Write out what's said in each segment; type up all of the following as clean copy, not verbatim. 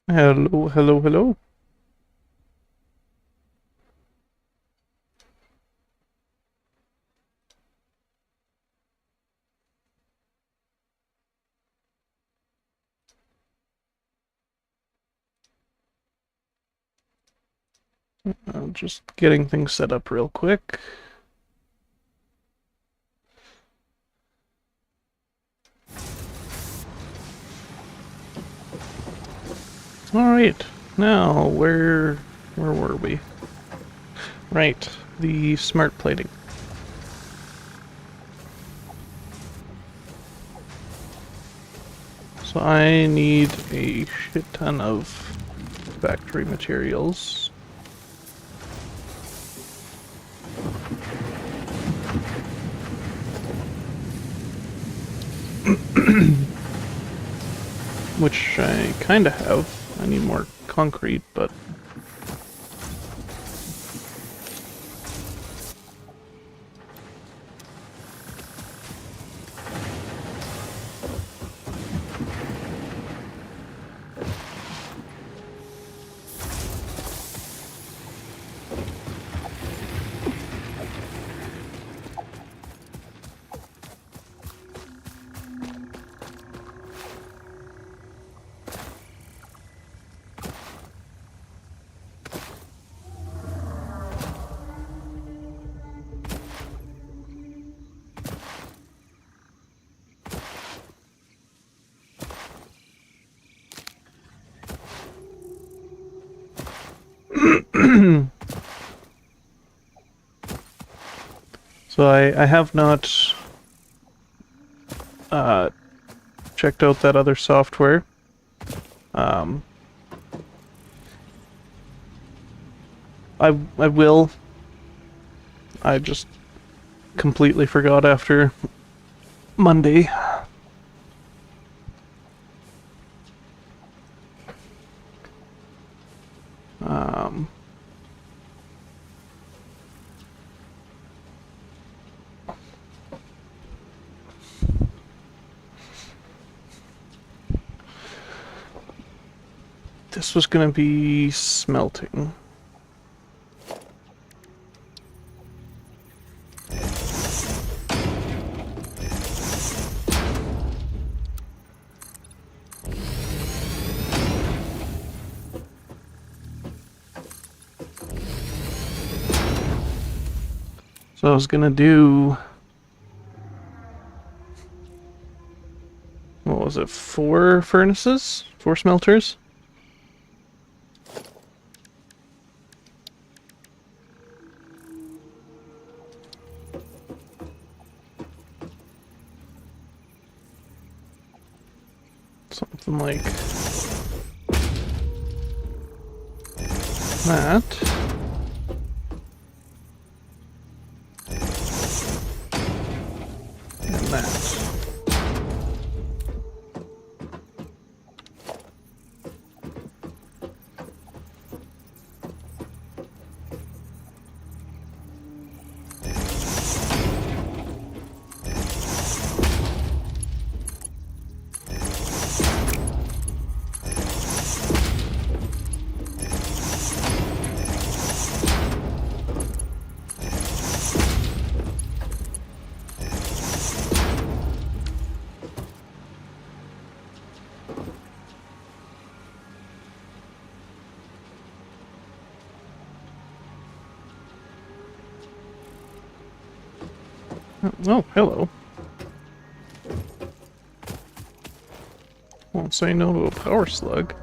Hello, hello, hello. Just getting things set up real quick. All right, now where were we? Right, the smart plating. So I need a shit ton of factory materials. Which I kinda have. I need more concrete, but so I have not uh, checked out that other software. Um, I will. I just completely forgot after Monday. Um, this was gonna be smelting. So I was gonna do, what was it, 4 furnaces? 4 smelters? Something like that. And that. Oh, hello. Won't say no to a power slug.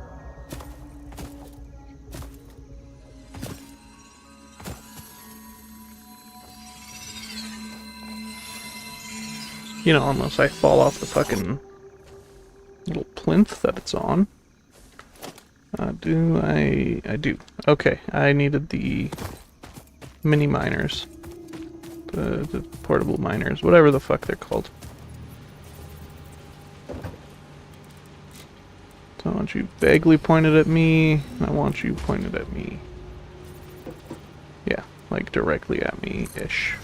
You know, unless I fall off the fucking little plinth that it's on. I do. Okay, I needed the mini miners. The portable miners, whatever the fuck they're called. So I want you vaguely pointed at me, and I want you pointed at me. Yeah, like directly at me-ish.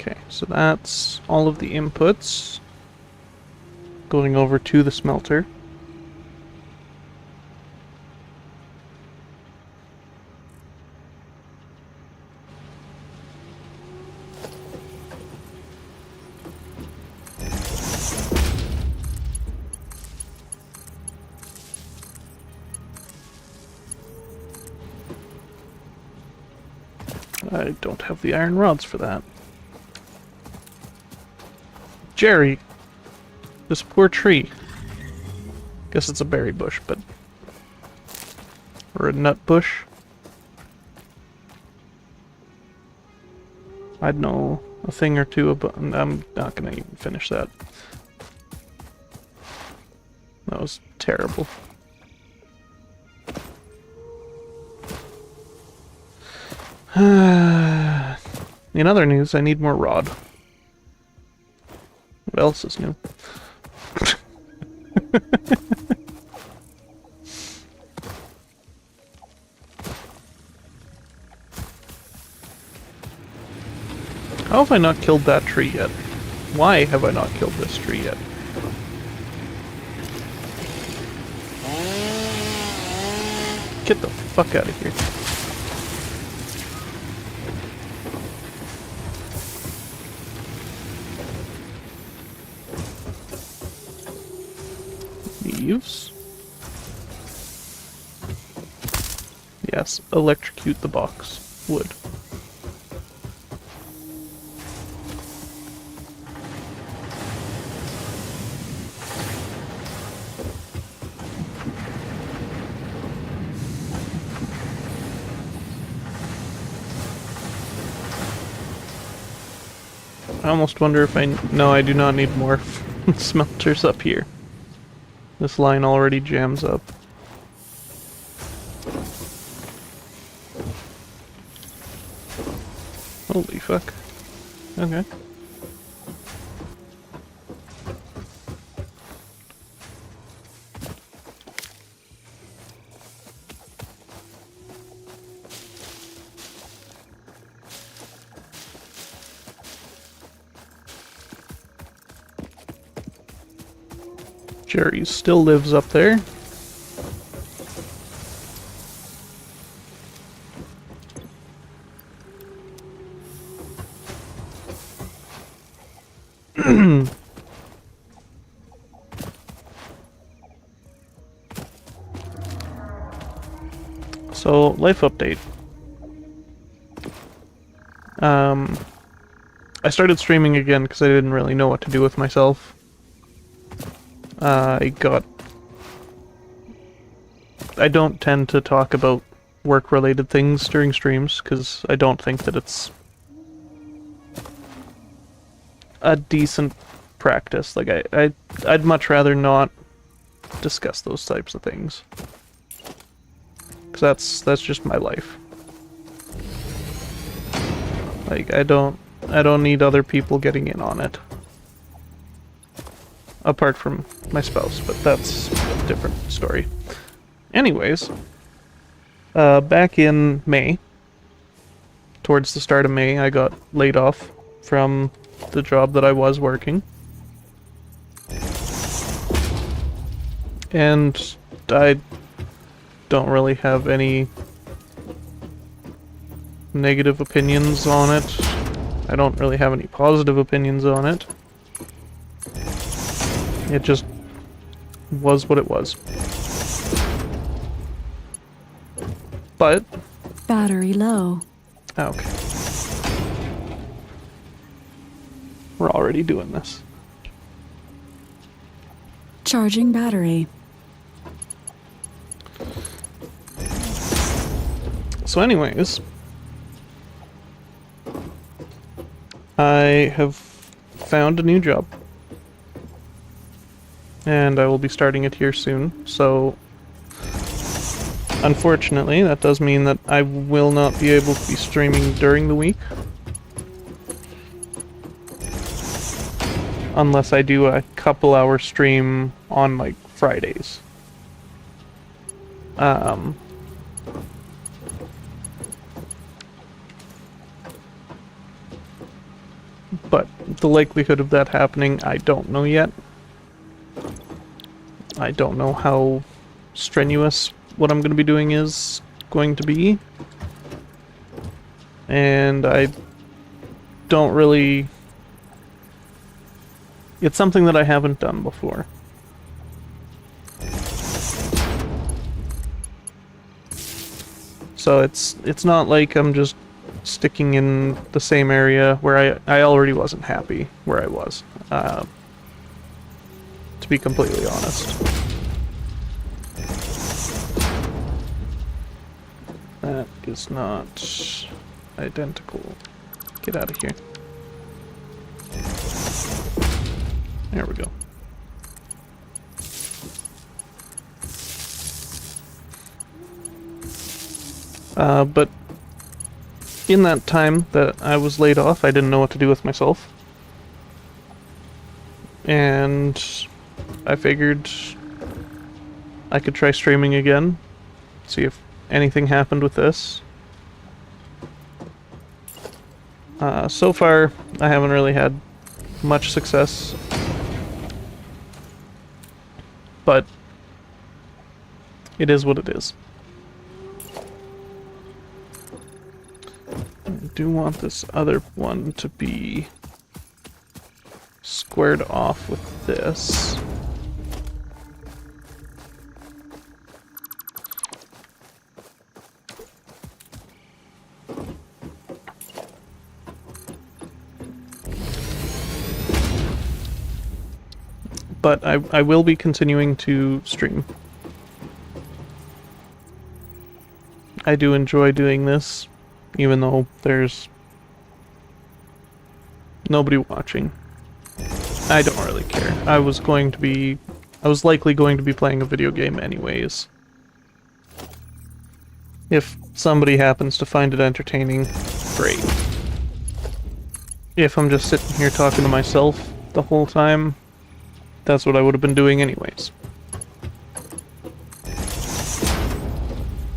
Okay, so that's all of the inputs going over to the smelter. I don't have the iron rods for that. Jerry! This poor tree. Guess it's a berry bush, but... or a nut bush? I'd know a thing or two about... I'm not gonna even finish that. That was terrible. In other news, I need more rod. What else is new? How have I not killed that tree yet? Why have I not killed this tree yet? Get the fuck out of here. Leaves. Yes, electrocute the box. Wood. I almost wonder if I... No, I do not need more smelters up here. This line already jams up. Holy fuck. Okay. Jerry still lives up there. So, life update. I started streaming again because I didn't really know what to do with myself. I don't tend to talk about work-related things during streams, because I don't think that it's a decent practice. Like, I'd much rather not discuss those types of things. Because that's just my life. Like, I don't need other people getting in on it. Apart from my spouse, but that's a different story. Anyways, back in May, towards the start of May, I got laid off from the job that I was working. And I don't really have any negative opinions on it. I don't really have any positive opinions on it. It just was what it was. But... battery low. Okay. We're already doing this. Charging battery. So anyways, I have found a new job. And I will be starting it here soon, so unfortunately that does mean that I will not be able to be streaming during the week. Unless I do a couple-hour stream on, like, Fridays. but the likelihood of that happening, I don't know yet. I don't know how strenuous what I'm going to be doing is going to be. And I don't really... It's something that I haven't done before. So it's not like I'm just sticking in the same area where I already wasn't happy where I was. To be completely honest. That is not identical. Get out of here. There we go. But in that time that I was laid off, I didn't know what to do with myself. And I figured I could try streaming again, see if anything happened with this. So far, I haven't really had much success. But it is what it is. I do want this other one to be squared off with this. But I will be continuing to stream. I do enjoy doing this, even though there's nobody watching. I don't really care. I was likely going to be playing a video game anyways. If somebody happens to find it entertaining, great. If I'm just sitting here talking to myself the whole time, that's what I would have been doing anyways.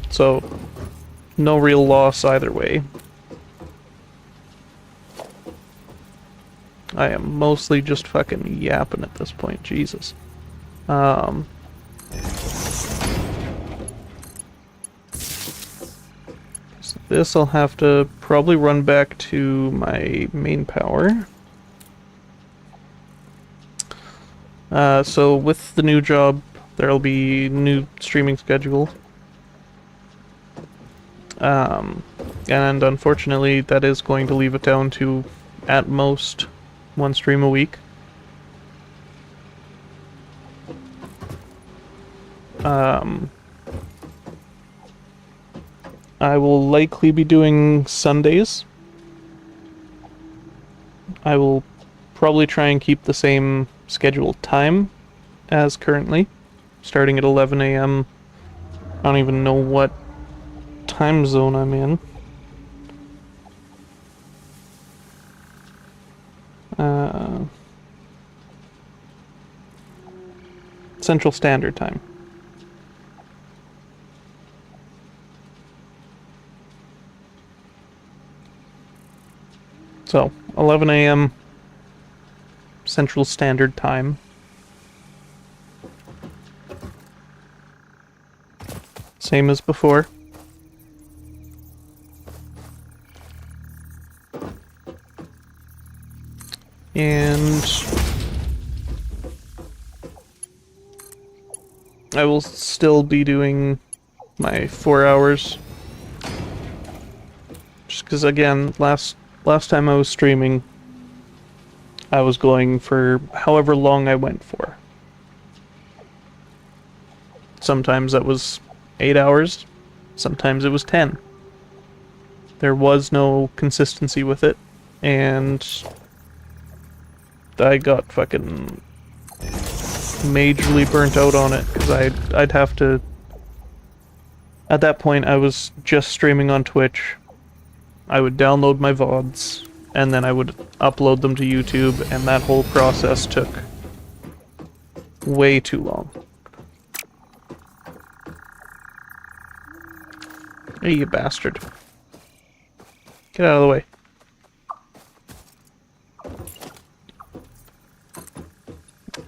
So, no real loss either way. I am mostly just fucking yapping at this point, Jesus. So this I'll have to probably run back to my main power. So with the new job, there'll be new streaming schedule. And unfortunately, that is going to leave it down to, at most, one stream a week. I will likely be doing Sundays. I will probably try and keep the same scheduled time as currently, starting at 11 a.m. I don't even know what time zone I'm in. Central Standard Time. So, 11 a.m. Central Standard Time. Same as before. And I will still be doing my 4 hours. Just because, again, last time I was streaming, I was going for however long I went for. Sometimes that was 8 hours, sometimes it was 10. There was no consistency with it, and I got fucking majorly burnt out on it, because I'd have to... At that point, I was just streaming on Twitch. I would download my VODs, and then I would upload them to YouTube, and that whole process took way too long. Hey, you bastard. Get out of the way.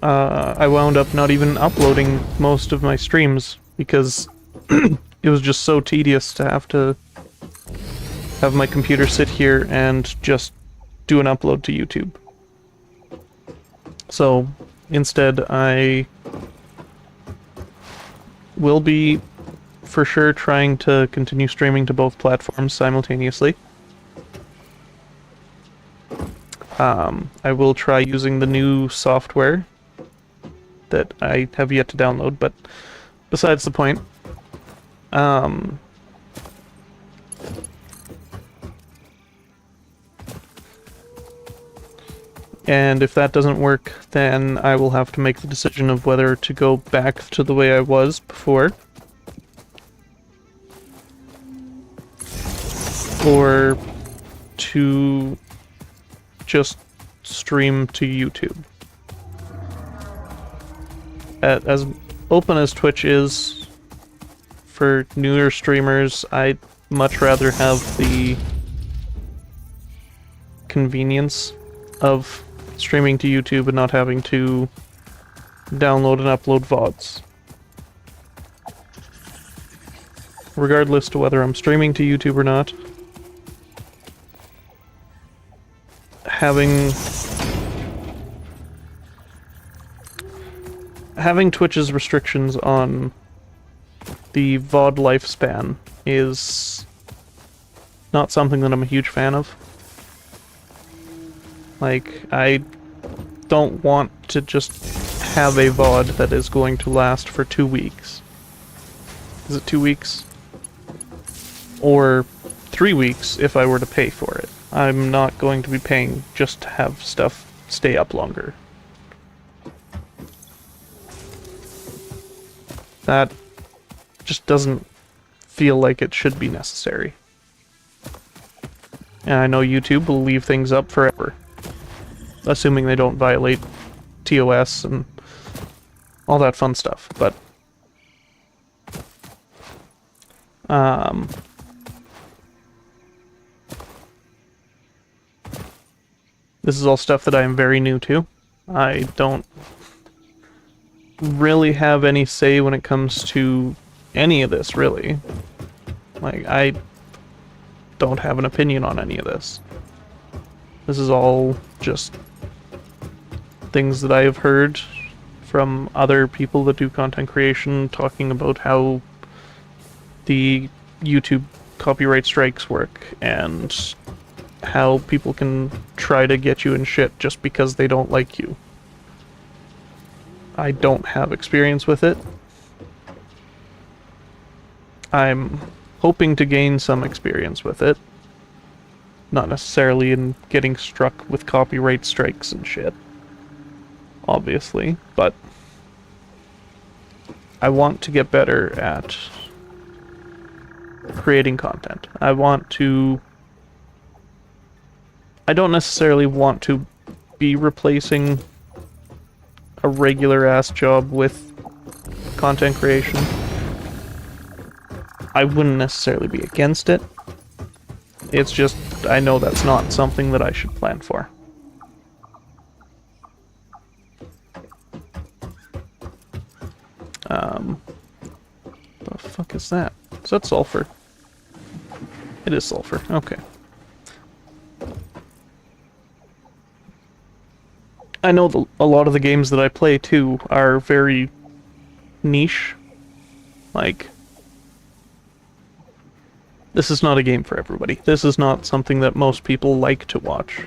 I wound up not even uploading most of my streams because it was just so tedious to have my computer sit here and just do an upload to YouTube. So instead, I will be for sure trying to continue streaming to both platforms simultaneously. I will try using the new software that I have yet to download, but besides the point. And if that doesn't work, then I will have to make the decision of whether to go back to the way I was before, or to just stream to YouTube. As open as Twitch is for newer streamers, I'd much rather have the convenience of streaming to YouTube and not having to download and upload VODs. Regardless to whether I'm streaming to YouTube or not, having Twitch's restrictions on the VOD lifespan is not something that I'm a huge fan of. Like, I don't want to just have a VOD that is going to last for 2 weeks. Is it 2 weeks? Or 3 weeks if I were to pay for it. I'm not going to be paying just to have stuff stay up longer. That just doesn't feel like it should be necessary. And I know YouTube will leave things up forever, assuming they don't violate TOS and all that fun stuff, but this is all stuff that I am very new to. I don't really have any say when it comes to any of this, really. Like, I don't have an opinion on any of this. This is all just things that I have heard from other people that do content creation, talking about how the YouTube copyright strikes work, and how people can try to get you in shit just because they don't like you. I don't have experience with it. I'm hoping to gain some experience with it. Not necessarily in getting struck with copyright strikes and shit, obviously, but I want to get better at creating content. I don't necessarily want to be replacing a regular ass job with content creation. I wouldn't necessarily be against it. It's just, I know that's not something that I should plan for. The fuck is that? Is that sulfur? It is sulfur, okay. I know a lot of the games that I play, too, are very niche. Like, this is not a game for everybody. This is not something that most people like to watch.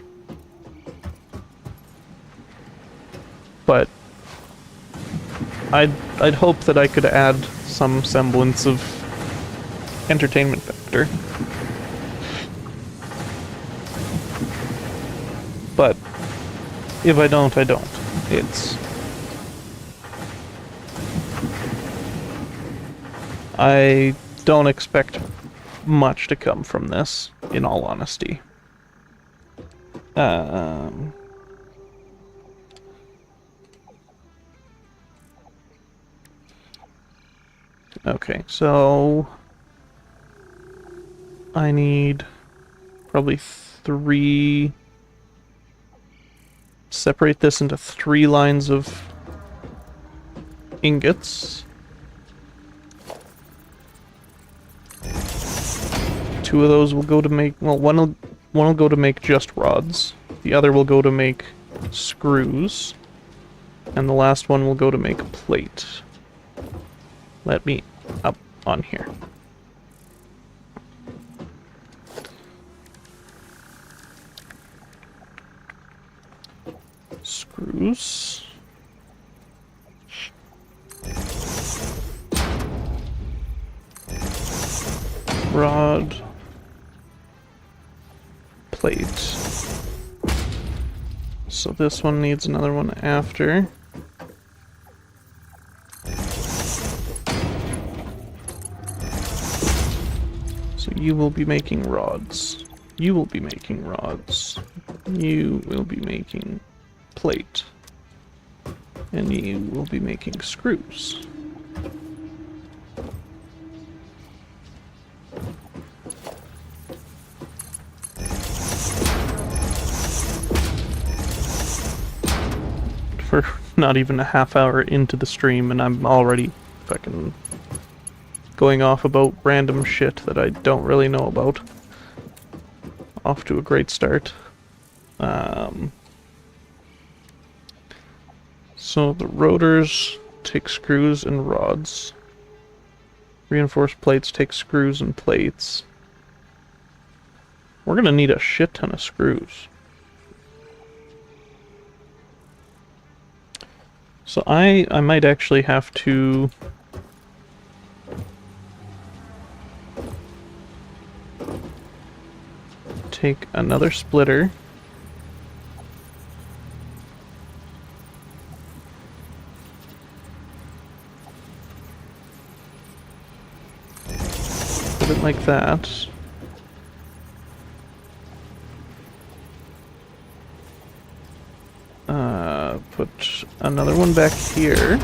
But I'd hope that I could add some semblance of entertainment factor. But if I don't, I don't. I don't expect much to come from this, in all honesty. Okay, so I need probably 3... separate this into 3 lines of ingots. 2 of those will go to make, well, one will go to make just rods. The other will go to make screws. And the last one will go to make a plate. Let me up on here. Screws. Rod. Plate. So this one needs another one after. So you will be making rods. You will be making rods. You will be making plate. And you will be making screws. For not even a half hour into the stream and I'm already fucking going off about random shit that I don't really know about. Off to a great start. So the rotors take screws and rods. Reinforced plates take screws and plates. We're gonna need a shit ton of screws. So I might actually have to take another splitter. Put it like that. Put another one back here.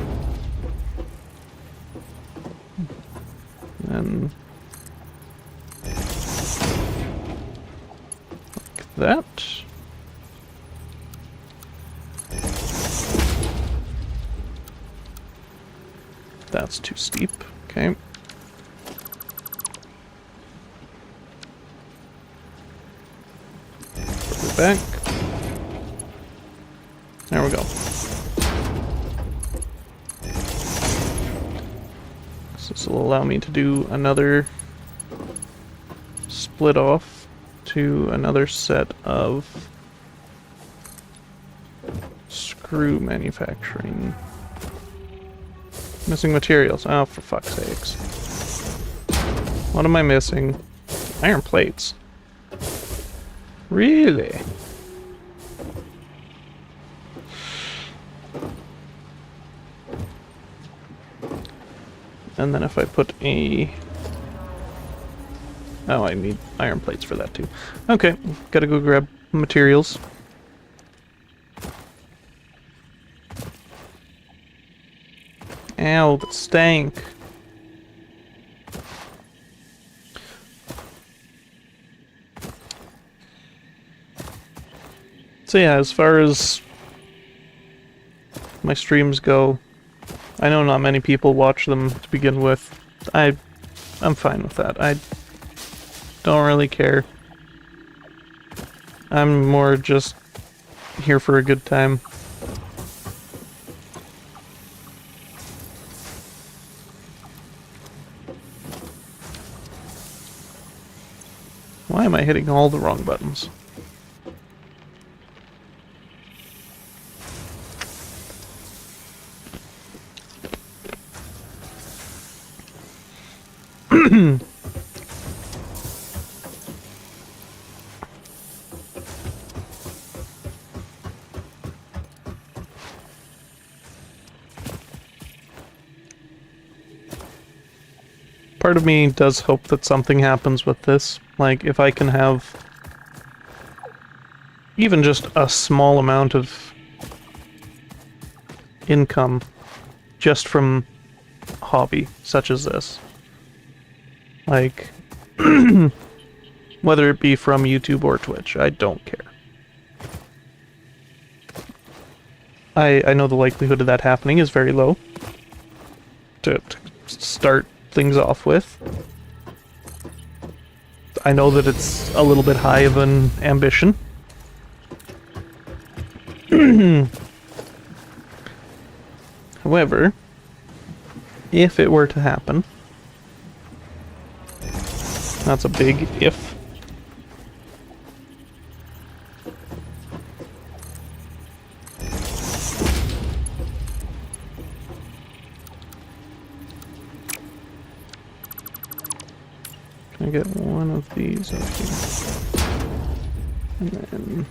And like that. That's too steep. Okay. Put it back. There we go. So this will allow me to do another split off to another set of screw manufacturing. Missing materials. Oh, for fuck's sakes. What am I missing? Iron plates. Really? And then if I put a... Oh, I need iron plates for that too. Okay, gotta go grab materials. Ow, that stank. So yeah, as far as my streams go, I know not many people watch them to begin with. I'm fine with that. I don't really care. I'm more just here for a good time. Why am I hitting all the wrong buttons? Part of me does hope that something happens with this. Like, if I can have even just a small amount of income just from hobby such as this. Like, whether it be from YouTube or Twitch, I don't care. I know the likelihood of that happening is very low, to start things off with. I know that it's a little bit high of an ambition. However, if it were to happen, that's a big if. Can I get one of these up here? And then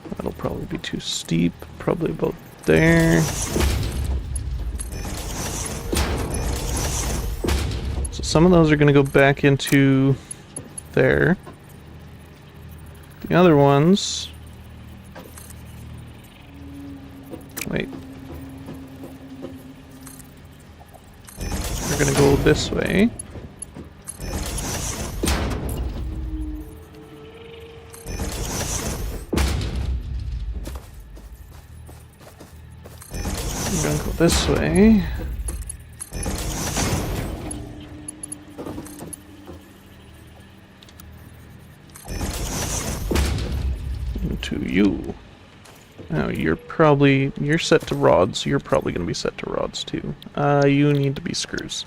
that'll probably be too steep, probably about there. So some of those are going to go back into there. The other ones... Wait. We're going to go this way. We're going to go this way. Into you. Now you're set to rods. You're probably going to be set to rods too. You need to be screws.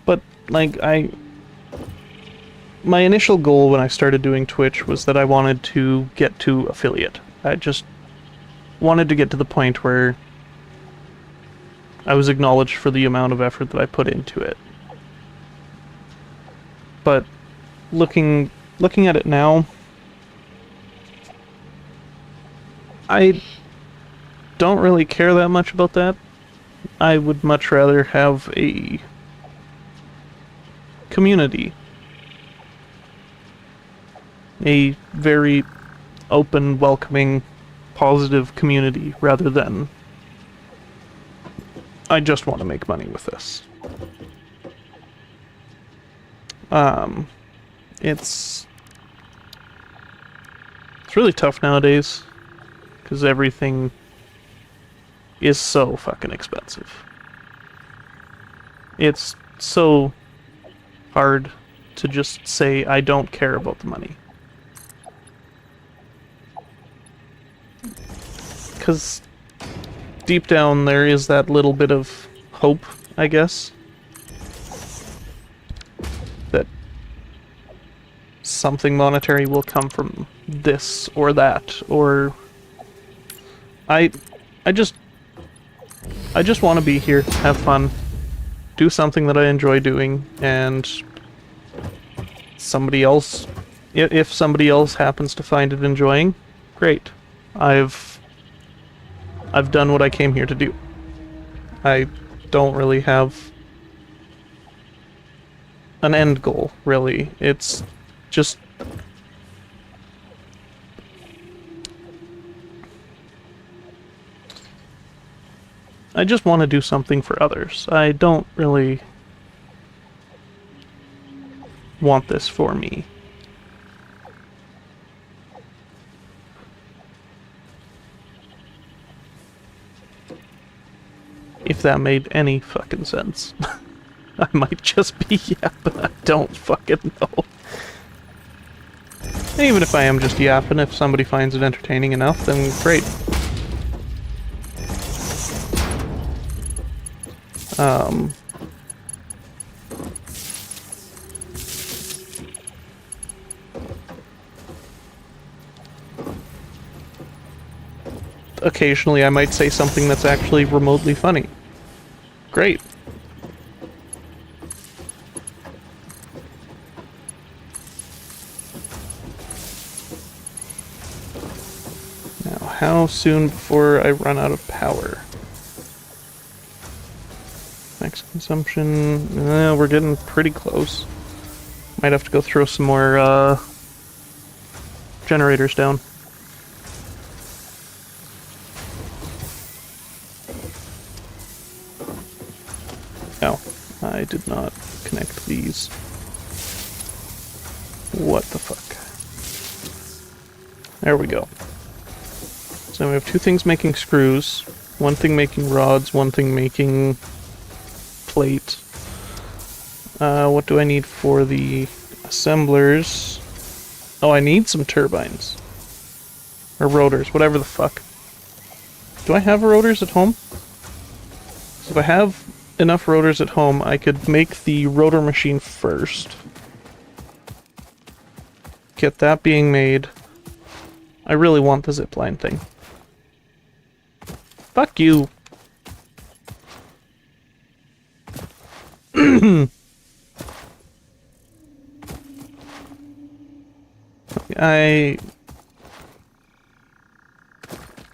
But like my initial goal when I started doing Twitch was that I wanted to get to affiliate. I just wanted to get to the point where I was acknowledged for the amount of effort that I put into it. But looking at it now, I don't really care that much about that. I would much rather have a community. A very open, welcoming, positive community rather than I just want to make money with this. It's really tough nowadays because everything is so fucking expensive. It's so hard to just say I don't care about the money. Because deep down there is that little bit of hope, I guess, that something monetary will come from this or that, or I just want to be here, have fun, do something that I enjoy doing, and somebody else, if somebody else happens to find it enjoying, great. I've done what I came here to do. I don't really have an end goal, really. It's just I just want to do something for others. I don't really want this for me. If that made any fucking sense. I might just be yapping, I don't fucking know. And even if I am just yapping, if somebody finds it entertaining enough, then great. Occasionally I might say something that's actually remotely funny. Great. Now, how soon before I run out of power? Max consumption... we're getting pretty close. Might have to go throw some more, generators down. No, I did not connect these. What the fuck? There we go. So we have 2 things making screws, 1 thing making rods, 1 thing making plate. What do I need for the assemblers? Oh, I need some turbines. Or rotors, whatever the fuck. Do I have rotors at home? So if I have enough rotors at home, I could make the rotor machine first. Get that being made. I really want the zipline thing. Fuck you.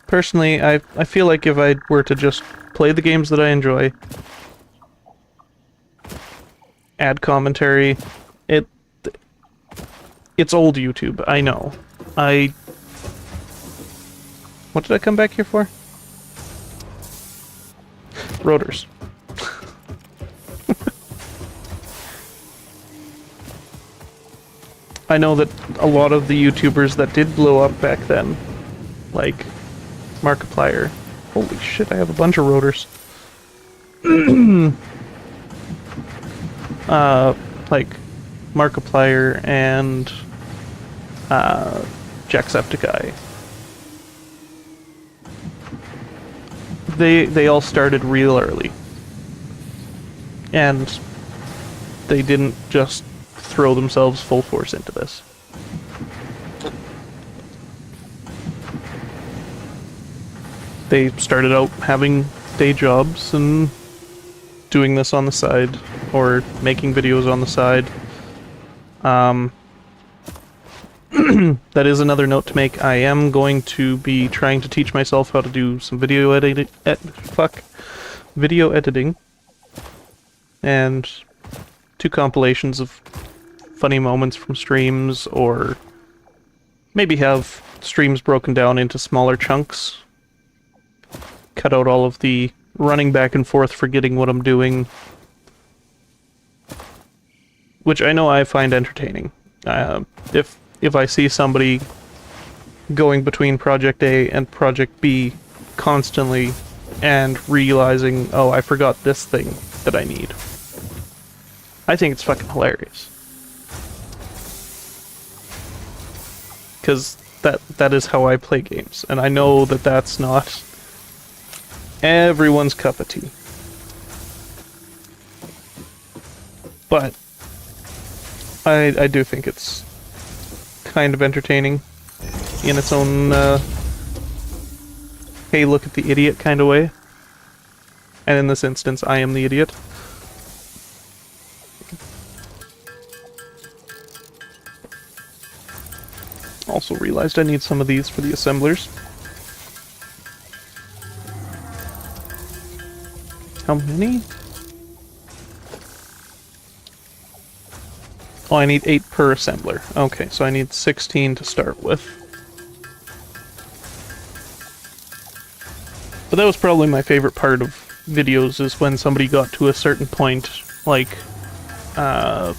Personally, I feel like if I were to just play the games that I enjoy, add commentary, it's old YouTube, I know. What did I come back here for? Rotors. I know that a lot of the YouTubers that did blow up back then, like Markiplier. Holy shit, I have a bunch of rotors. Like Markiplier and Jacksepticeye. They all started real early. And they didn't just throw themselves full force into this. They started out having day jobs and doing this on the side, or making videos on the side. That is another note to make. I am going to be trying to teach myself how to do some video editing. And 2 compilations of funny moments from streams, or maybe have streams broken down into smaller chunks. Cut out all of the running back and forth, forgetting what I'm doing. Which I know I find entertaining. If I see somebody going between Project A and Project B constantly and realizing, oh, I forgot this thing that I need. I think it's fucking hilarious. Because that is how I play games, and I know that that's not everyone's cup of tea. But I do think it's kind of entertaining in its own hey, look at the idiot kind of way. And in this instance, I am the idiot. Also realized I need some of these for the assemblers. How many? Oh, I need 8 per assembler. Okay, so I need 16 to start with. But that was probably my favorite part of videos, is when somebody got to a certain point, like, I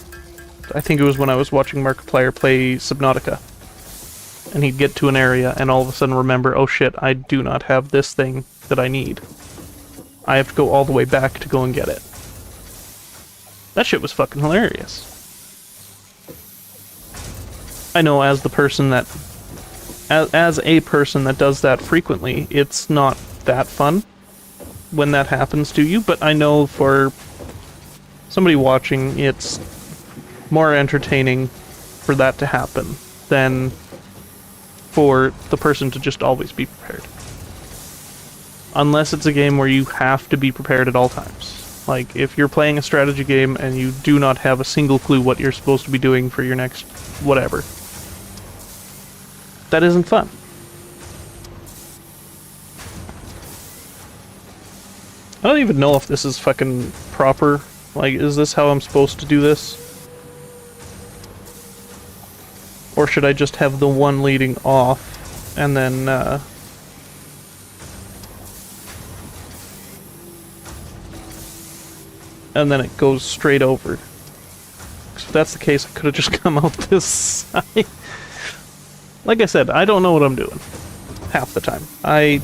think it was when I was watching Markiplier play Subnautica. And he'd get to an area and all of a sudden remember, oh shit, I do not have this thing that I need. I have to go all the way back to go and get it. That shit was fucking hilarious. I know as the person that... As a person that does that frequently, it's not that fun when that happens to you, but I know for somebody watching, it's more entertaining for that to happen than for the person to just always be prepared. Unless it's a game where you have to be prepared at all times. Like, if you're playing a strategy game and you do not have a single clue what you're supposed to be doing for your next whatever, that isn't fun. I don't even know if this is fucking proper. Like, is this how I'm supposed to do this? Or should I just have the one leading off, and then, and then it goes straight over? 'Cause if that's the case, I could have just come out this side. Like I said, I don't know what I'm doing. half the time. I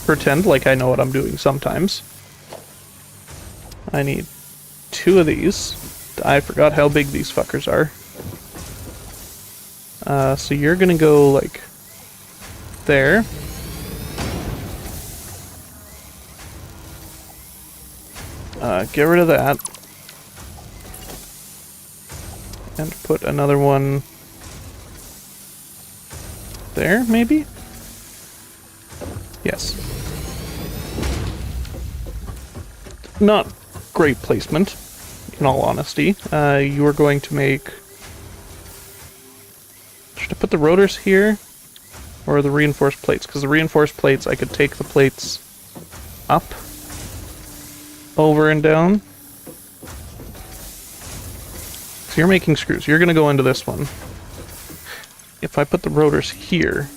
pretend like I know what I'm doing sometimes. I need 2 of these. I forgot how big these fuckers are. So you're gonna go, like, there. Get rid of that. And put another one there, maybe? Yes. Not great placement, in all honesty. You are going to make... Should I put the rotors here? Or the reinforced plates? Because the reinforced plates, I could take the plates up, over and down. So you're making screws. You're going to go into this one. If I put the rotors here,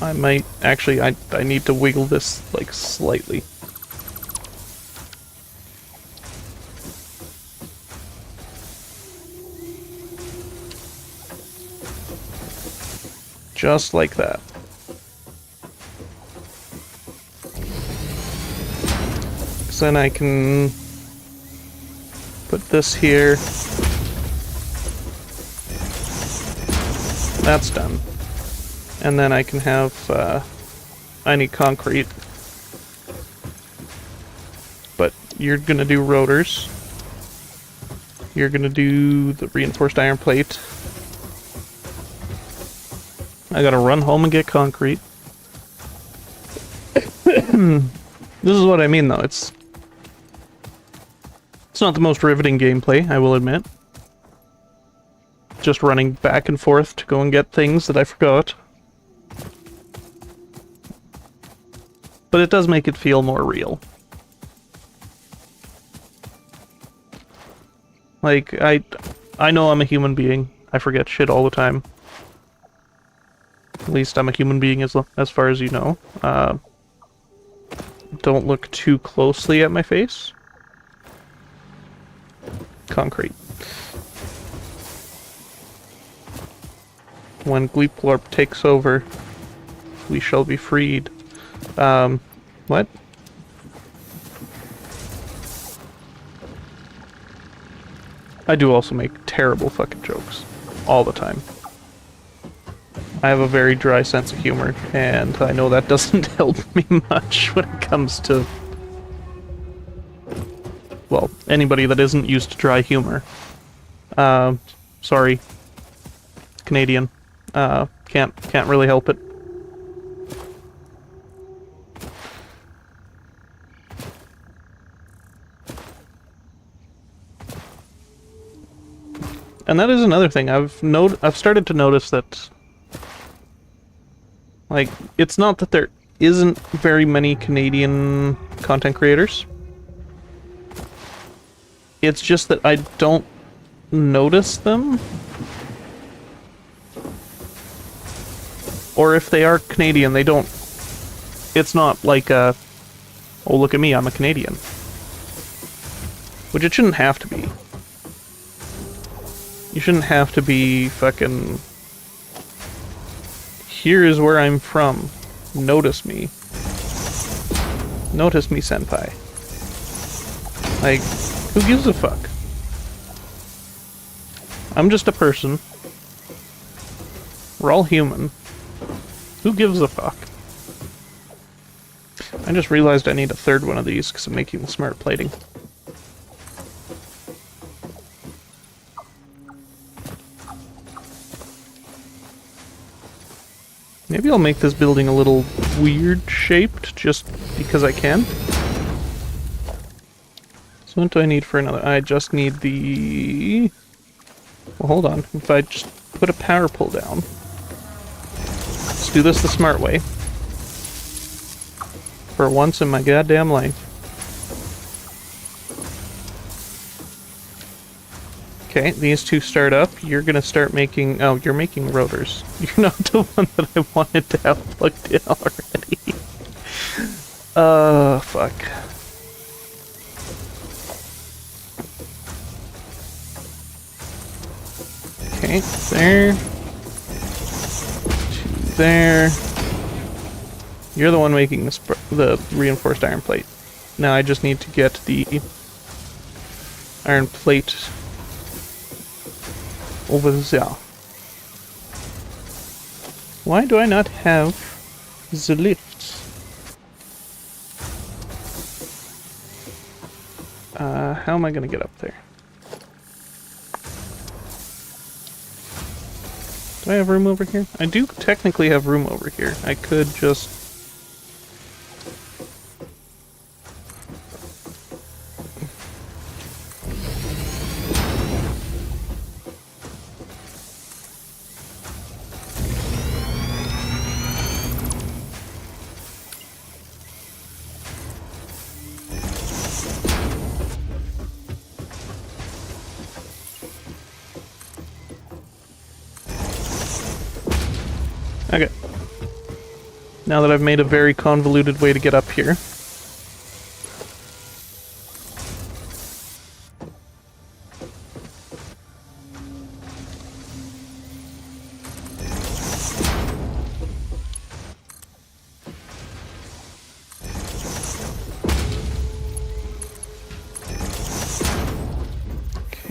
I might... Actually, I need to wiggle this, like, slightly. Just like that. So then I can put this here. That's done. And then I can have, I need concrete. But you're gonna do rotors. You're gonna do the reinforced iron plate. I gotta run home and get concrete. This is what I mean, though. It's not the most riveting gameplay, I will admit. Just running back and forth to go and get things that I forgot. But it does make it feel more real. Like, I know I'm a human being. I forget shit all the time. At least I'm a human being as far as you know. Don't look too closely at my face. Concrete. When Gleeplorp takes over, we shall be freed. What? I do also make terrible fucking jokes. All the time. I have a very dry sense of humor, and I know that doesn't help me much when it comes to... well, anybody that isn't used to dry humor. Sorry. Canadian. Can't really help it. And that is another thing. I've started to notice that, like, it's not that there isn't very many Canadian content creators. It's just that I don't notice them. Or if they are Canadian, they don't... It's not like a... oh, look at me, I'm a Canadian. Which it shouldn't have to be. You shouldn't have to be fucking... here is where I'm from. Notice me. Notice me, senpai. Like, who gives a fuck? I'm just a person. We're all human. Who gives a fuck? I just realized I need a third one of these because I'm making the smart plating. Maybe I'll make this building a little weird shaped just because I can. So what do I need for another? I just need the... well, hold on. If I just put a power pole down. Let's do this the smart way. For once in my goddamn life. Okay, these two start up. You're gonna start making... oh, you're making rotors. You're not the one that I wanted to have plugged in already. Fuck. Okay, there. Two there. You're the one making the reinforced iron plate. Now I just need to get the iron plate over there. Why do I not have the lifts? How am I gonna get up there? Do I have room over here? I do technically have room over here. I could just... Okay. Now that I've made a very convoluted way to get up here.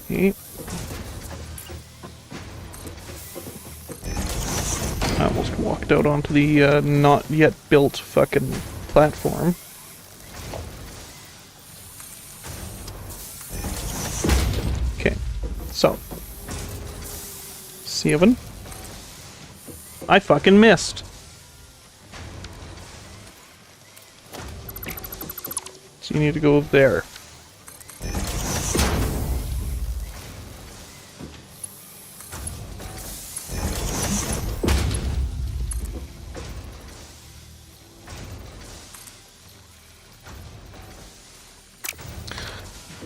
Okay. I almost walked out onto the not yet built fucking platform. Okay, so 7. I fucking missed. So you need to go there.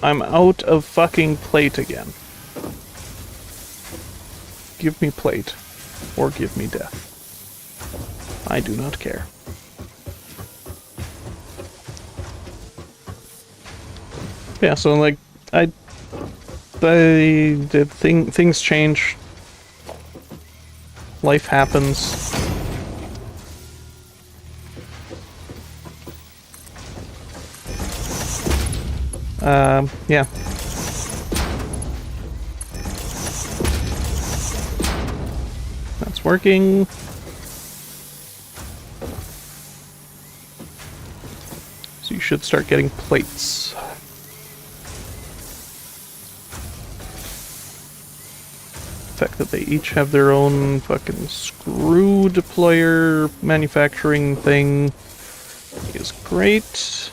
I'm out of fucking plate again. Give me plate. Or give me death. I do not care. Yeah, so like, things change. Life happens. Yeah. That's working. So you should start getting plates. The fact that they each have their own fucking screw deployer manufacturing thing is great.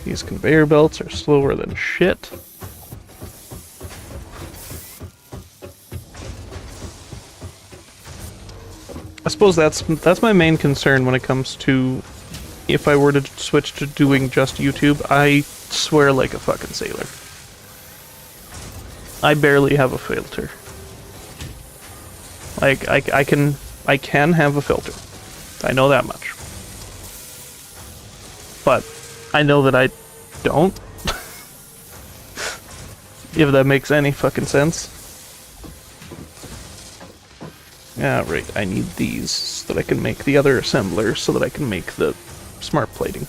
These conveyor belts are slower than shit. I suppose that's my main concern when it comes to if I were to switch to doing just YouTube. I swear like a fucking sailor. I barely have a filter. Like I can have a filter. I know that much. But I know that I don't. If that makes any fucking sense. Yeah, right, I need these so that I can make the other assemblers so that I can make the smart plating.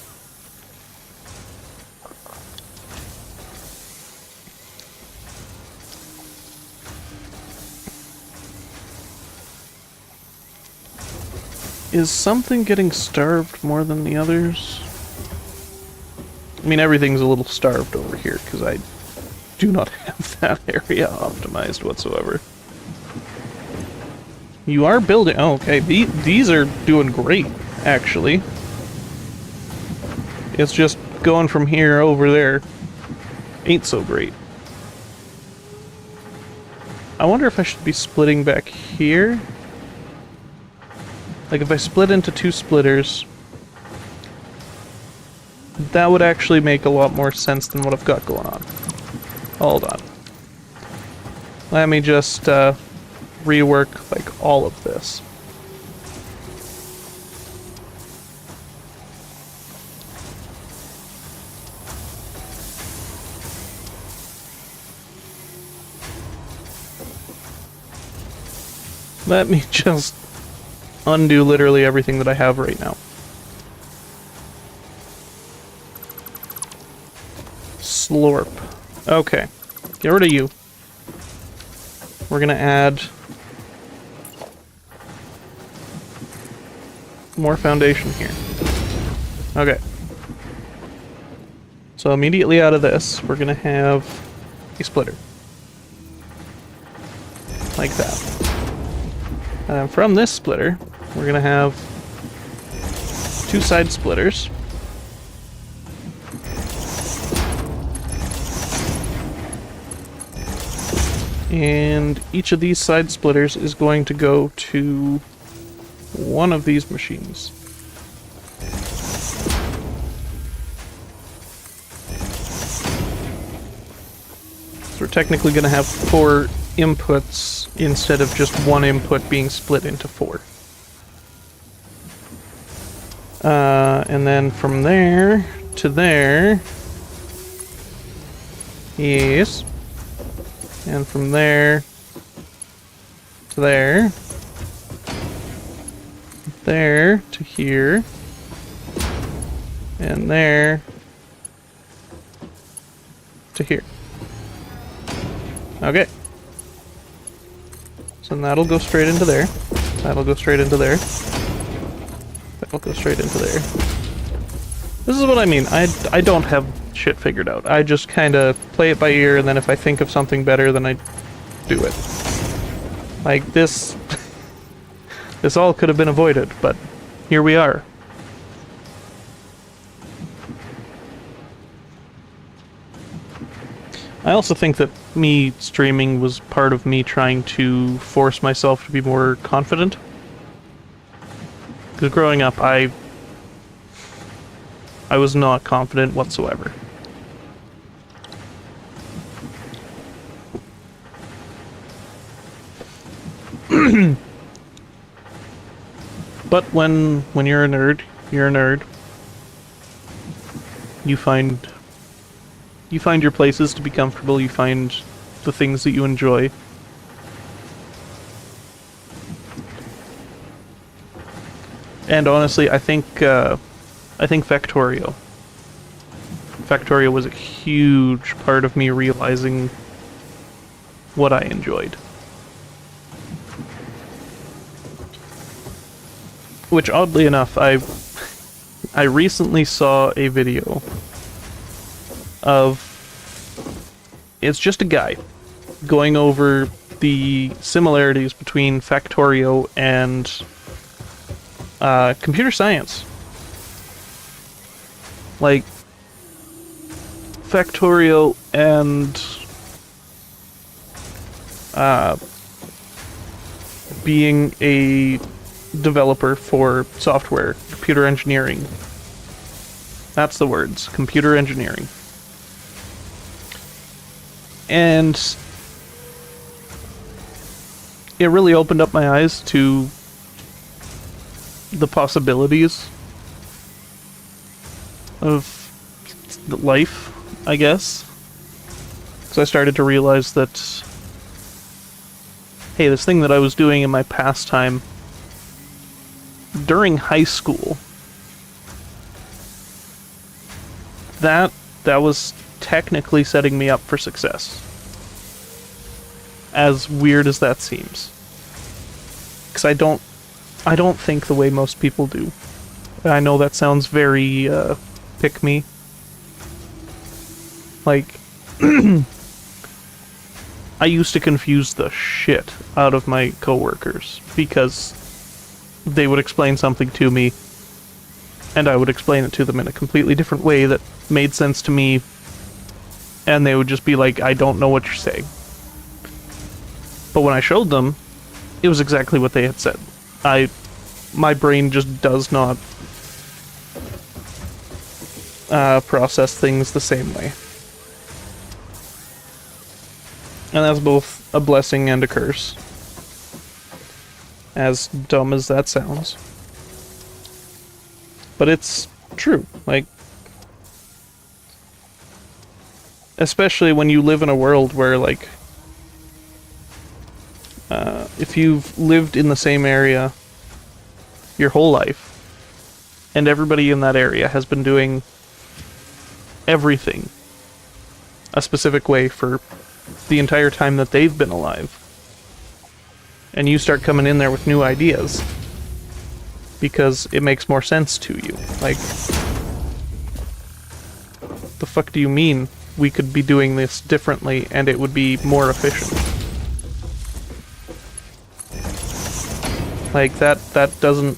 Is something getting starved more than the others? I mean, everything's a little starved over here, because I do not have that area optimized whatsoever. You are building... Oh, okay, these are doing great, actually. It's just going from here over there ain't so great. I wonder if I should be splitting back here? Like, if I split into 2 splitters... that would actually make a lot more sense than what I've got going on. Hold on. Let me just rework like all of this. Let me just undo literally everything that I have right now. Slorp. Okay. Get rid of you. We're gonna add more foundation here. Okay. So immediately out of this, we're gonna have a splitter. Like that. And then from this splitter, we're gonna have 2 side splitters. And each of these side splitters is going to go to one of these machines. So we're technically going to have 4 inputs instead of just one input being split into 4. And then from there to there. Yes. And from there to there. There to here. And there to here. Okay. So that'll go straight into there. That'll go straight into there. That'll go straight into there. This is what I mean. I don't have shit figured out. I just kind of play it by ear, and then if I think of something better, then I do it. Like this... this all could have been avoided, but here we are. I also think that me streaming was part of me trying to force myself to be more confident. Because growing up, I was not confident whatsoever. But when you're a nerd, you're a nerd. You find your places to be comfortable, you find the things that you enjoy. And honestly, I think Factorio was a huge part of me realizing what I enjoyed. Which, oddly enough, I recently saw a video of... it's just a guy going over the similarities between Factorio and computer science. Like, Factorio and being a developer for software, computer engineering. That's the words, computer engineering. And it really opened up my eyes to the possibilities of life, I guess. So I started to realize that, hey, this thing that I was doing in my pastime during high school, that was technically setting me up for success. As weird as that seems. Because I don't think the way most people do. I know that sounds very, pick me. Like, I used to confuse the shit out of my coworkers because they would explain something to me and I would explain it to them in a completely different way that made sense to me, and they would just be like, I don't know what you're saying. But when I showed them, it was exactly what they had said. My brain just does not process things the same way. And that's both a blessing and a curse. As dumb as that sounds. But it's true, like... especially when you live in a world where, like... if you've lived in the same area your whole life, and everybody in that area has been doing everything a specific way for the entire time that they've been alive, and you start coming in there with new ideas because it makes more sense to you. Like, the fuck do you mean we could be doing this differently and it would be more efficient? Like, that doesn't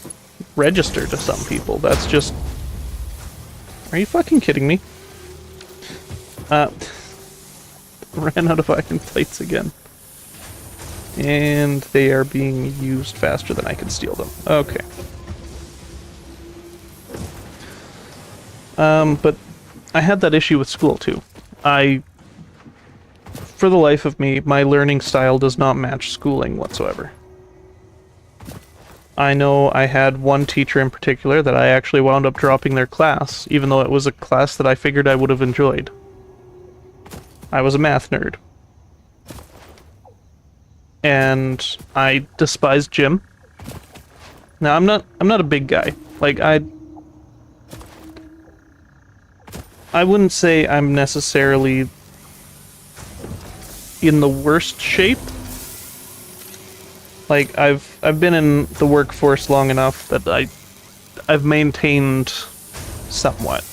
register to some people. That's just... Are you fucking kidding me? Ran out of iron plates again. And they are being used faster than I can steal them. Okay. But I had that issue with school too. For the life of me, my learning style does not match schooling whatsoever. I know I had one teacher in particular that I actually wound up dropping their class, even though it was a class that I figured I would have enjoyed. I was a math nerd. And I despised gym. Now, I'm not a big guy. Like, I wouldn't say I'm necessarily in the worst shape. Like, I've been in the workforce long enough that I've maintained somewhat.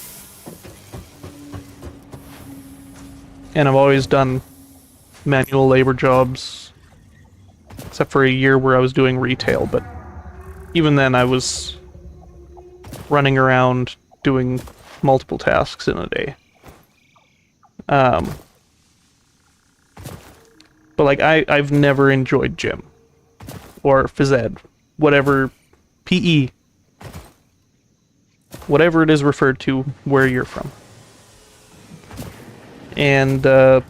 And I've always done manual labor jobs, except for a year where I was doing retail, but even then I was running around doing multiple tasks in a day. But like, I've never enjoyed gym. Or phys ed. Whatever. PE. Whatever it is referred to where you're from. And, I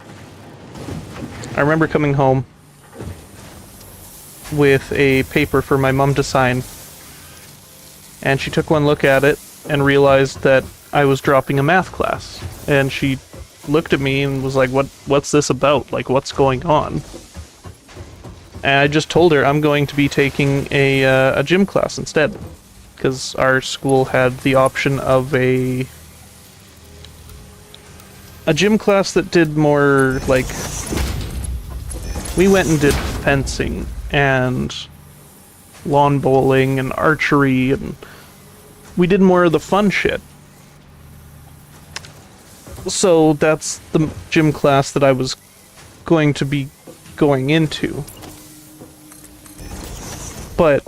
remember coming home with a paper for my mom to sign. And she took one look at it and realized that I was dropping a math class. And she looked at me and was like, what's this about? Like, what's going on? And I just told her I'm going to be taking a gym class instead. Because our school had the option of a gym class that did more, like... We went and did fencing, and lawn bowling, and archery, and we did more of the fun shit. So that's the gym class that I was going to be going into. But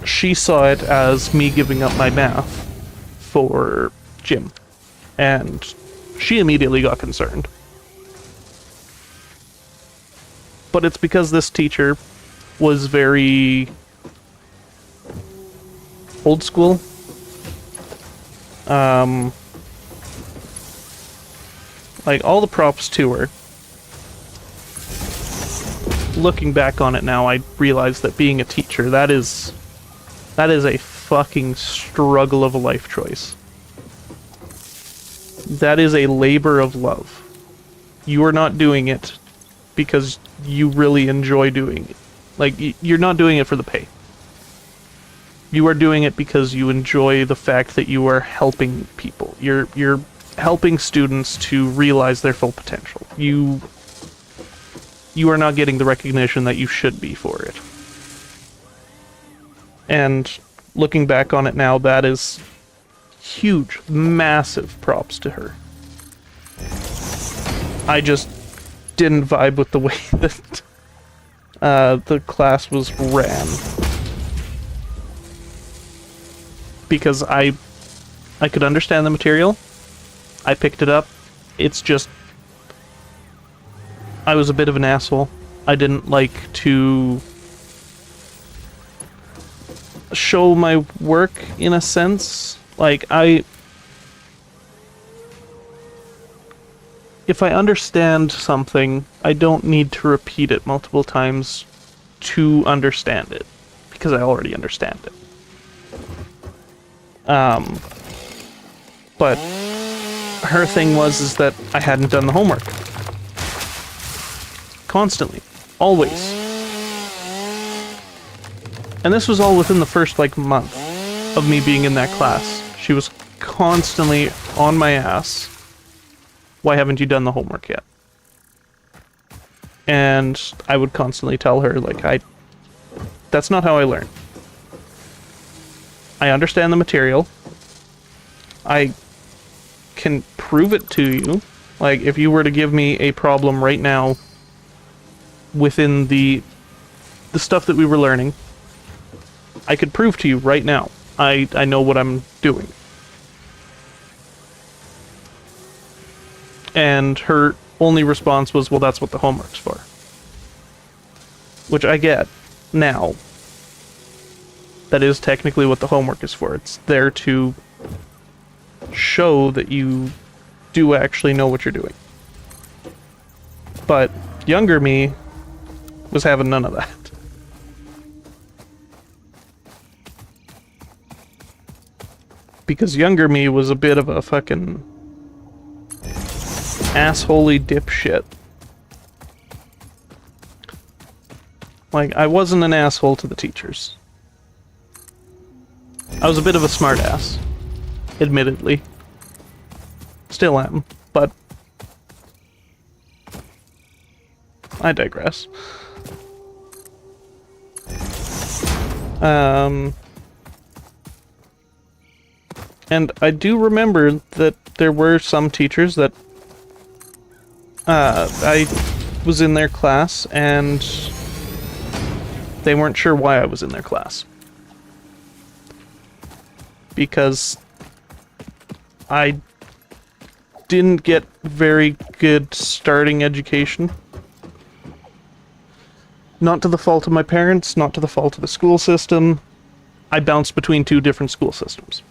she saw it as me giving up my math for gym. And she immediately got concerned. But it's because this teacher was very old school. Like, all the props to her. Looking back on it now, I realize that being a teacher, that is a fucking struggle of a life choice. That is a labor of love. You are not doing it because you really enjoy doing it. Like, you're not doing it for the pay. You are doing it because you enjoy the fact that you are helping people. You're helping students to realize their full potential. You are not getting the recognition that you should be for it. And looking back on it now, that is huge, massive props to her. I just didn't vibe with the way that the class was ran. Because I could understand the material. I picked it up. It's just... I was a bit of an asshole. I didn't like to show my work, in a sense. Like, if I understand something, I don't need to repeat it multiple times to understand it, because I already understand it. But her thing was that I hadn't done the homework. Constantly. Always. And this was all within the first, like, month of me being in that class. She was constantly on my ass. Why haven't you done the homework yet? And I would constantly tell her, like, that's not how I learn. I understand the material. I can prove it to you. Like, if you were to give me a problem right now within the stuff that we were learning, I could prove to you right now. I know what I'm doing. And her only response was, well, that's what the homework's for. Which I get now. That is technically what the homework is for. It's there to show that you do actually know what you're doing. But younger me was having none of that. Because younger me was a bit of a fucking assholey dipshit. Like, I wasn't an asshole to the teachers. I was a bit of a smartass, admittedly. Still am, but I digress. And I do remember that there were some teachers that I was in their class and they weren't sure why I was in their class. Because I didn't get very good starting education. Not to the fault of my parents, not to the fault of the school system. I bounced between two different school systems.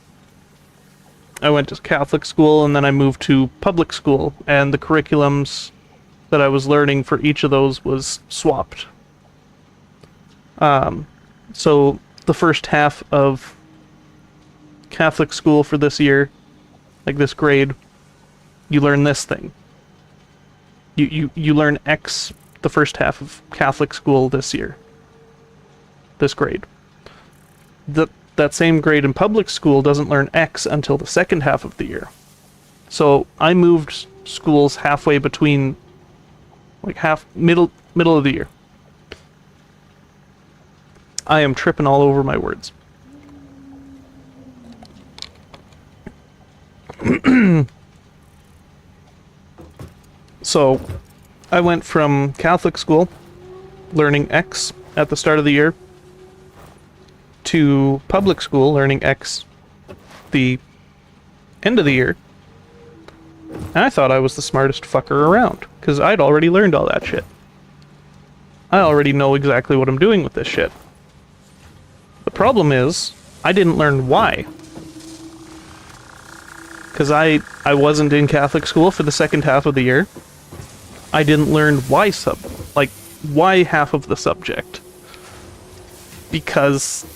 I went to Catholic school and then I moved to public school, and the curriculums that I was learning for each of those was swapped. So the first half of Catholic school for this year, like this grade, you learn this thing. You learn X the first half of Catholic school this year. This grade. That same grade in public school doesn't learn X until the second half of the year. So I moved schools halfway between, like middle of the year. I am tripping all over my words. So I went from Catholic school, learning X at the start of the year, to public school, learning X the end of the year. And I thought I was the smartest fucker around, because I'd already learned all that shit. I already know exactly what I'm doing with this shit. The problem is, I didn't learn why. Because I wasn't in Catholic school for the second half of the year. I didn't learn why why half of the subject. Because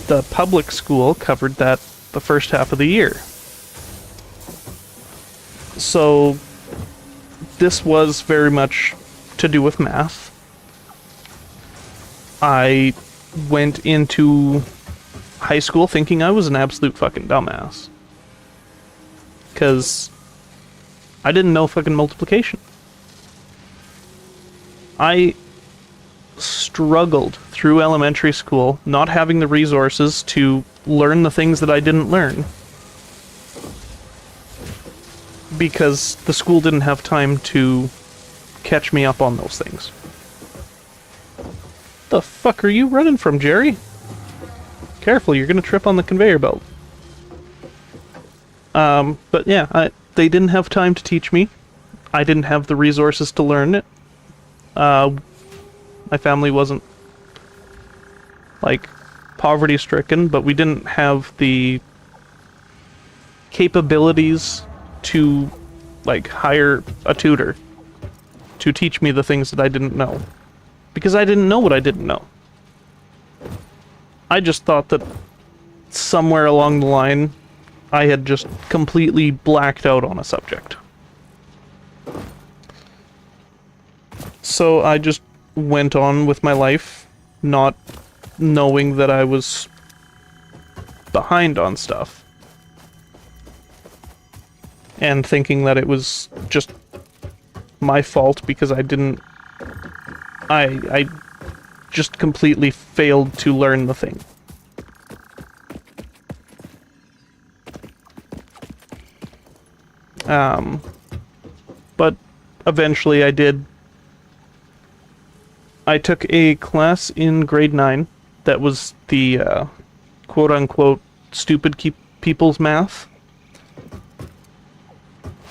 the public school covered that the first half of the year. So this was very much to do with math. I went into high school thinking I was an absolute fucking dumbass. Because I didn't know fucking multiplication. I struggled through elementary school, not having the resources to learn the things that I didn't learn. Because the school didn't have time to catch me up on those things. The fuck are you running from, Jerry? Careful, you're gonna trip on the conveyor belt. But yeah, they didn't have time to teach me. I didn't have the resources to learn it. My family wasn't, like, poverty-stricken, but we didn't have the capabilities to, like, hire a tutor to teach me the things that I didn't know. Because I didn't know what I didn't know. I just thought that somewhere along the line, I had just completely blacked out on a subject. So I just went on with my life, not knowing that I was behind on stuff. And thinking that it was just my fault because I didn't... I just completely failed to learn the thing. But eventually I did. I took a class in grade 9 that was the quote-unquote stupid people's math.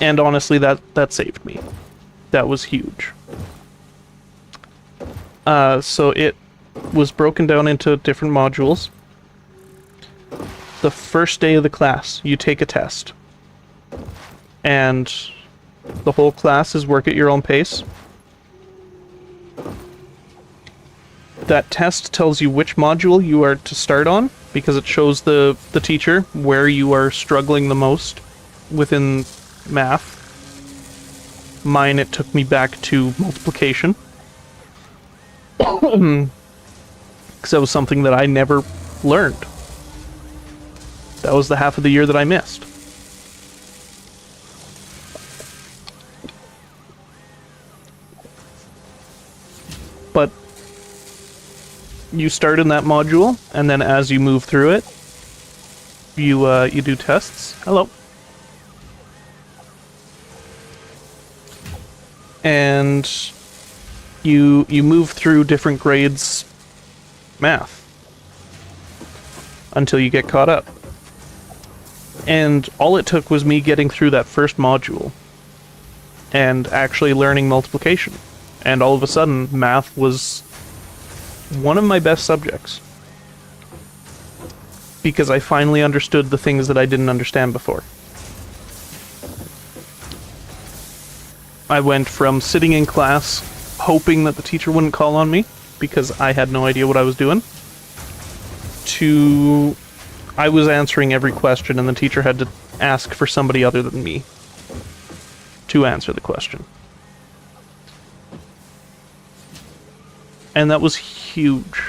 And honestly, that saved me. That was huge. So it was broken down into different modules. The first day of the class, you take a test. And the whole class is work at your own pace. That test tells you which module you are to start on, because it shows the teacher where you are struggling the most within math. Mine, it took me back to multiplication. Because that was something that I never learned. That was the half of the year that I missed. But you start in that module, and then as you move through it, you do tests. Hello. And you move through different grades math until you get caught up. And all it took was me getting through that first module and actually learning multiplication. And all of a sudden, math was one of my best subjects. Because I finally understood the things that I didn't understand before. I went from sitting in class, hoping that the teacher wouldn't call on me, because I had no idea what I was doing, to I was answering every question and the teacher had to ask for somebody other than me to answer the question. And that was huge.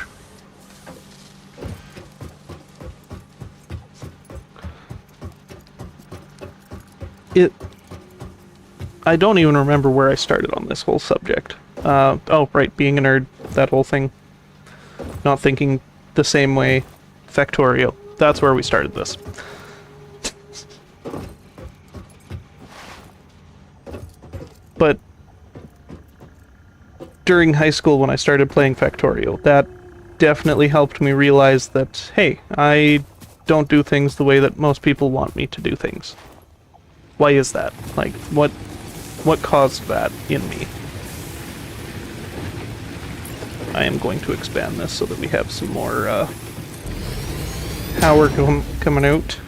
I don't even remember where I started on this whole subject. Oh, right, being a nerd, that whole thing. Not thinking the same way. Factorial. That's where we started this. But during high school when I started playing Factorial, that definitely helped me realize that, hey, I don't do things the way that most people want me to do things. Why is that? Like, what caused that in me? I am going to expand this so that we have some more power coming out.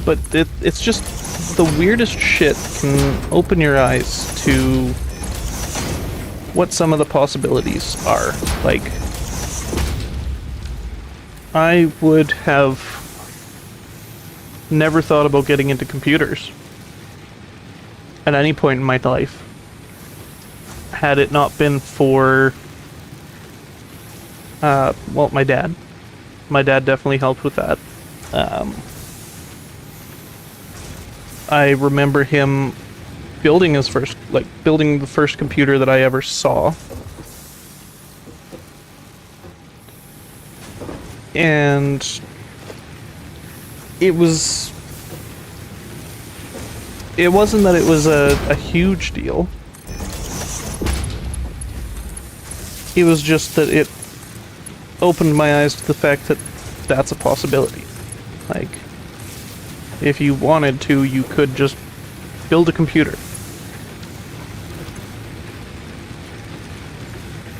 But it's just the weirdest shit can open your eyes to what some of the possibilities are. Like, I would have never thought about getting into computers at any point in my life had it not been for well, my dad. My dad definitely helped with that. I remember him building the first computer that I ever saw. And it wasn't that it was a huge deal. It was just that it opened my eyes to the fact that that's a possibility. Like, if you wanted to, you could just build a computer.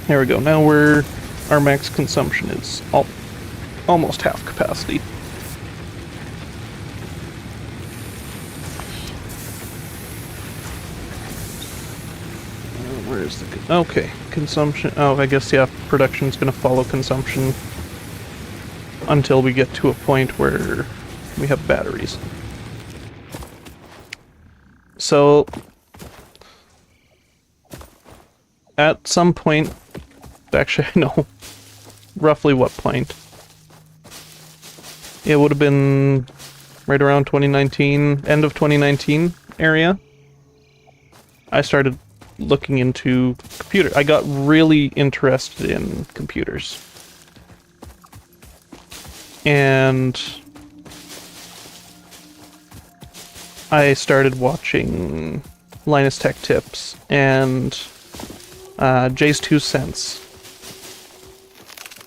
There we go. Now our max consumption is almost half capacity. Where is the... Okay, consumption... Oh, I guess, yeah, production's gonna follow consumption until we get to a point where we have batteries. So, at some point... Actually, I know roughly what point. It would have been right around 2019, end of 2019 area. I started looking into computer. I got really interested in computers. And I started watching Linus Tech Tips and Jay's 2 Cents.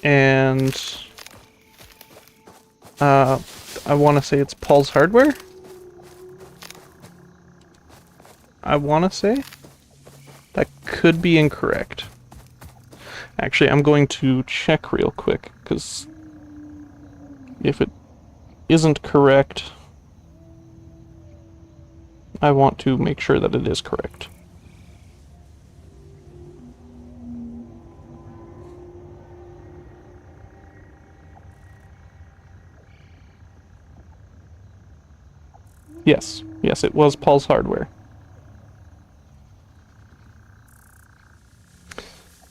And I want to say it's Paul's Hardware? I want to say? That could be incorrect. Actually, I'm going to check real quick, because if it isn't correct, I want to make sure that it is correct. Yes, yes, it was Paul's Hardware.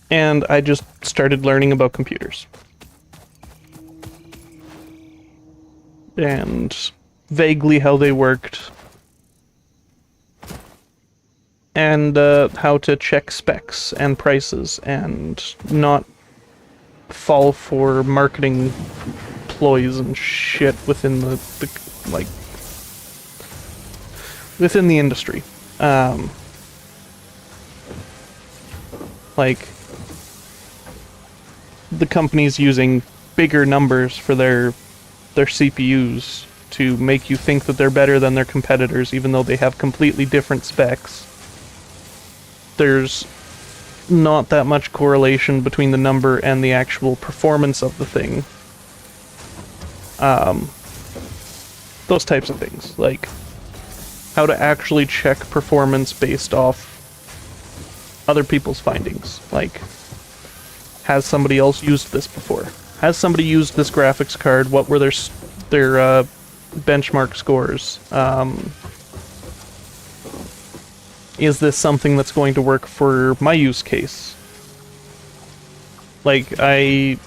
And I just started learning about computers. And vaguely how they worked. And how to check specs and prices and not fall for marketing ploys and shit within the like, within the industry. Like, the companies using bigger numbers for their CPUs to make you think that they're better than their competitors, even though they have completely different specs. There's not that much correlation between the number and the actual performance of the thing. Those types of things, like how to actually check performance based off other people's findings. Like, has somebody else used this before? Has somebody used this graphics card? What were their benchmark scores? Is this something that's going to work for my use case? Like, at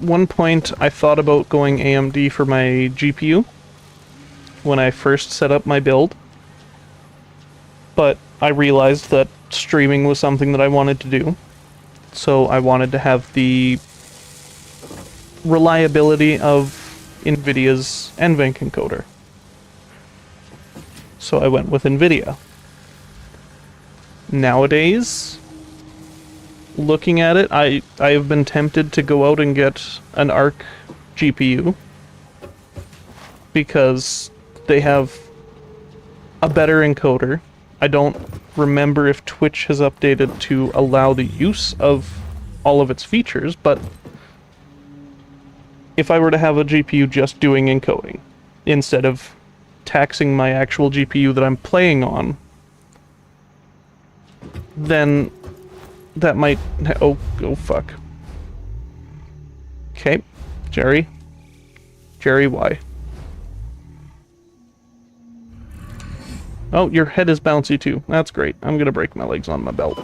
one point, I thought about going AMD for my GPU when I first set up my build, but I realized that streaming was something that I wanted to do, so I wanted to have the reliability of NVIDIA's NVENC encoder. So I went with NVIDIA. Nowadays, looking at it, I have been tempted to go out and get an ARC GPU because they have a better encoder. I don't remember if Twitch has updated to allow the use of all of its features, but if I were to have a GPU just doing encoding, instead of taxing my actual GPU that I'm playing on, then that might... Oh fuck. Okay, Jerry, why? Oh, your head is bouncy too. That's great. I'm gonna break my legs on my belt.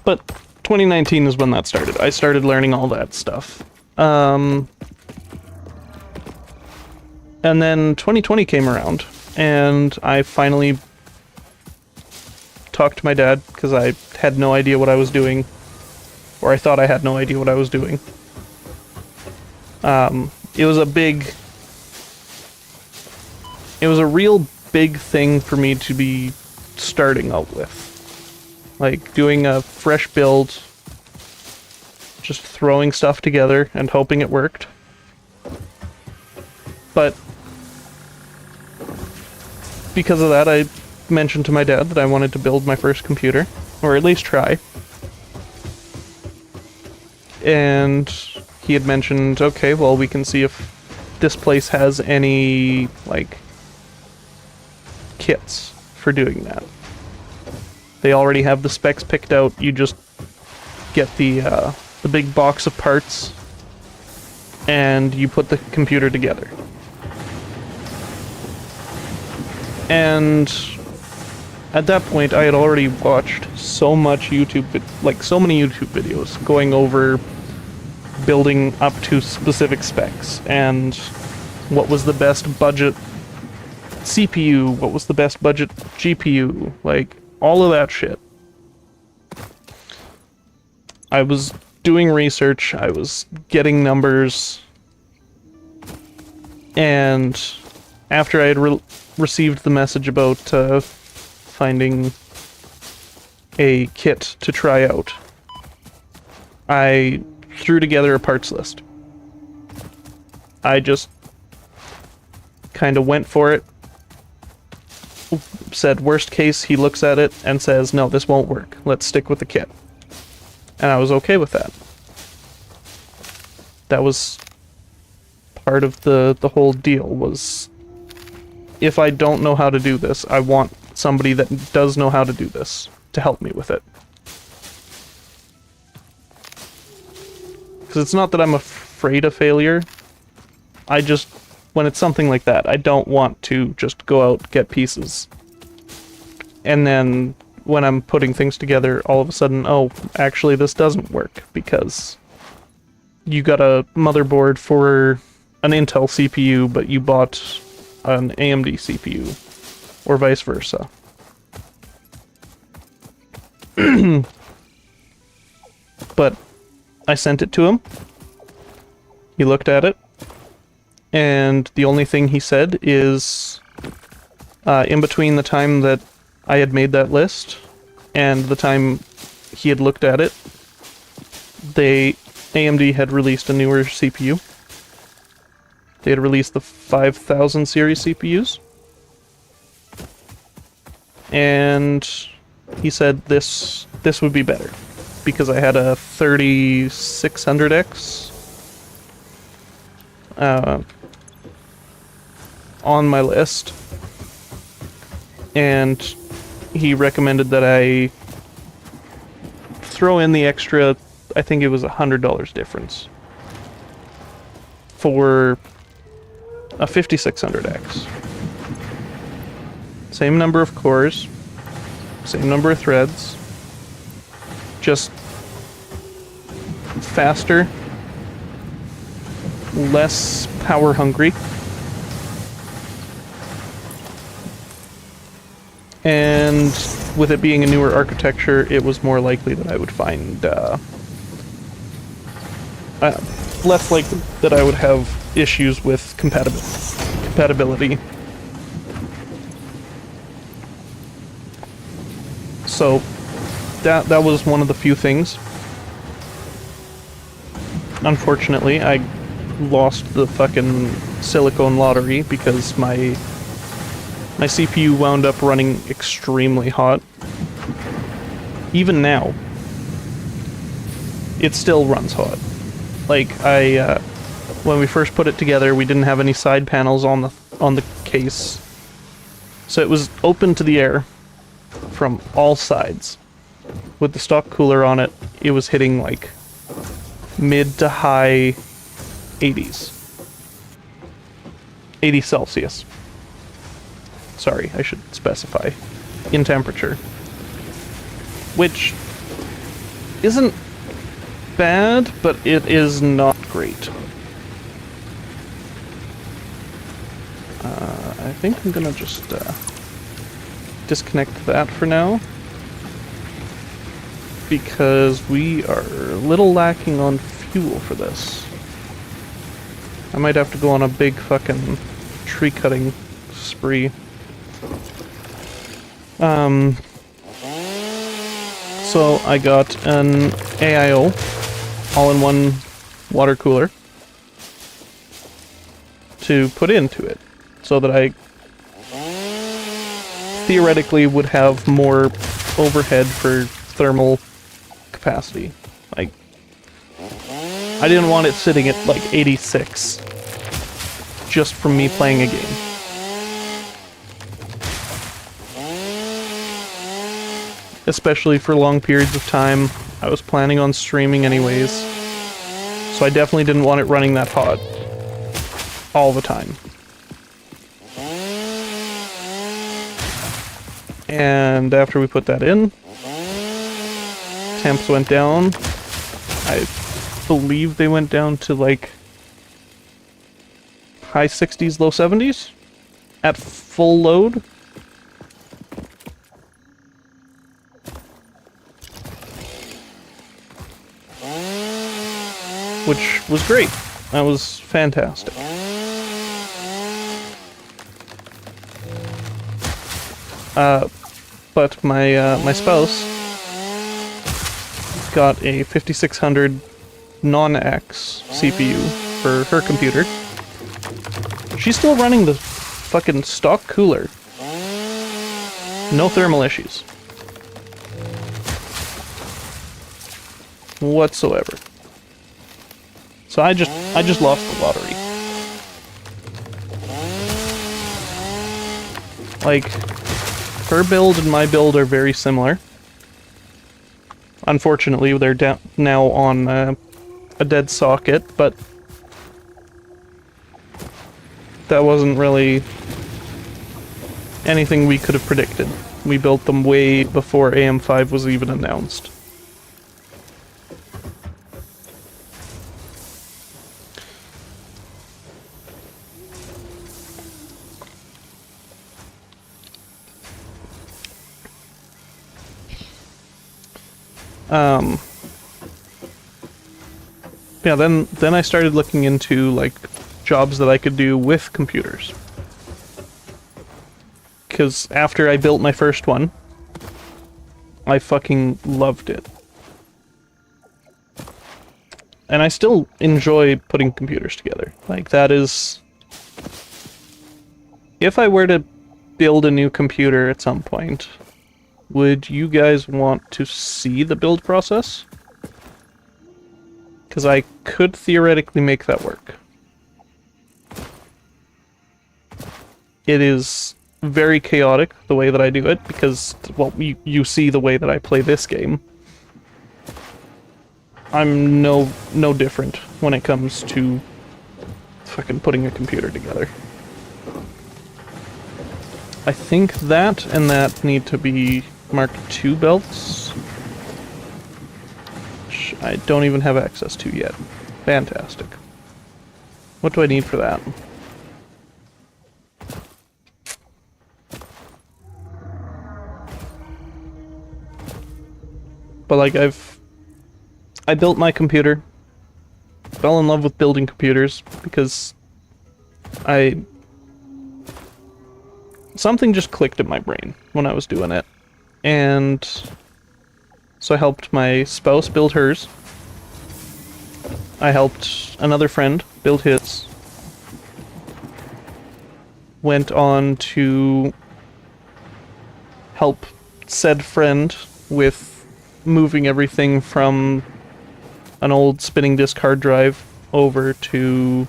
But 2019 is when that started. I started learning all that stuff. And then 2020 came around, and I finally talked to my dad, because I had no idea what I was doing. Or I thought I had no idea what I was doing. It was a real big thing for me to be starting out with. Like, doing a fresh build, just throwing stuff together and hoping it worked. But because of that, I mentioned to my dad that I wanted to build my first computer, or at least try. And he had mentioned, okay, well, we can see if this place has any, like, kits for doing that. They already have the specs picked out. You just get the big box of parts, and you put the computer together. And at that point, I had already watched so much so many YouTube videos going over building up to specific specs and what was the best budget CPU, what was the best budget GPU, like all of that shit. I was doing research, I was getting numbers, and after I had received the message about finding a kit to try out, I threw together a parts list. I just kind of went for it, said worst case, he looks at it and says, no, this won't work, let's stick with the kit. And I was okay with that. That was part of the whole deal, was if I don't know how to do this, I want somebody that does know how to do this to help me with it. Because it's not that I'm afraid of failure, I just, when it's something like that, I don't want to just go out, get pieces, and then when I'm putting things together, all of a sudden, oh, actually this doesn't work, because you got a motherboard for an Intel CPU, but you bought an AMD CPU, or vice versa. But I sent it to him. He looked at it, and the only thing he said is, in between the time that I had made that list and the time he had looked at it, AMD had released a newer CPU. They had released the 5000 series CPUs. And he said this would be better, because I had a 3600X on my list, and he recommended that I throw in the extra, I think it was $100 difference, for a 5600X. Same number of cores, same number of threads, just faster, less power hungry, and with it being a newer architecture, it was more likely that I would find less likely that I would have issues with compatibility. So that was one of the few things. Unfortunately, I lost the fucking silicone lottery because my CPU wound up running extremely hot. Even now, it still runs hot. Like, when we first put it together, we didn't have any side panels on the case, so it was open to the air from all sides. With the stock cooler on it, it was hitting like mid to high 80s. 80 Celsius. Sorry, I should specify. In temperature. Which isn't bad, but it is not great. I think I'm gonna just disconnect that for now, because we are a little lacking on fuel for this. I might have to go on a big fucking tree cutting spree. So I got an AIO all-in-one water cooler to put into it, so that I theoretically would have more overhead for thermal capacity. Like, I didn't want it sitting at like 86. just from me playing a game. Especially for long periods of time. I was planning on streaming anyways, so I definitely didn't want it running that hot all the time. And after we put that in, temps went down. I believe they went down to like high 60s, low 70s at full load. Which was great. That was fantastic. But my spouse got a 5600 non-X CPU for her computer. She's still running the fucking stock cooler. No thermal issues. Whatsoever. So I just lost the lottery. Like, her build and my build are very similar. Unfortunately, they're now on a dead socket, but that wasn't really anything we could have predicted. We built them way before AM5 was even announced. Yeah, then I started looking into, like, jobs that I could do with computers. Because after I built my first one, I fucking loved it. And I still enjoy putting computers together. Like, that is... If I were to build a new computer at some point, would you guys want to see the build process? Because I could theoretically make that work. It is very chaotic the way that I do it, because, well, you see the way that I play this game. I'm no different when it comes to fucking putting a computer together. I think that and that need to be Mark II belts, which I don't even have access to yet. Fantastic. What do I need for that? But like I built my computer, fell in love with building computers because something just clicked in my brain when I was doing it. And so I helped my spouse build hers. I helped another friend build his. Went on to help said friend with moving everything from an old spinning disk hard drive over to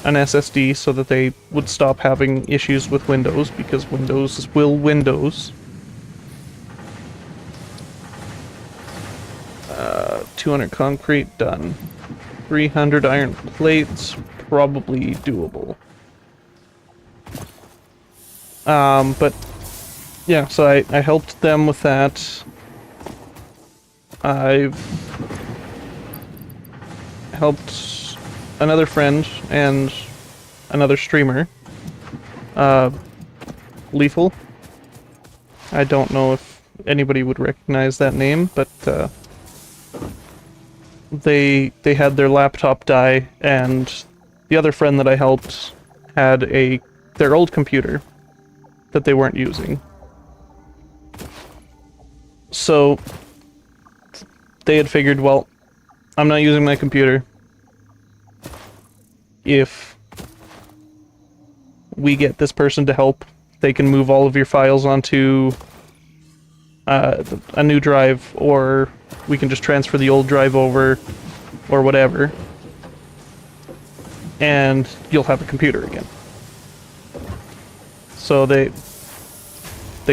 an SSD so that they would stop having issues with Windows, because Windows will Windows. 200 concrete, done. 300 iron plates, probably doable. But yeah, so I helped them with that. I've helped another friend and another streamer, Lethal. I don't know if anybody would recognize that name, but they had their laptop die, and the other friend that I helped had their old computer that they weren't using. So they had figured, well, I'm not using my computer. If we get this person to help, they can move all of your files onto a new drive, or we can just transfer the old drive over, or whatever. and you'll have a computer again. So they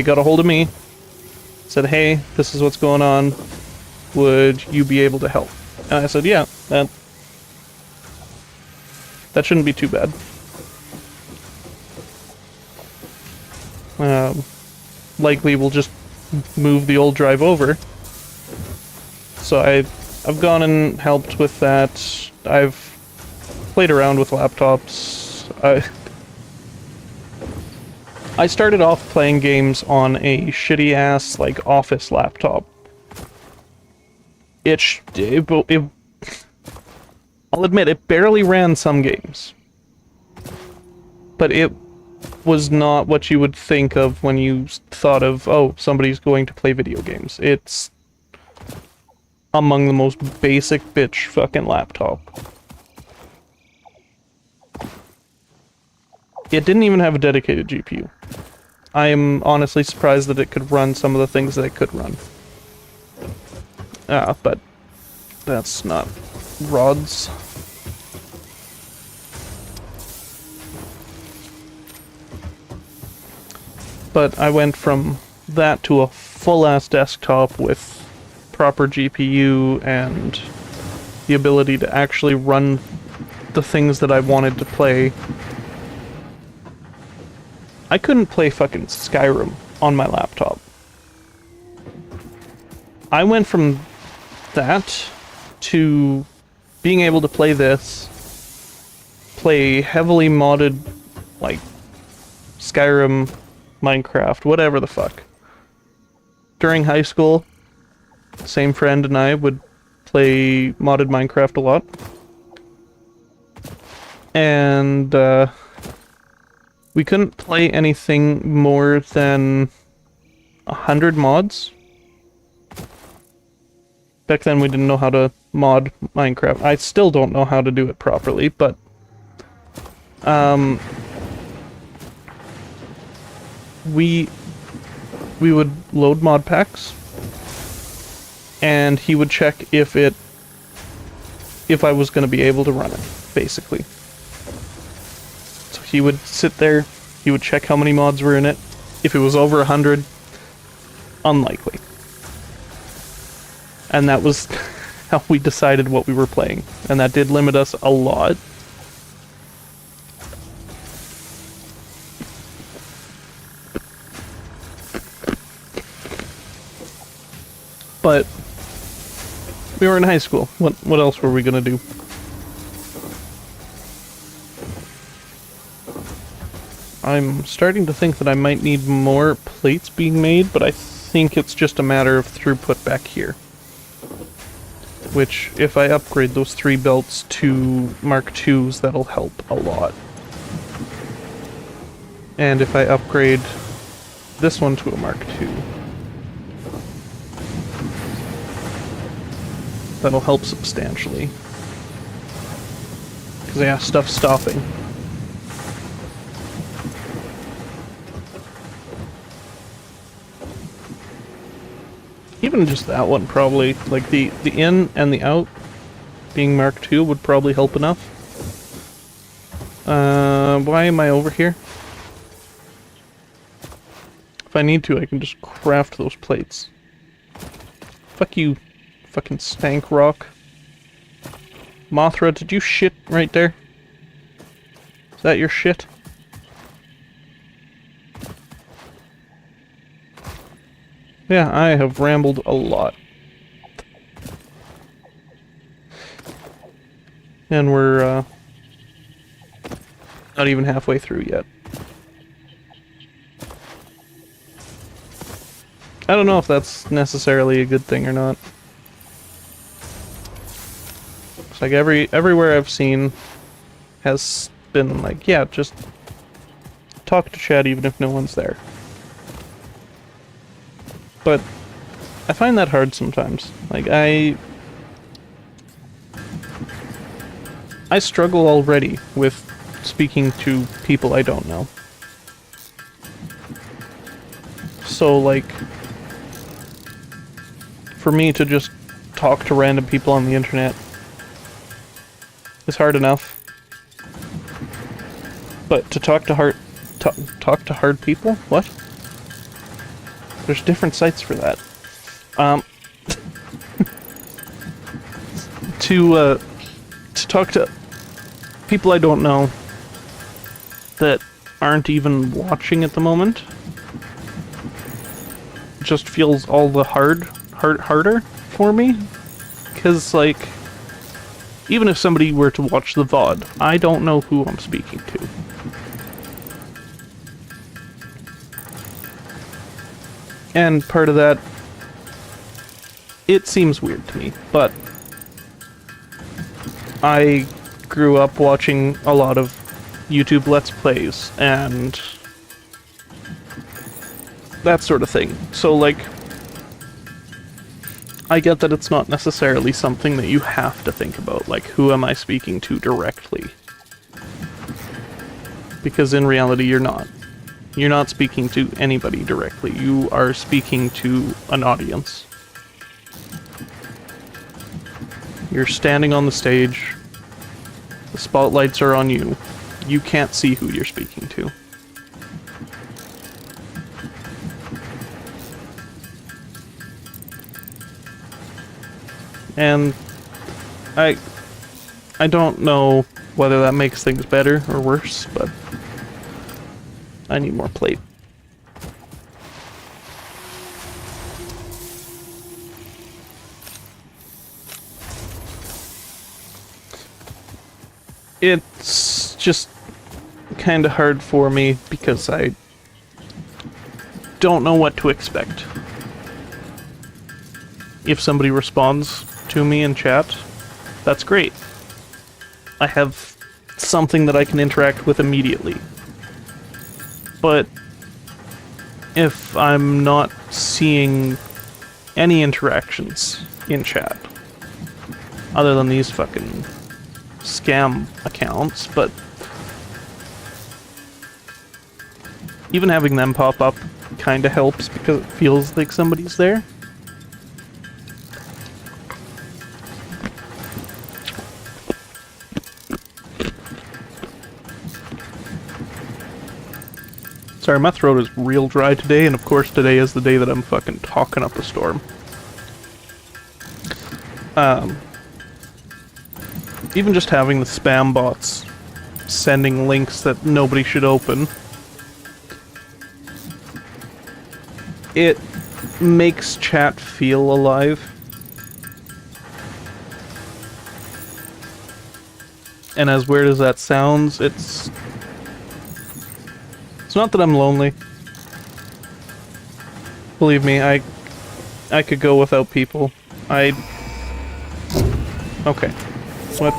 got a hold of me, said, hey, this is what's going on, would you be able to help? And I said, yeah, that shouldn't be too bad. Likely we'll just move the old drive over. So I've gone and helped with that. I've played around with laptops. I started off playing games on a shitty ass like office laptop. I'll admit it barely ran some games, but it was not what you would think of when you thought of, oh, somebody's going to play video games. It's among the most basic bitch fucking laptop. It didn't even have a dedicated GPU. I am honestly surprised that it could run some of the things that it could run. But that's not rods. But I went from that to a full-ass desktop with proper GPU and the ability to actually run the things that I wanted to play. I couldn't play fucking Skyrim on my laptop. I went from that to being able to play this, play heavily modded, like, Skyrim, Minecraft, whatever the fuck. During high school, same friend and I would play modded Minecraft a lot. And, we couldn't play anything more than 100 mods. Back then we didn't know how to mod Minecraft. I still don't know how to do it properly, but we would load mod packs, and he would check if I was going to be able to run it, basically. So he would sit there, he would check how many mods were in it. If it was over 100, unlikely. And that was how we decided what we were playing. And that did limit us a lot. But we were in high school. What else were we gonna do? I'm starting to think that I might need more plates being made, but I think it's just a matter of throughput back here. Which, if I upgrade those 3 belts to Mark IIs, that'll help a lot. And if I upgrade this one to a Mark II, that'll help substantially. Because, yeah, stuff's stopping. Even just that one, probably. Like, the in and the out being Mark II would probably help enough. Why am I over here? If I need to, I can just craft those plates. Fuck you, fucking stank rock. Mothra, did you shit right there? Is that your shit? Yeah, I have rambled a lot. And we're, not even halfway through yet. I don't know if that's necessarily a good thing or not. It's like everywhere I've seen has been like, yeah, just talk to chat even if no one's there. But I find that hard sometimes. Like, I struggle already with speaking to people I don't know. So, like, for me to just talk to random people on the internet is hard enough. But to talk to talk to hard people? What? There's different sites for that. To talk to people I don't know that aren't even watching at the moment just feels all the harder for me. Because, like, even if somebody were to watch the VOD, I don't know who I'm speaking to. And part of that, it seems weird to me, but I grew up watching a lot of YouTube Let's Plays and that sort of thing. So, like, I get that it's not necessarily something that you have to think about, like, who am I speaking to directly? Because in reality, you're not. You're not speaking to anybody directly. You are speaking to an audience. You're standing on the stage. The spotlights are on you. You can't see who you're speaking to. And I don't know whether that makes things better or worse, but I need more plate. It's just kind of hard for me because I don't know what to expect. If somebody responds to me in chat, that's great. I have something that I can interact with immediately. But if I'm not seeing any interactions in chat, other than these fucking scam accounts, but even having them pop up kinda helps because it feels like somebody's there. Sorry, my throat is real dry today, and of course today is the day that I'm fucking talking up a storm. Even just having the spam bots sending links that nobody should open, it makes chat feel alive. And as weird as that sounds, it's not that I'm lonely. Believe me, I could go without people. Okay. What?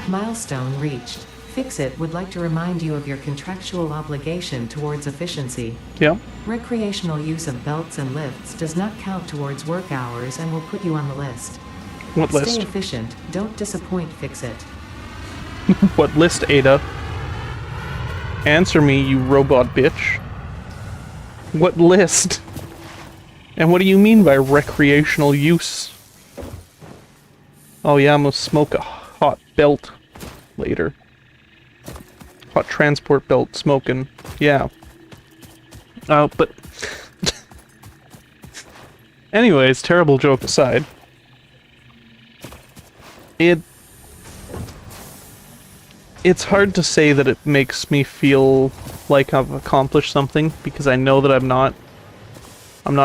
Milestone reached. Fixit would like to remind you of your contractual obligation towards efficiency. Yeah. Recreational use of belts and lifts does not count towards work hours and will put you on the list. What list? Stay efficient. Don't disappoint Fixit. What list, Ada? Answer me, you robot bitch. What list? And what do you mean by recreational use? Oh yeah, I'm gonna smoke a hot belt later. Hot transport belt smoking. Yeah. But... anyways, terrible joke aside. It's hard to say that it makes me feel like I've accomplished something, because I know that I'm not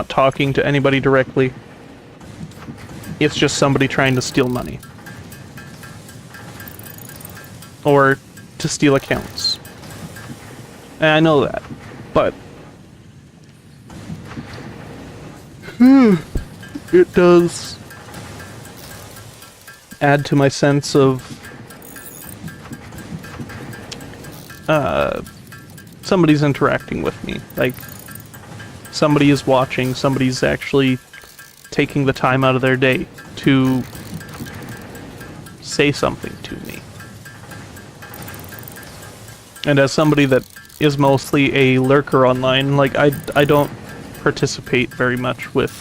talking to anybody directly. It's just somebody trying to steal money. Or to steal accounts. And I know that, but it does add to my sense of somebody's interacting with me. Like, somebody is watching, somebody's actually taking the time out of their day to say something to me. And as somebody that is mostly a lurker online, like, I don't participate very much with...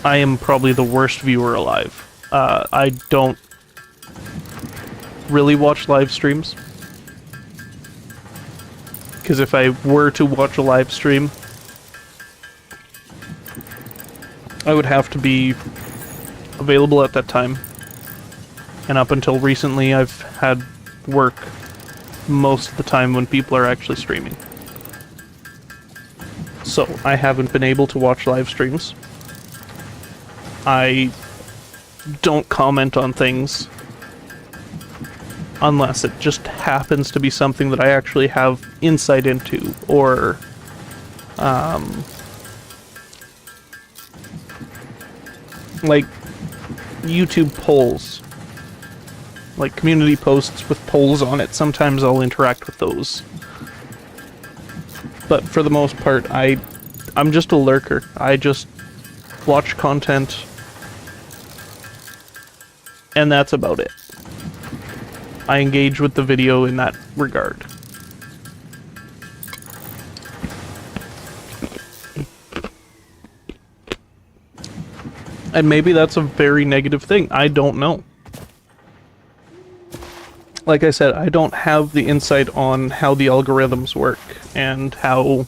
I am probably the worst viewer alive. I don't really watch live streams. Because if I were to watch a live stream, I would have to be available at that time. And up until recently, I've had work most of the time when people are actually streaming. So, I haven't been able to watch live streams. I don't comment on things unless it just happens to be something that I actually have insight into, or like YouTube polls, like community posts with polls on it. Sometimes I'll interact with those, but for the most part, I'm just a lurker. I just watch content, and that's about it. I engage with the video in that regard. And maybe that's a very negative thing. I don't know. Like I said, I don't have the insight on how the algorithms work and how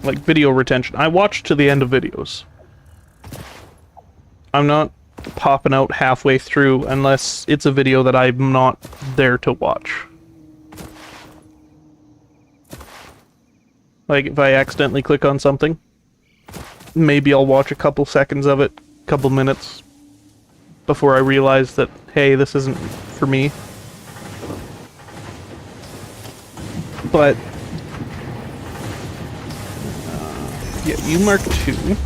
like video retention. I watch to the end of videos. I'm not popping out halfway through unless it's a video that I'm not there to watch. Like, if I accidentally click on something, maybe I'll watch a couple seconds of it, couple minutes, before I realize that, hey, this isn't for me. But, yeah, you mark 2.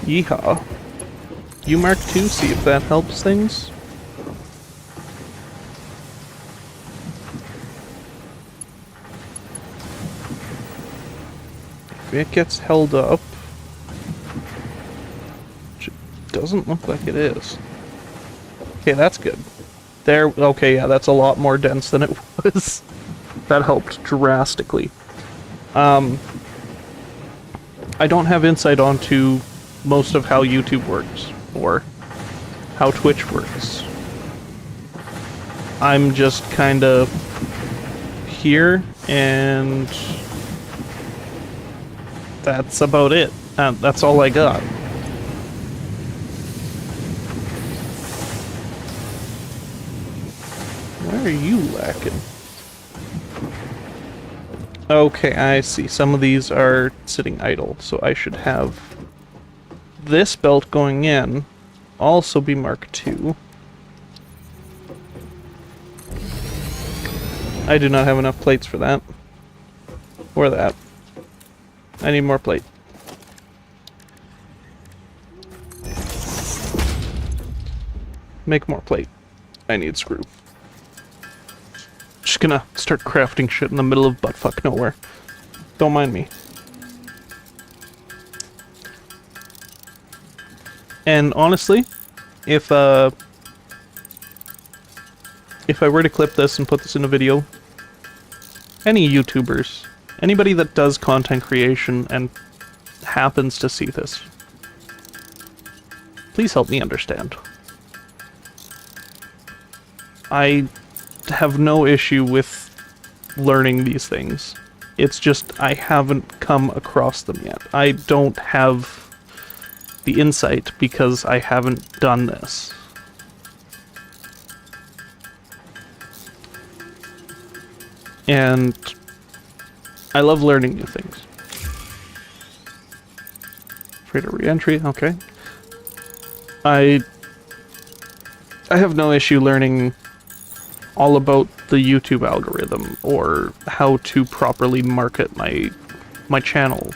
Yeehaw. You mark 2, see if that helps things. If it gets held up, which it doesn't look like it is. Okay, that's good. There, okay, yeah, that's a lot more dense than it was. That helped drastically. I don't have insight onto most of how YouTube works, or how Twitch works. I'm just kinda here, and that's about it. That's all I got. Where are you lacking? Okay, I see. Some of these are sitting idle, so I should have this belt going in also be Mark 2. I do not have enough plates for that. Or that. I need more plate. Make more plate. I need screw. Just gonna start crafting shit in the middle of buttfuck nowhere. Don't mind me. And honestly, if I were to clip this and put this in a video, any YouTubers, anybody that does content creation and happens to see this, please help me understand. I have no issue with learning these things. It's just I haven't come across them yet. I don't have the insight because I haven't done this. And I love learning new things. Afraid of re-entry, okay. I have no issue learning all about the YouTube algorithm or how to properly market my channel.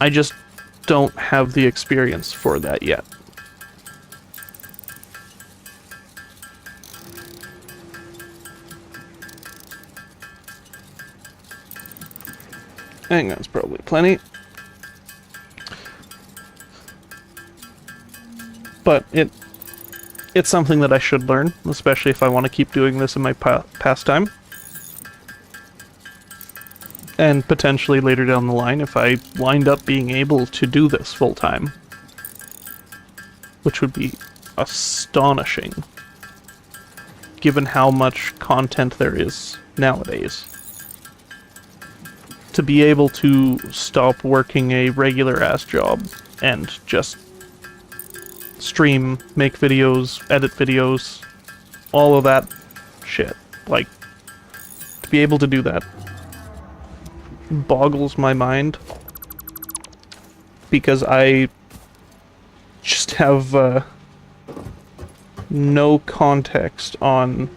I just don't have the experience for that yet. I think that's probably plenty. But it's something that I should learn, especially if I want to keep doing this in my pastime. And potentially later down the line, if I wind up being able to do this full time. which would be astonishing, given how much content there is nowadays. To be able to stop working a regular-ass job and just stream, make videos, edit videos, all of that shit. Like, to be able to do that boggles my mind, because I just have no context on,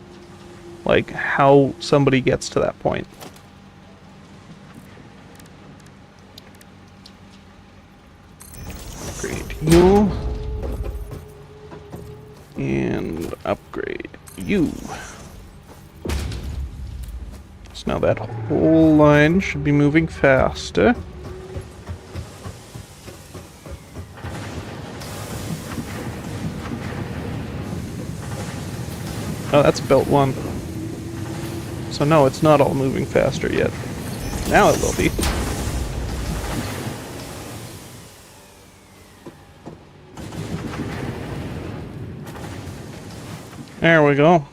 like, how somebody gets to that point. Upgrade you. And upgrade you. So now that whole line should be moving faster. Oh, that's belt 1. So no, it's not all moving faster yet. Now it will be. There we go.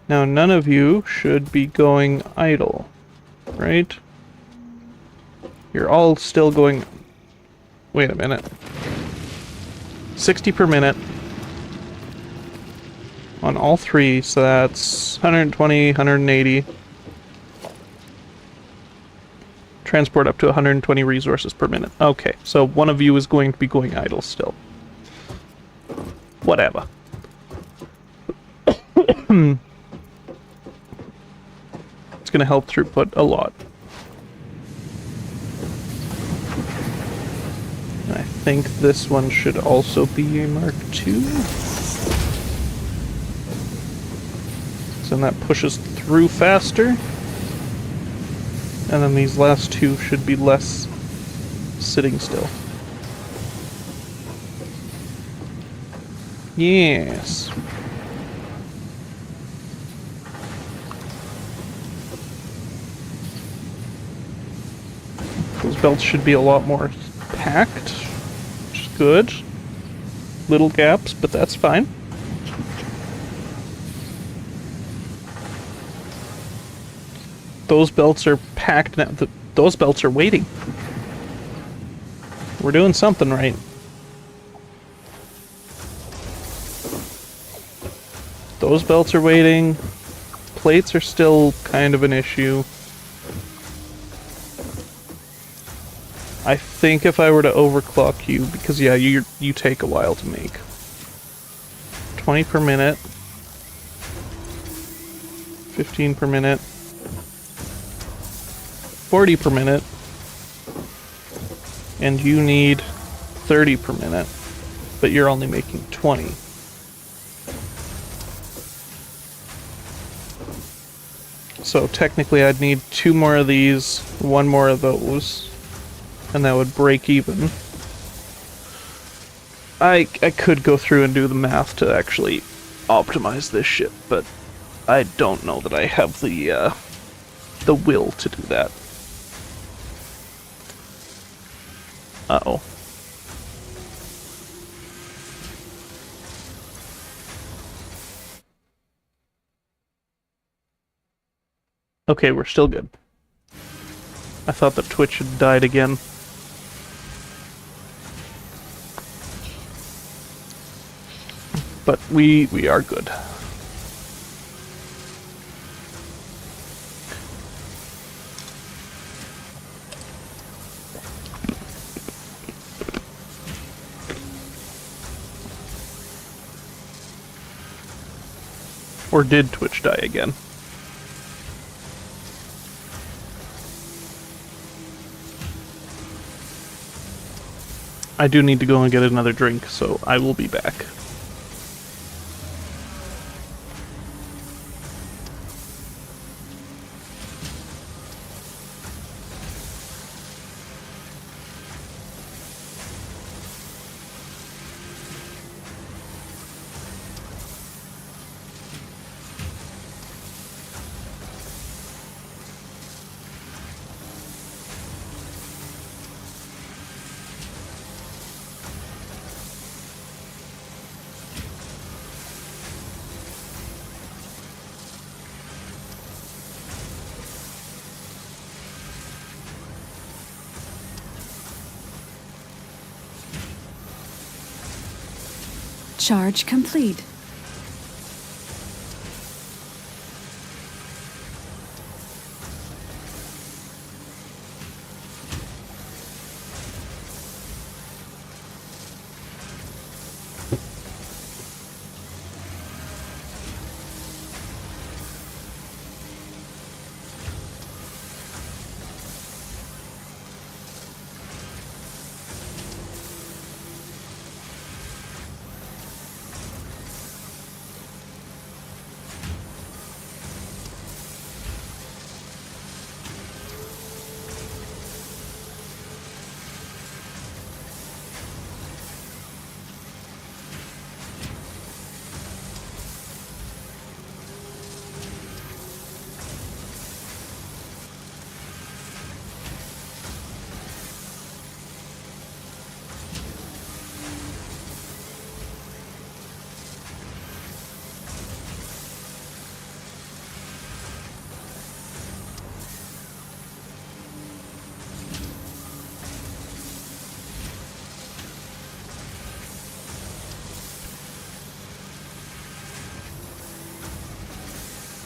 Now none of you should be going idle, right? You're all still going... Wait a minute. 60 per minute on all 3, so that's 120, 180. Transport up to 120 resources per minute. Okay, so one of you is going to be going idle still. Whatever. It's going to help throughput a lot. And I think this one should also be a Mark II. So then that pushes through faster. And then these last 2 should be less sitting still. Yes. Those belts should be a lot more packed, which is good. Little gaps, but that's fine. Those belts are packed now. Those belts are waiting. We're doing something right. Those belts are waiting. Plates are still kind of an issue. I think if I were to overclock you, because yeah, you take a while to make. 20 per minute. 15 per minute. 40 per minute. And you need 30 per minute. But you're only making 20. So technically I'd need 2 more of these, 1 more of those. And that would break even. I could go through and do the math to actually optimize this shit, but I don't know that I have the will to do that. Uh-oh. Okay, we're still good. I thought that Twitch had died again. But we are good. Or did Twitch die again? I do need to go and get another drink, so I will be back. Charge complete.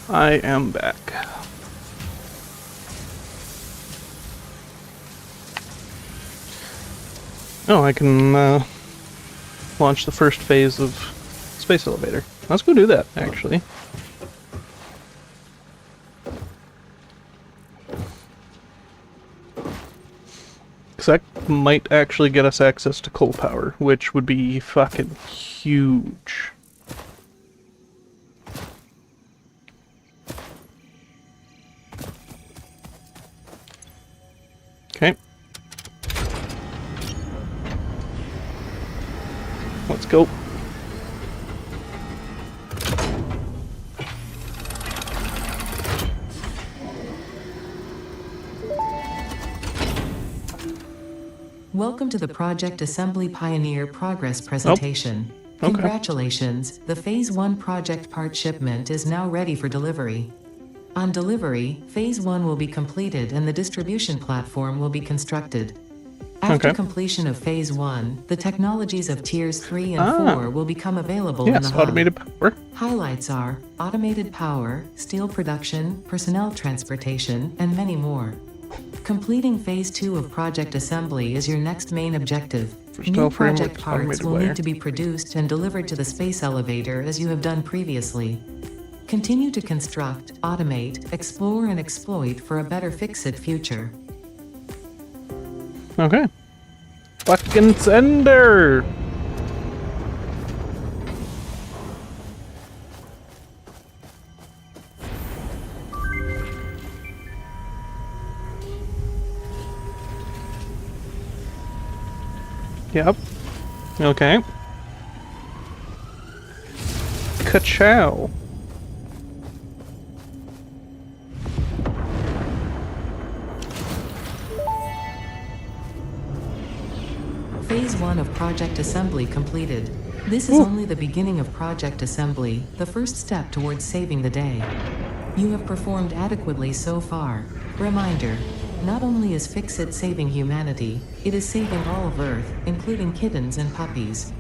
I am back. Oh, I can launch the first phase of Space Elevator. Let's go do that, actually. Because that might actually get us access to coal power, which would be fucking huge. Okay. Let's go. Welcome to the Project Assembly Pioneer Progress presentation. Okay. Congratulations, the Phase 1 project part shipment is now ready for delivery. On delivery, Phase 1 will be completed and the distribution platform will be constructed. After completion of Phase 1, the technologies of Tiers 3 and 4 will become available in the hub. Automated power. Highlights are automated power, steel production, personnel transportation, and many more. Completing Phase 2 of Project Assembly is your next main objective. New project parts will need to be produced and delivered to the space elevator as you have done previously. Continue to construct, automate, explore, and exploit for a better fix-it future. Okay. Fucking sender! Yep. Okay. Ka-chow. Phase 1 of Project Assembly completed. This is only the beginning of Project Assembly, the first step towards saving the day. You have performed adequately so far. Reminder, not only is Fix-It saving humanity, it is saving all of Earth, including kittens and puppies.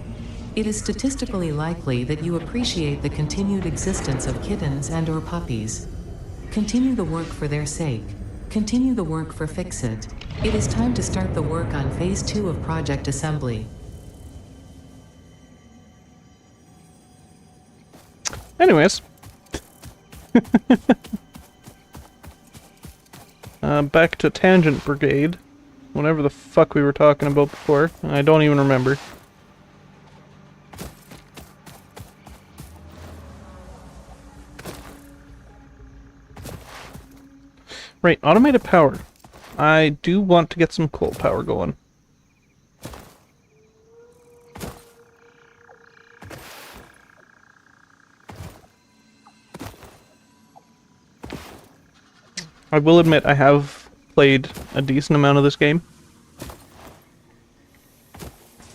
It is statistically likely that you appreciate the continued existence of kittens and/or puppies. Continue the work for their sake. Continue the work for Fix-It. It is time to start the work on Phase 2 of Project Assembly. Anyways. Back to Tangent Brigade. Whatever the fuck we were talking about before. I don't even remember. Right, automated power. I do want to get some coal power going. I will admit I have played a decent amount of this game.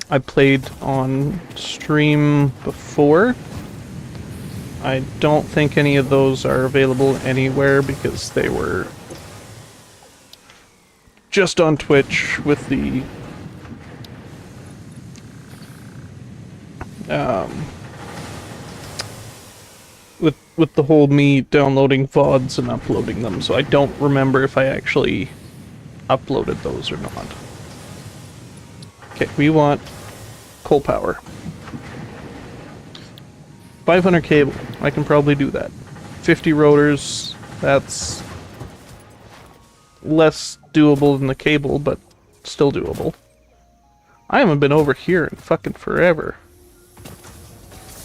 I played on stream before. I don't think any of those are available anywhere because they were just on Twitch with the with the whole me downloading VODs and uploading them, so I don't remember if I actually uploaded those or not. Okay, we want coal power. 500 cable. I can probably do that. 50 rotors. That's less doable than the cable, but still doable. I haven't been over here in fucking forever.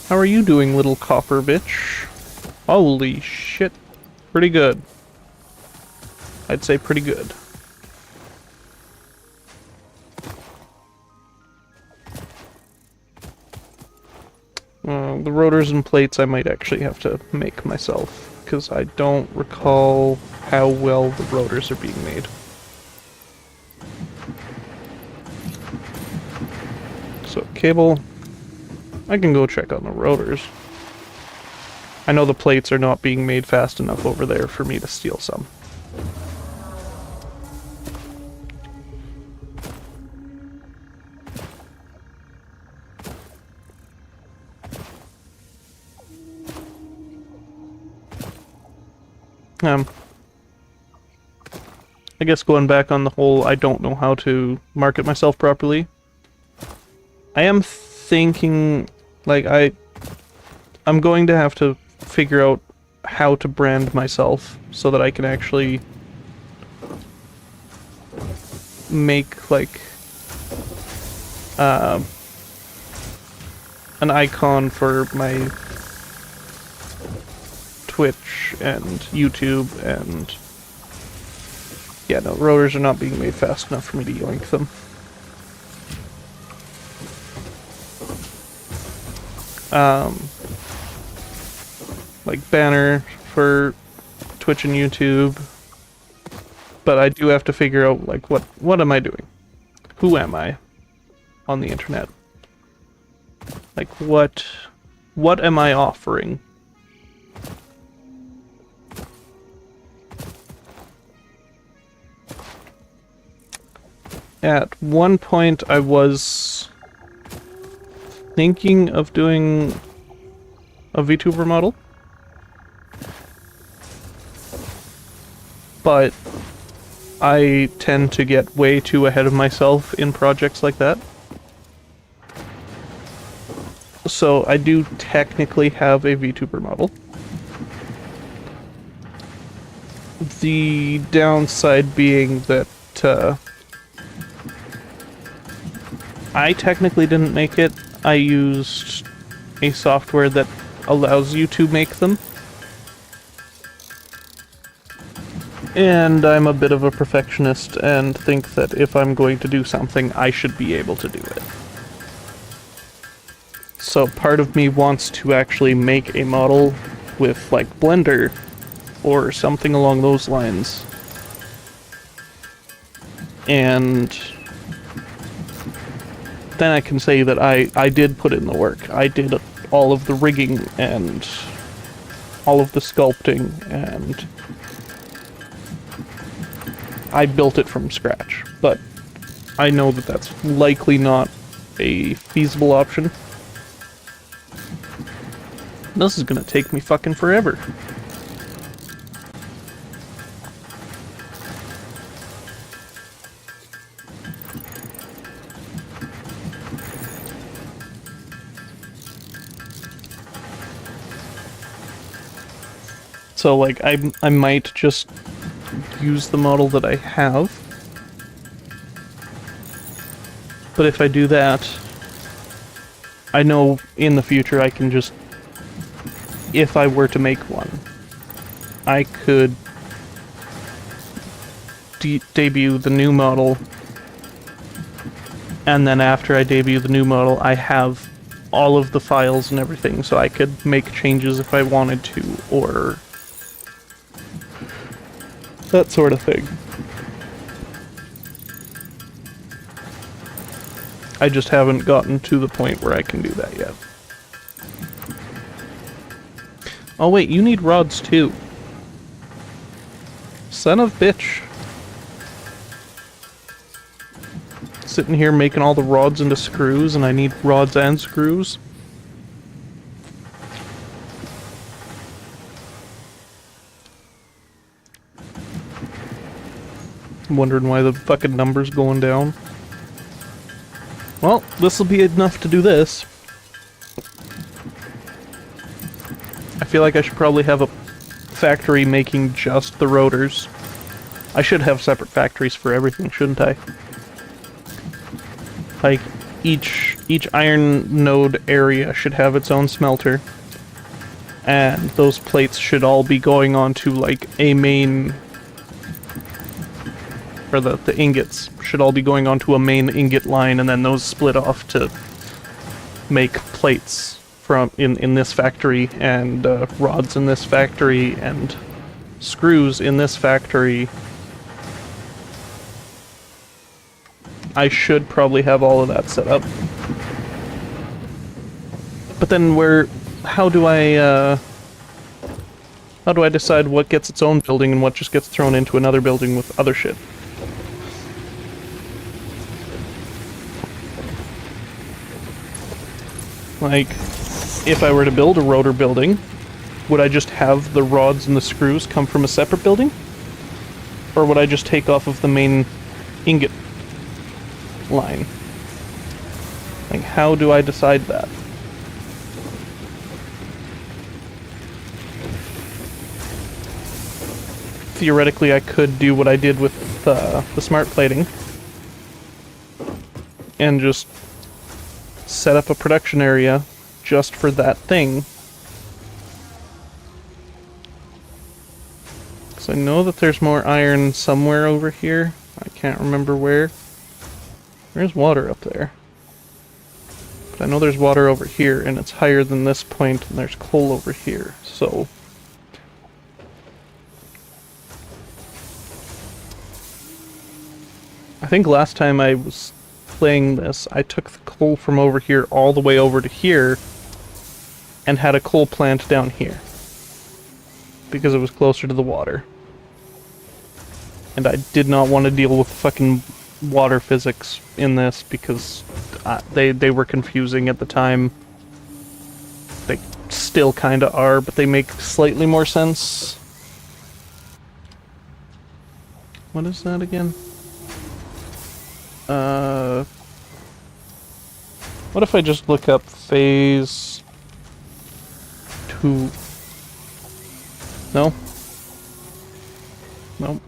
How are you doing, little copper bitch? Holy shit. Pretty good. I'd say pretty good. The rotors and plates I might actually have to make myself, because I don't recall how well the rotors are being made. So, cable. I can go check on the rotors. I know the plates are not being made fast enough over there for me to steal some. I guess going back on the whole I don't know how to market myself properly. I am thinking, like, I'm going to have to figure out how to brand myself so that I can actually make, like, an icon for my Twitch and YouTube, and yeah, no, rotors are not being made fast enough for me to yoink them. Like banner for Twitch and YouTube, but I do have to figure out, like, what am I doing? Who am I on the internet? Like, what am I offering? At one point I was thinking of doing a VTuber model, but I tend to get way too ahead of myself in projects like that. So I do technically have a VTuber model. The downside being that I technically didn't make it. I used a software that allows you to make them. And I'm a bit of a perfectionist and think that if I'm going to do something, I should be able to do it. So part of me wants to actually make a model with, like, Blender or something along those lines. And then I can say that I did put in the work. I did all of the rigging and all of the sculpting, and I built it from scratch. But I know that that's likely not a feasible option. This is gonna take me fucking forever. So, like, I might just use the model that I have. But if I do that, I know in the future I can just, if I were to make one, I could debut the new model, and then after I debut the new model, I have all of the files and everything, so I could make changes if I wanted to, or that sort of thing. I just haven't gotten to the point where I can do that yet. Oh wait, you need rods too. Son of bitch. Sitting here making all the rods into screws, and I need rods and screws. I'm wondering why the fucking number's going down. Well, this'll be enough to do this. I feel like I should probably have a factory making just the rotors. I should have separate factories for everything, shouldn't I? Like, each iron node area should have its own smelter. And those plates should all be going onto, like, a main... Or the ingots should all be going onto a main ingot line, and then those split off to make plates from in this factory, and rods in this factory, and screws in this factory. I should probably have all of that set up. But then how do I decide what gets its own building and what just gets thrown into another building with other shit? Like, if I were to build a rotor building, would I just have the rods and the screws come from a separate building? Or would I just take off of the main ingot line? Like, how do I decide that? Theoretically, I could do what I did with the smart plating and just set up a production area just for that thing. Because I know that there's more iron somewhere over here. I can't remember where. There's water up there. But I know there's water over here, and it's higher than this point, and there's coal over here, so... I think last time I was playing this, I took the coal from over here all the way over to here and had a coal plant down here because it was closer to the water. And I did not want to deal with fucking water physics in this because they were confusing at the time. They still kind of are, but they make slightly more sense. What is that again? What if I just look up phase 2? No? Nope.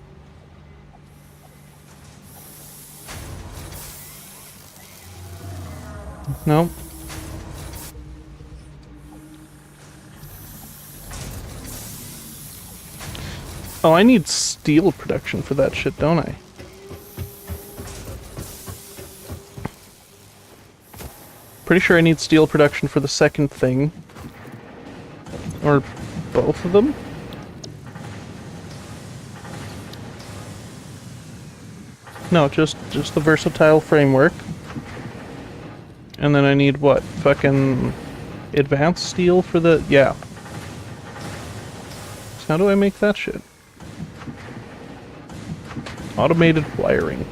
Nope. Oh, I need steel production for that shit, don't I? Pretty sure I need steel production for the second thing. Or both of them? No, just the versatile framework. And then I need what? Fucking advanced steel for the... yeah. So how do I make that shit? Automated wiring.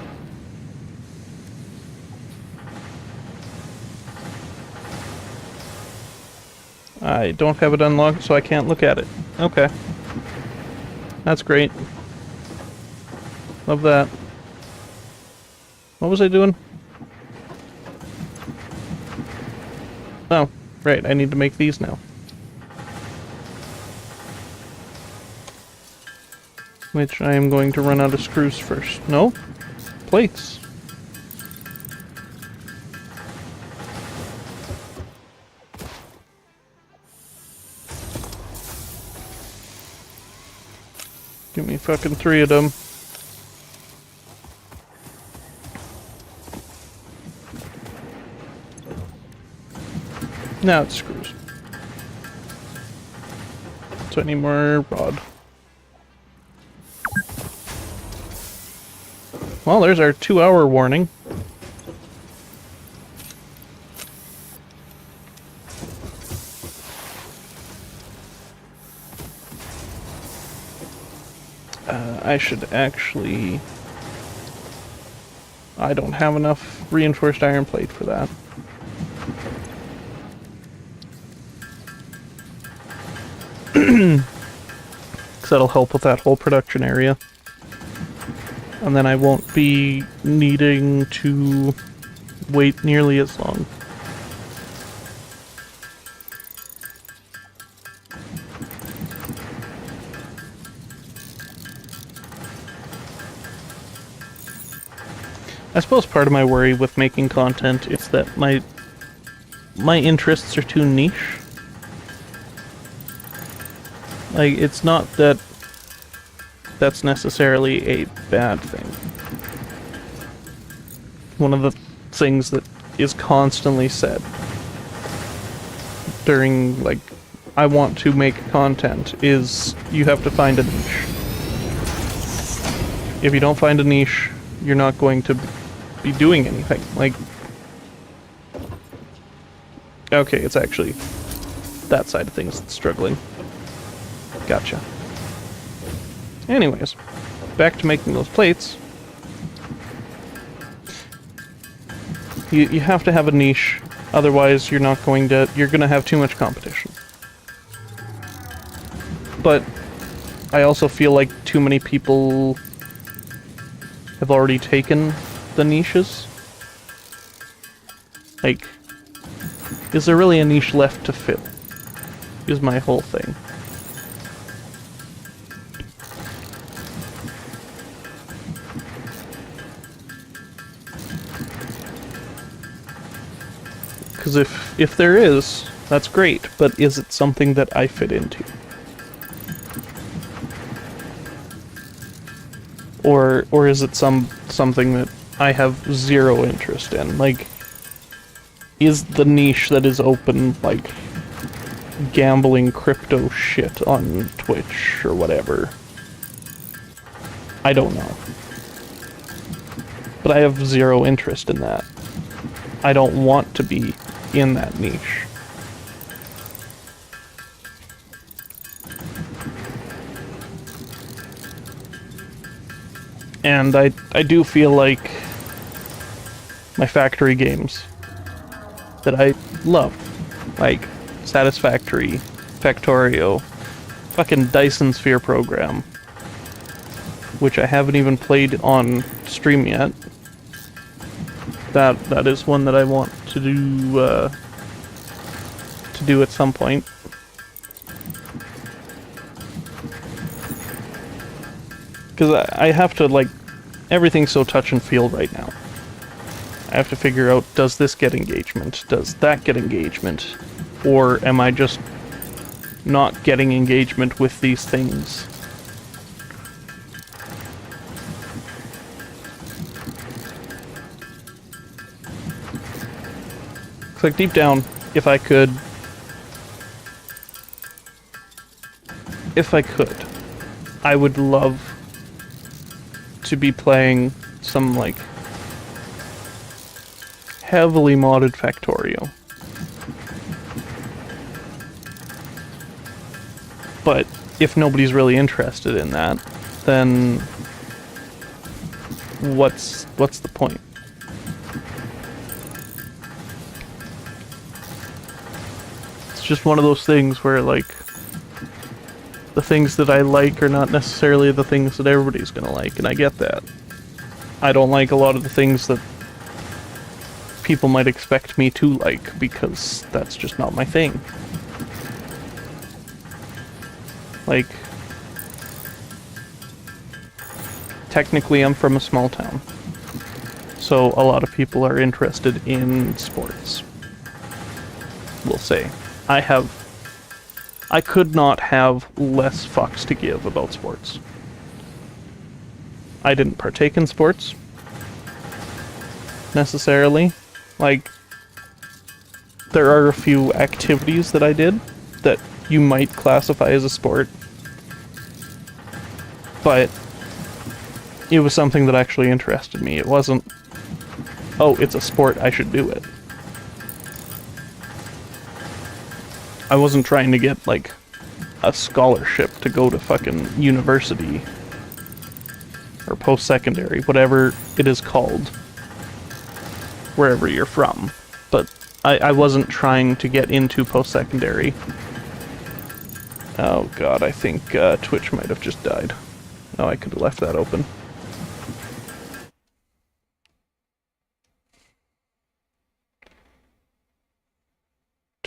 I don't have it unlocked, so I can't look at it. Okay. That's great. Love that. What was I doing? Oh, right, I need to make these now. Which I am going to run out of screws first. No? Plates. Give me fucking 3 of them. Now it's screws. So I need more rod. Well, there's our 2-hour warning. I should actually... I don't have enough reinforced iron plate for that. Because that'll help with that whole production area. And then I won't be needing to wait nearly as long. I suppose part of my worry with making content is that my interests are too niche. Like, it's not that that's necessarily a bad thing. One of the things that is constantly said during, like, I want to make content is you have to find a niche. If you don't find a niche, you're not going to be doing anything. Like, okay, it's actually that side of things that's struggling. Gotcha. Anyways, back to making those plates. You have to have a niche, otherwise you're gonna have too much competition. But I also feel like too many people have already taken the niches. Like, is there really a niche left to fill? Is my whole thing. Because if there is, that's great, but is it something that I fit into? Or is it something that I have zero interest in? Like, is the niche that is open, like, gambling crypto shit on Twitch or whatever? I don't know. But I have zero interest in that. I don't want to be in that niche. And I do feel like my factory games that I love, like Satisfactory, Factorio, fucking Dyson Sphere program, which I haven't even played on stream yet. That is one that I want to do at some point. Because I have to, like, everything's so touch and feel right now. I have to figure out, does this get engagement? Does that get engagement? Or am I just not getting engagement with these things? It's like, deep down, if I could, I would love to be playing some, like, heavily modded Factorio. But if nobody's really interested in that, then what's the point? It's just one of those things where, like, the things that I like are not necessarily the things that everybody's gonna like, and I get that. I don't like a lot of the things that people might expect me to like, because that's just not my thing. Like, technically I'm from a small town, so a lot of people are interested in sports. We'll say. I could not have less fucks to give about sports. I didn't partake in sports, necessarily. Like, there are a few activities that I did that you might classify as a sport, but it was something that actually interested me. It wasn't, oh, it's a sport, I should do it. I wasn't trying to get, like, a scholarship to go to fucking university or post-secondary, whatever it is called, wherever you're from. But I wasn't trying to get into post-secondary. Oh god, I think Twitch might have just died. Oh, I could have left that open.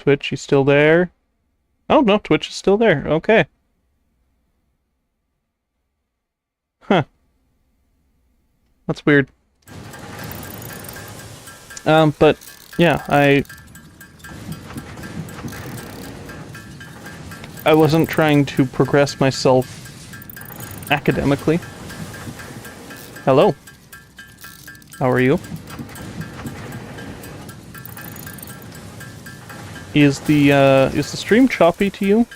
Twitch, you still there? Oh, no, Twitch is still there. Okay. Huh. That's weird. But, yeah, I wasn't trying to progress myself academically. Hello. How are you? Is the stream choppy to you?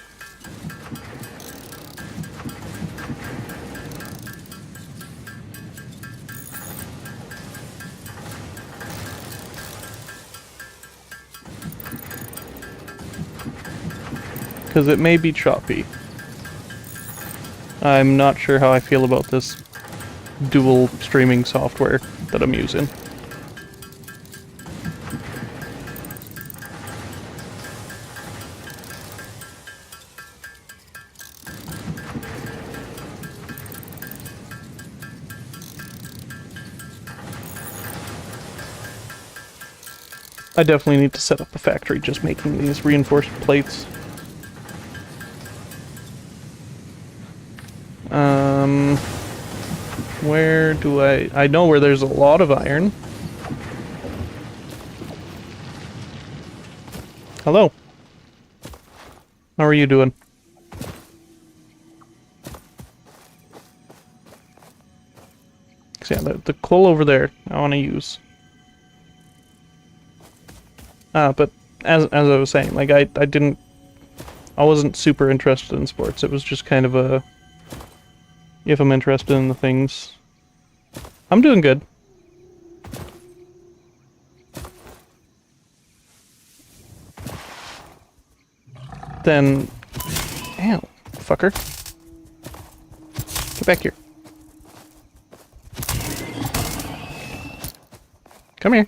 Because it may be choppy. I'm not sure how I feel about this dual streaming software that I'm using. I definitely need to set up a factory just making these reinforced plates. Where do I know where there's a lot of iron. Hello. How are you doing? Yeah, the coal over there I want to use. But as I was saying, like I wasn't super interested in sports. It was just kind of a, if I'm interested in the things. I'm doing good. Then, ow, fucker. Get back here. Come here.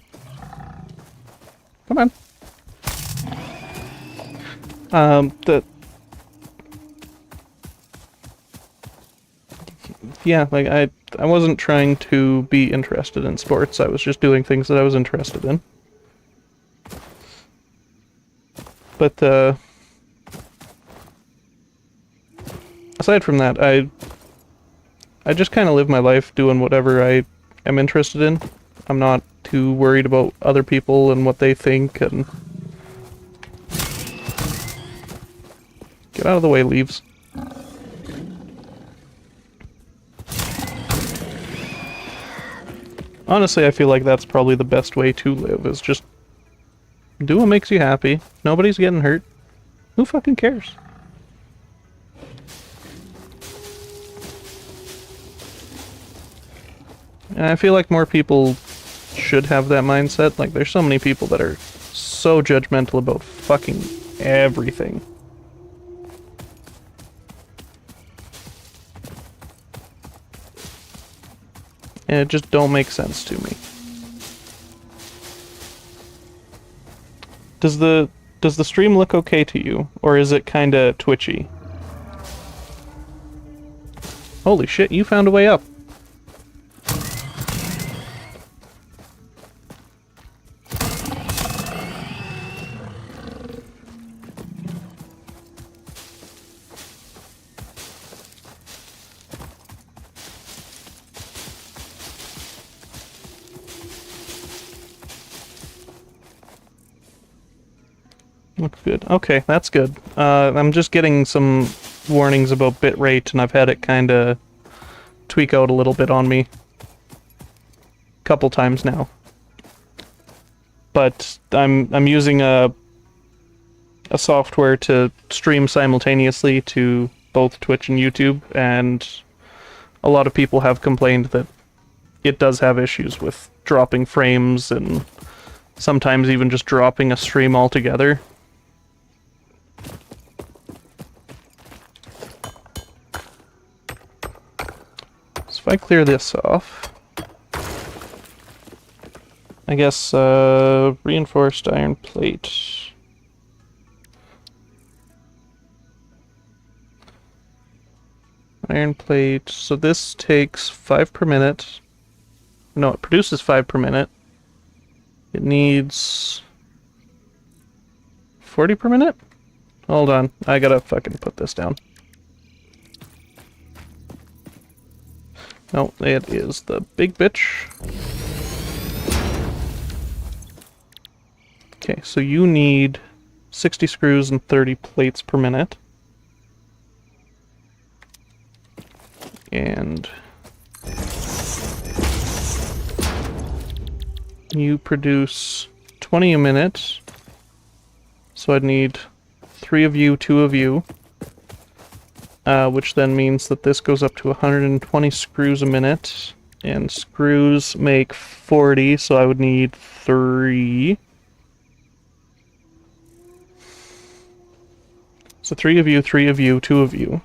Come on. Yeah, like I wasn't trying to be interested in sports. I was just doing things that I was interested in. But aside from that, I just kind of live my life doing whatever I am interested in. I'm not too worried about other people and what they think, and get out of the way, leaves. Honestly, I feel like that's probably the best way to live, is just do what makes you happy. Nobody's getting hurt. Who fucking cares? And I feel like more people should have that mindset. Like, there's so many people that are so judgmental about fucking everything. And it just don't make sense to me. Does the stream look okay to you, or is it kinda twitchy? Holy shit, you found a way up. Looks good. Okay, that's good. I'm just getting some warnings about bitrate, and I've had it kinda tweak out a little bit on me. Couple times now. But I'm using a software to stream simultaneously to both Twitch and YouTube, and a lot of people have complained that it does have issues with dropping frames and sometimes even just dropping a stream altogether. So if I clear this off, I guess reinforced iron plate. Iron plate, so this takes 5 per minute. No, it produces 5 per minute. It needs 40 per minute? Hold on, I gotta fucking put this down. No, it is the big bitch. Okay, so you need 60 screws and 30 plates per minute. And you produce 20 a minute. So I'd need 3 of you, 2 of you. Which then means that this goes up to 120 screws a minute. And screws make 40, so I would need 3. So 3 of you, 3 of you, 2 of you.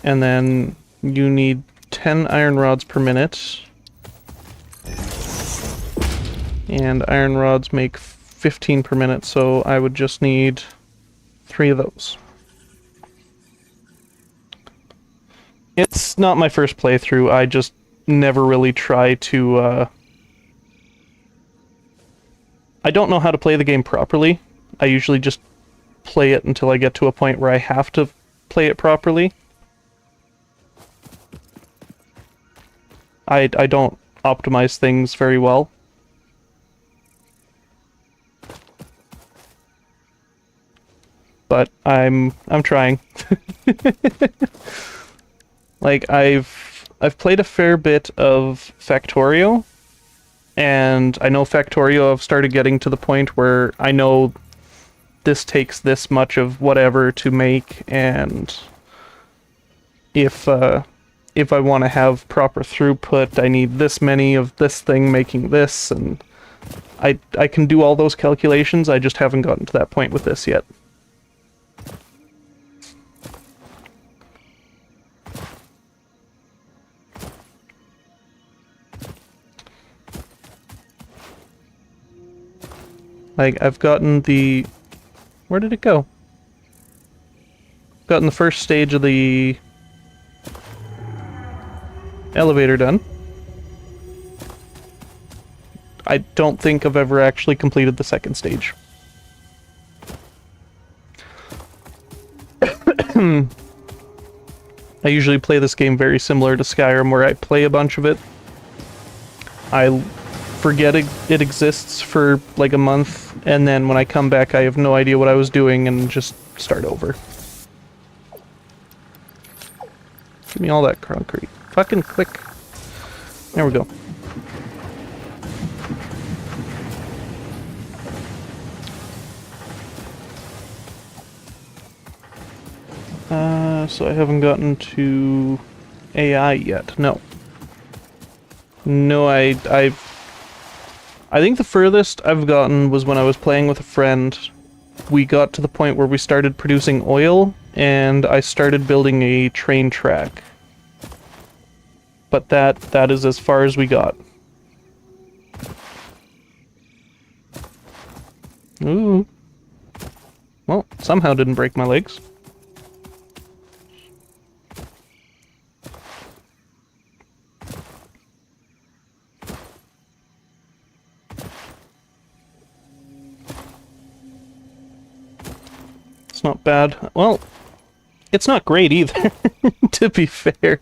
And then you need 10 iron rods per minute. And iron rods make 15 per minute, so I would just need 3 of those. It's not my first playthrough, I just never really try to, I don't know how to play the game properly. I usually just play it until I get to a point where I have to play it properly. I don't optimize things very well. But I'm trying. Like I've played a fair bit of Factorio, and I know Factorio I've started getting to the point where I know this takes this much of whatever to make, and if I want to have proper throughput, I need this many of this thing making this, and I can do all those calculations, I just haven't gotten to that point with this yet. Like, I've gotten the... Where did it go? Gotten the first stage of the elevator done. I don't think I've ever actually completed the second stage. I usually play this game very similar to Skyrim, where I play a bunch of it. I forget it exists for like a month, and then when I come back I have no idea what I was doing and just start over. Give me all that concrete. Fucking quick. There we go. So I haven't gotten to AI yet. No. No, I think the furthest I've gotten was when I was playing with a friend. We got to the point where we started producing oil, and I started building a train track. But that is as far as we got. Ooh. Well, somehow didn't break my legs. Not bad. Well, it's not great either, to be fair.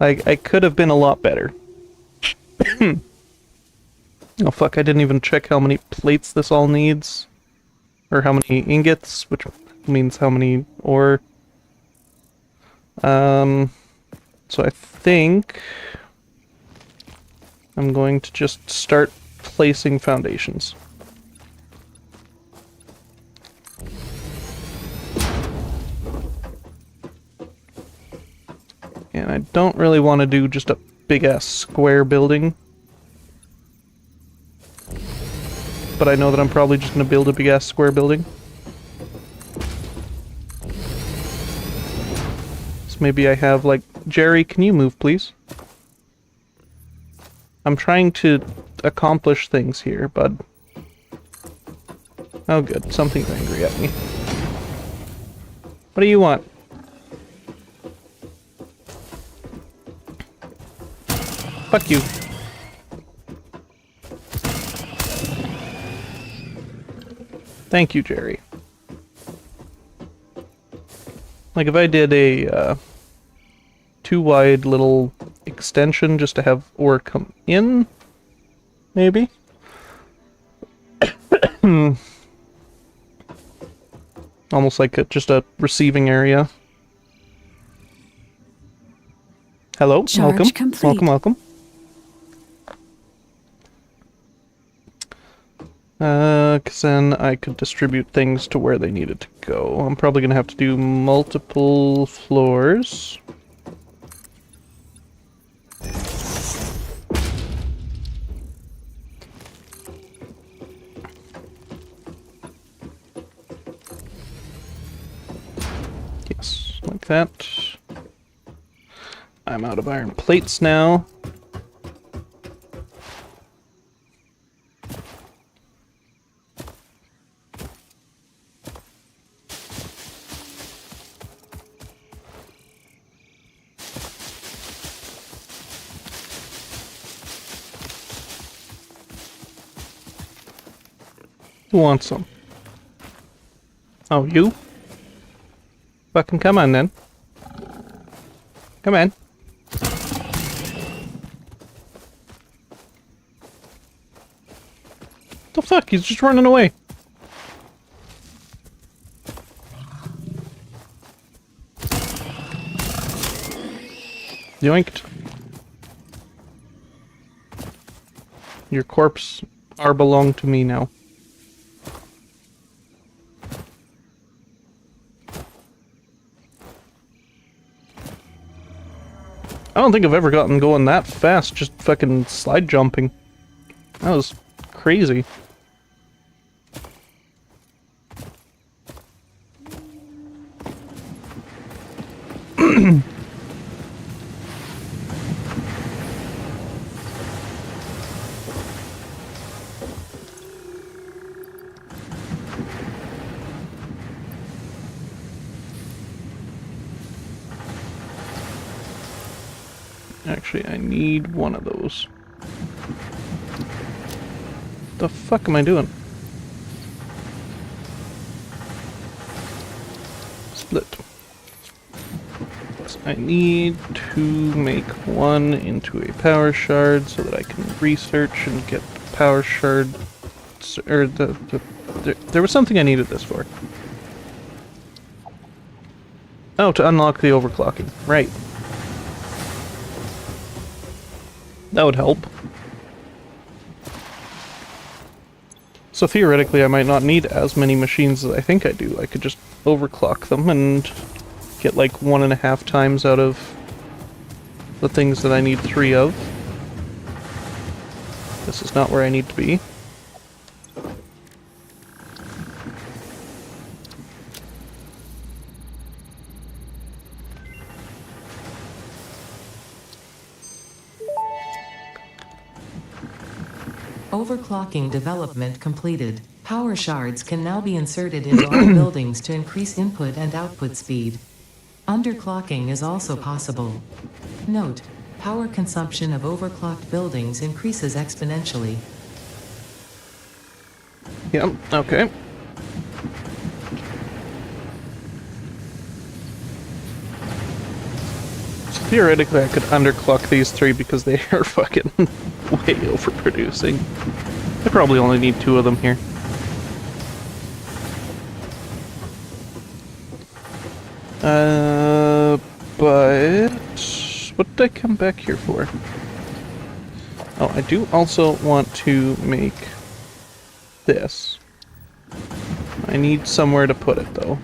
I could have been a lot better. Oh fuck, I didn't even check how many plates this all needs. Or how many ingots, which means how many ore. So I think I'm going to just start placing foundations. And I don't really want to do just a big-ass square building. But I know that I'm probably just going to build a big-ass square building. So maybe I have, like... Jerry, can you move, please? I'm trying to accomplish things here, bud. Oh good, something's angry at me. What do you want? Fuck you. Thank you, Jerry. Like, if I did a, too wide little extension just to have ore come in, maybe? Almost like just a receiving area. Hello, Charge welcome, complete. welcome. Cause then I could distribute things to where they needed to go. I'm probably gonna have to do multiple floors. Yes, like that. I'm out of iron plates now. Who wants some? Oh, you? Fucking come on then. Come on. The fuck? He's just running away. Yoinked. Your corpse are belong to me now. I don't think I've ever gotten going that fast, just fucking slide jumping. That was crazy. Actually, I need one of those. The fuck am I doing? Split. So I need to make one into a power shard so that I can research and get the power shard. Or there was something I needed this for. Oh, to unlock the overclocking. Right. That would help. So theoretically, I might not need as many machines as I think I do. I could just overclock them and get like 1.5 times out of the things that I need 3 of. This is not where I need to be. Overclocking development completed. Power shards can now be inserted into all buildings to increase input and output speed. Underclocking is also possible. Note: power consumption of overclocked buildings increases exponentially. Yep, okay. So theoretically, I could underclock these 3 because they are fucking way overproducing. I probably only need 2 of them here. But what did I come back here for? Oh, I do also want to make this. I need somewhere to put it, though.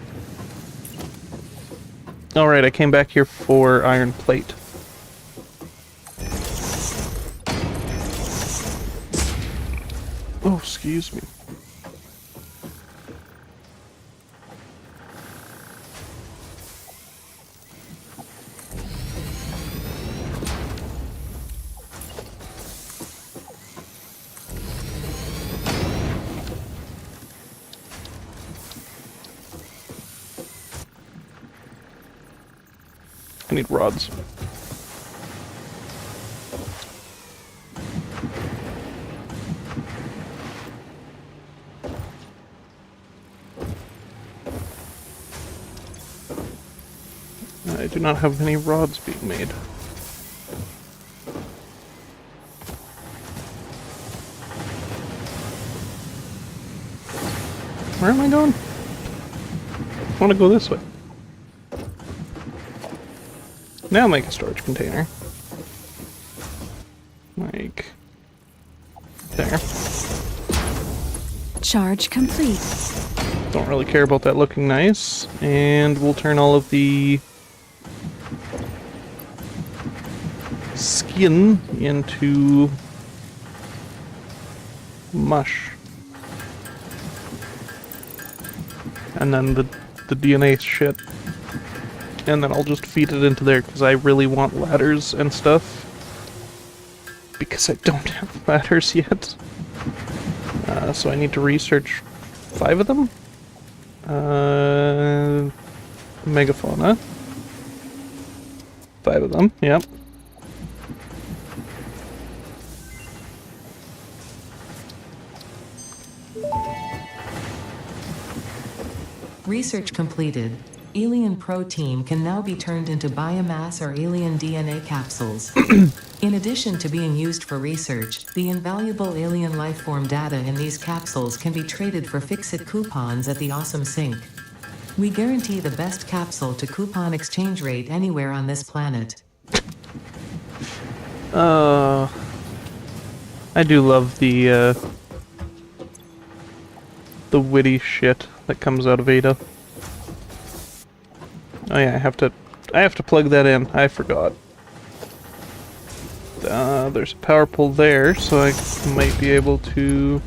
Alright, I came back here for iron plate. Oh, excuse me. I need rods. I do not have any rods being made. Where am I going? I want to go this way. Now make a storage container. Like... there. Charge complete. Don't really care about that looking nice. And we'll turn all of the skin into mush. And then the DNA shit. And then I'll just feed it into there because I really want ladders and stuff. Because I don't have ladders yet. So I need to research 5 of them. Megafauna. 5 of them, yep. Research completed. Alien protein can now be turned into biomass or alien DNA capsules. In addition to being used for research, the invaluable alien lifeform data in these capsules can be traded for fix-it coupons at the Awesome Sink. We guarantee the best capsule to coupon exchange rate anywhere on this planet. I do love the witty shit that comes out of Ada. Oh yeah, I have to plug that in. I forgot. There's a power pole there, so I might be able to...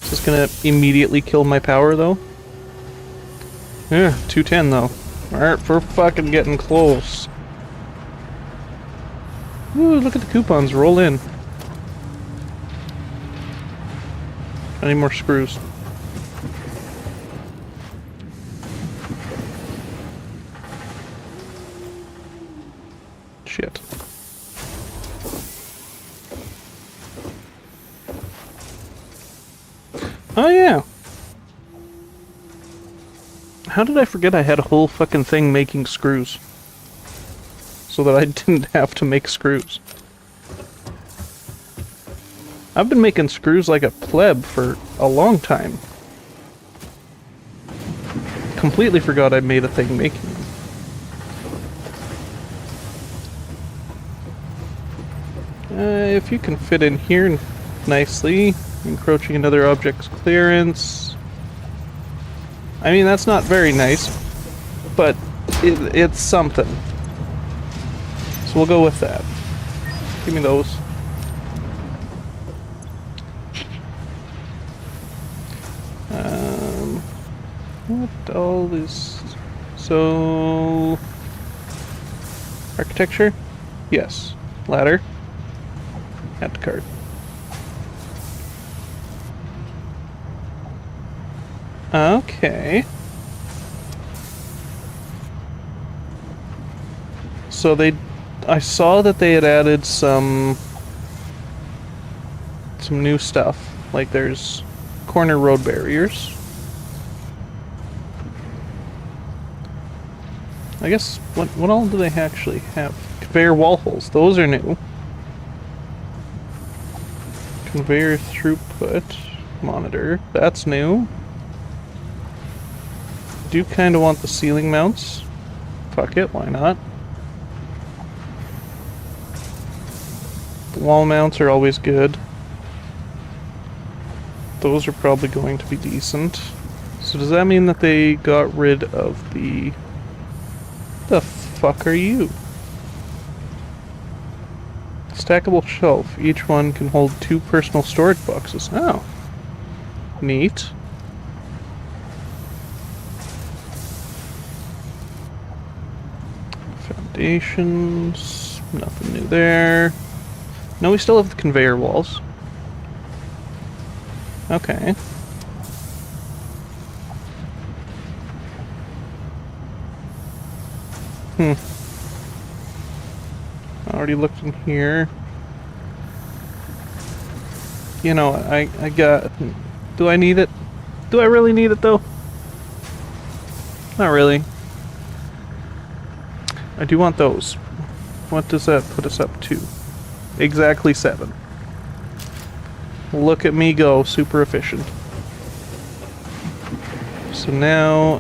Is this gonna immediately kill my power, though? Yeah, 210, though. Alright, we're fucking getting close. Ooh, look at the coupons roll in. I need more screws. Shit. Oh yeah. How did I forget I had a whole fucking thing making screws? So that I didn't have to make screws. I've been making screws like a pleb for a long time. Completely forgot I made a thing making them. If you can fit in here nicely, encroaching another object's clearance. I mean, that's not very nice, but it's something. So we'll go with that. Give me those. What all is... So... Architecture? Yes. Ladder. Add to cart. Okay. So I saw that they had added some new stuff. Like there's corner road barriers. I guess, what all do they actually have? Conveyor wall holes, those are new. Conveyor throughput monitor, that's new. Do kind of want the ceiling mounts. Fuck it, why not? The wall mounts are always good. Those are probably going to be decent. So does that mean that they got rid of the... The fuck are you? Stackable shelf. Each one can hold 2 personal storage boxes. Oh. Neat. Foundations. Nothing new there. No, we still have the conveyor walls. Okay. Already looked in here. You know, I got... Do I need it? Do I really need it, though? Not really. I do want those. What does that put us up to? Exactly 7. Look at me go, super efficient. So now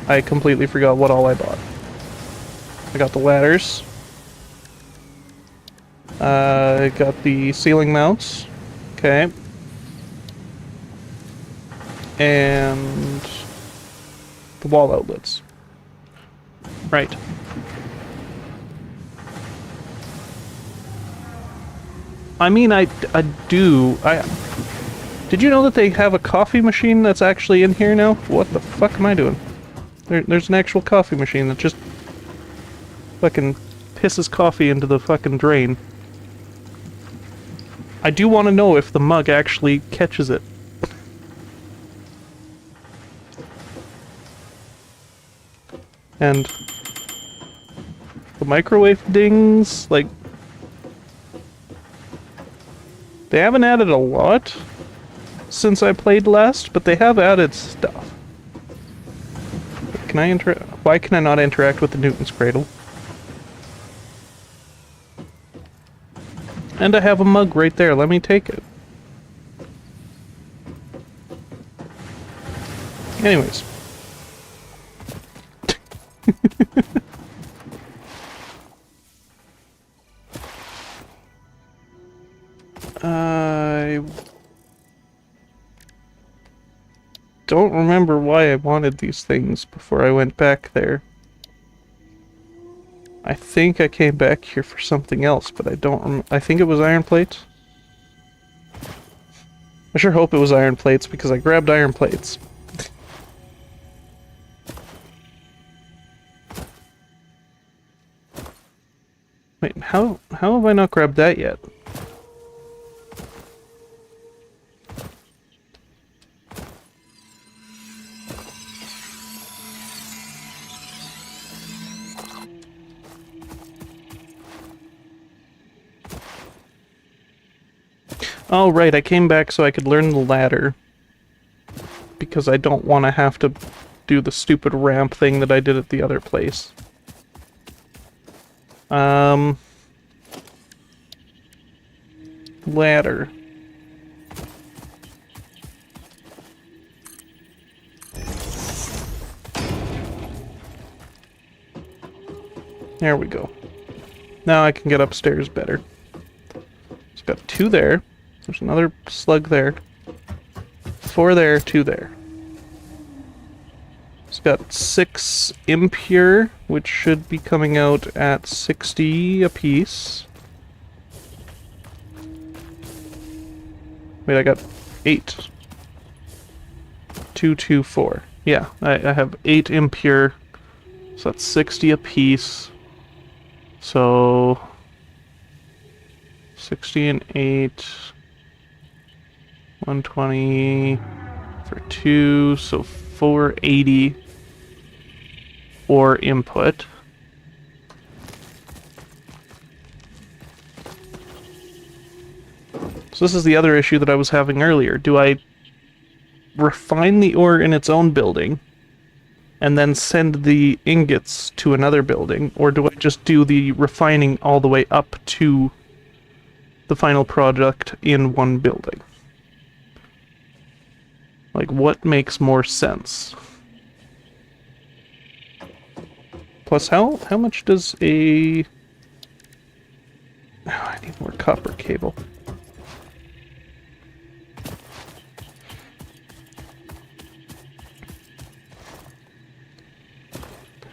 I completely forgot what all I bought. I got the ladders. I got the ceiling mounts. Okay. And the wall outlets. Right. I mean, I do. Did you know that they have a coffee machine that's actually in here now? What the fuck am I doing? There's an actual coffee machine that just fucking pisses coffee into the fucking drain. I do want to know if the mug actually catches it. And the microwave dings, like, they haven't added a lot since I played last, but they have added stuff. Can I why can I not interact with the Newton's Cradle? And I have a mug right there, let me take it. Anyways. I don't remember why I wanted these things before I went back there. I think I came back here for something else, but I don't I think it was iron plates. I sure hope it was iron plates because I grabbed iron plates. Wait, how have I not grabbed that yet? Oh, right, I came back so I could learn the ladder. Because I don't want to have to do the stupid ramp thing that I did at the other place. Ladder. There we go. Now I can get upstairs better. It's got 2 there. There's another slug there. 4 there, 2 there. It's got 6 impure, which should be coming out at 60 apiece. Wait, I got 8. 2, 2, 4. Yeah, I have 8 impure, so that's 60 apiece. So 60 and 8, 120 for 2, so 480 ore input. So this is the other issue that I was having earlier. Do I refine the ore in its own building and then send the ingots to another building, or do I just do the refining all the way up to the final product in one building? Like, what makes more sense? Plus, how much does a... Oh, I need more copper cable.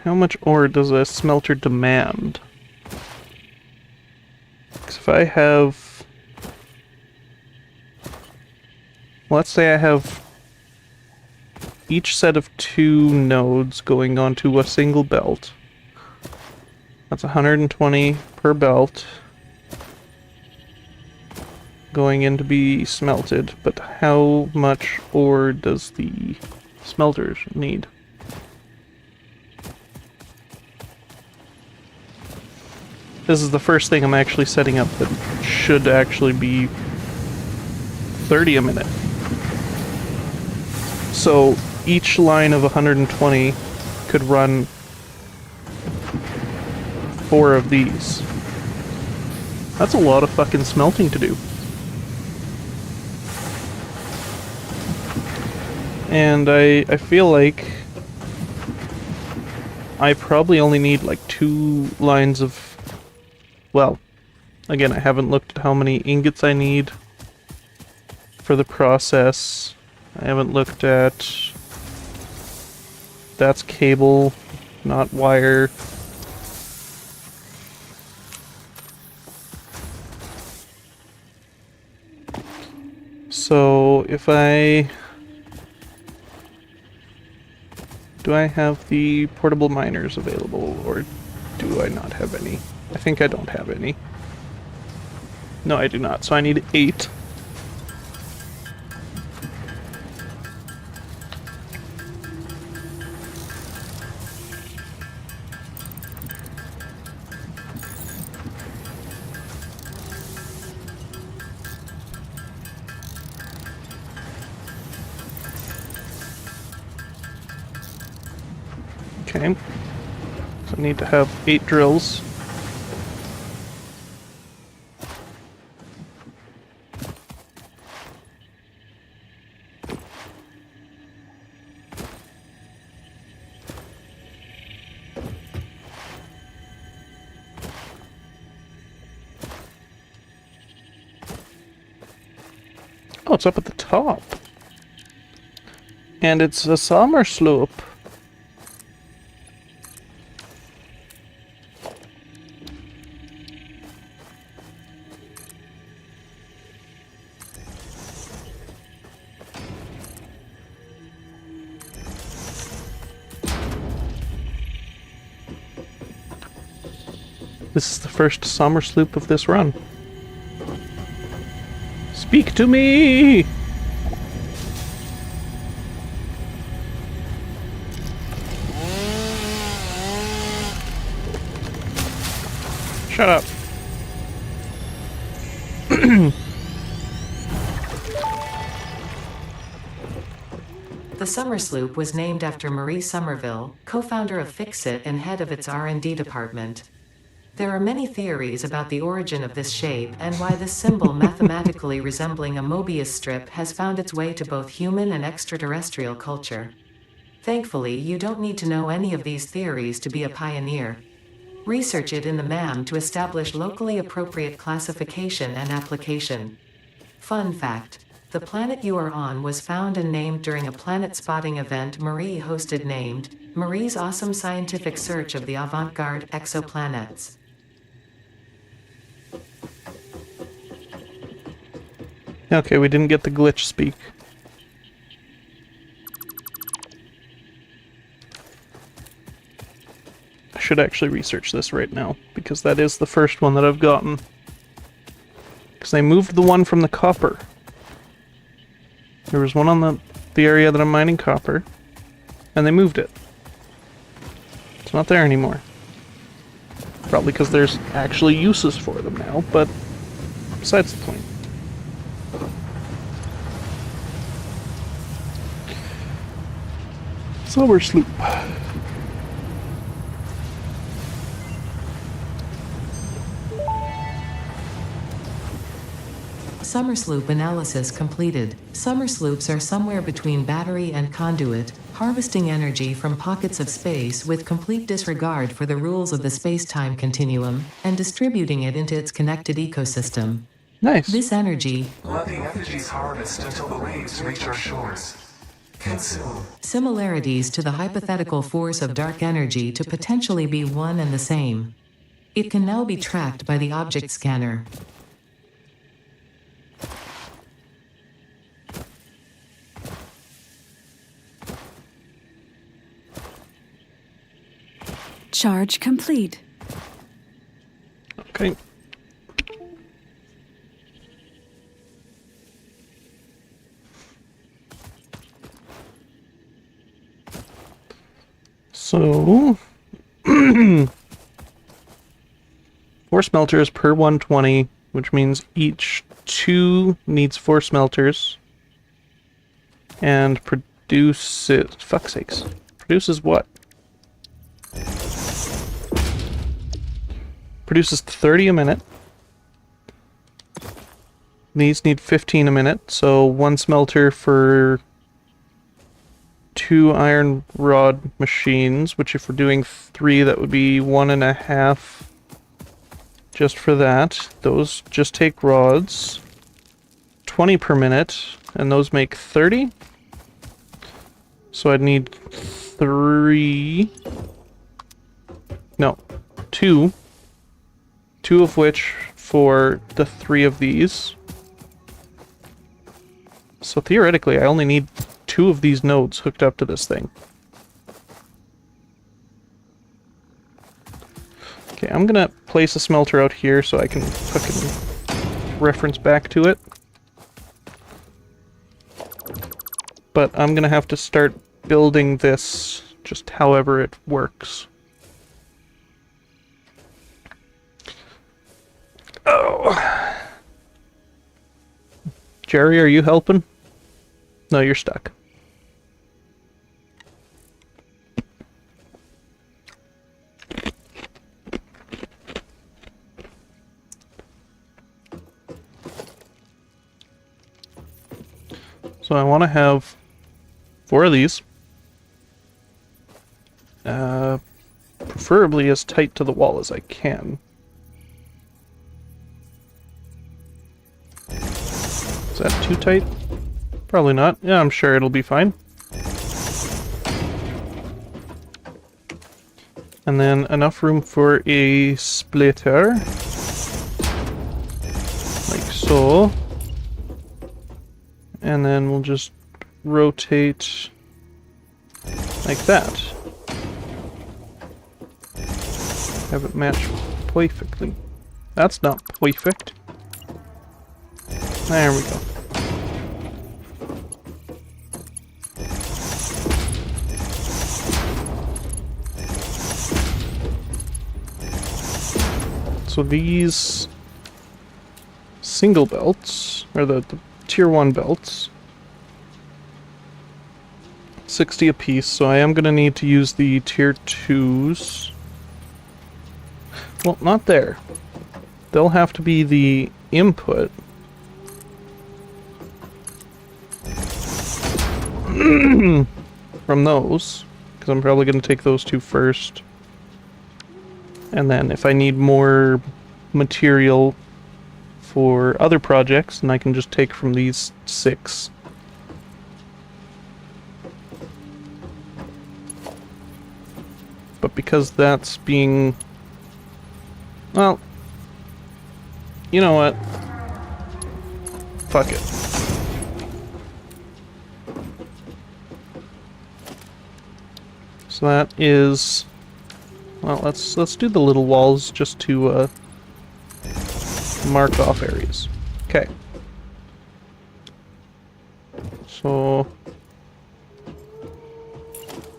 How much ore does a smelter demand? Because if I have... Let's say I have each set of 2 nodes going onto a single belt. That's 120 per belt going in to be smelted, but how much ore does the smelters need? This is the first thing I'm actually setting up that should actually be 30 a minute. So each line of 120 could run 4 of these. That's a lot of fucking smelting to do. And I feel like I probably only need like 2 lines of... Well, again, I haven't looked at how many ingots I need for the process. I haven't looked at... That's cable, not wire. So if I... Do I have the portable miners available, or do I not have any? I think I don't have any. No, I do not, so I need 8. Okay, so I need to have 8 drills. Oh, it's up at the top. And it's a summer slope. This is the first summer sloop of this run. Speak to me! Shut up. The Summer Sloop was named after Marie Somerville, co-founder of Fixit and head of its R&D department. There are many theories about the origin of this shape and why this symbol mathematically resembling a Mobius strip has found its way to both human and extraterrestrial culture. Thankfully, you don't need to know any of these theories to be a pioneer. Research it in the MAM to establish locally appropriate classification and application. Fun fact: the planet you are on was found and named during a planet spotting event Marie hosted named Marie's Awesome Scientific Search of the Avant-Garde Exoplanets. Okay, we didn't get the glitch speak. I should actually research this right now, because that is the first one that I've gotten. Because they moved the one from the copper. There was one on the area that I'm mining copper, and they moved it. It's not there anymore. Probably because there's actually uses for them now, but besides the point. Summer sloop. Summer sloop analysis completed. Summer sloops are somewhere between battery and conduit, harvesting energy from pockets of space with complete disregard for the rules of the space-time continuum, and distributing it into its connected ecosystem. Nice. This energy, Let the effigies harvest until the waves reach our shores. Consume. similarities to the hypothetical force of dark energy to potentially be one and the same. It can now be tracked by the object scanner. Charge complete. Okay. So, 4 smelters per 120, which means each 2 needs 4 smelters. And produces... Fuck's sakes. Produces what? Produces 30 a minute. These need 15 a minute, so 1 smelter for 2 iron rod machines, which if we're doing 3, that would be 1.5 just for that. Those just take rods. 20 per minute, and those make 30. So I'd need 3... No, 2. 2 of which for the 3 of these. So theoretically, I only need 2 of these nodes hooked up to this thing. Okay, I'm gonna place a smelter out here so I can fucking reference back to it. But I'm gonna have to start building this just however it works. Oh. Jerry, are you helping? No, you're stuck. So I want to have 4 of these. Preferably as tight to the wall as I can. Is that too tight? Probably not. Yeah, I'm sure it'll be fine. And then enough room for a splitter. Like so. And then we'll just rotate like that. Have it match perfectly. That's not perfect. There we go. So these single belts, or the tier 1 belts, 60 a piece, so I am going to need to use the tier 2s. Well, not there. They'll have to be the input. From those, because I'm probably going to take those 2 first. And then if I need more material for other projects, then I can just take from these 6. But because that's being... Well, you know what? Fuck it. So that is... Well, let's do the little walls just to mark off areas. Okay. So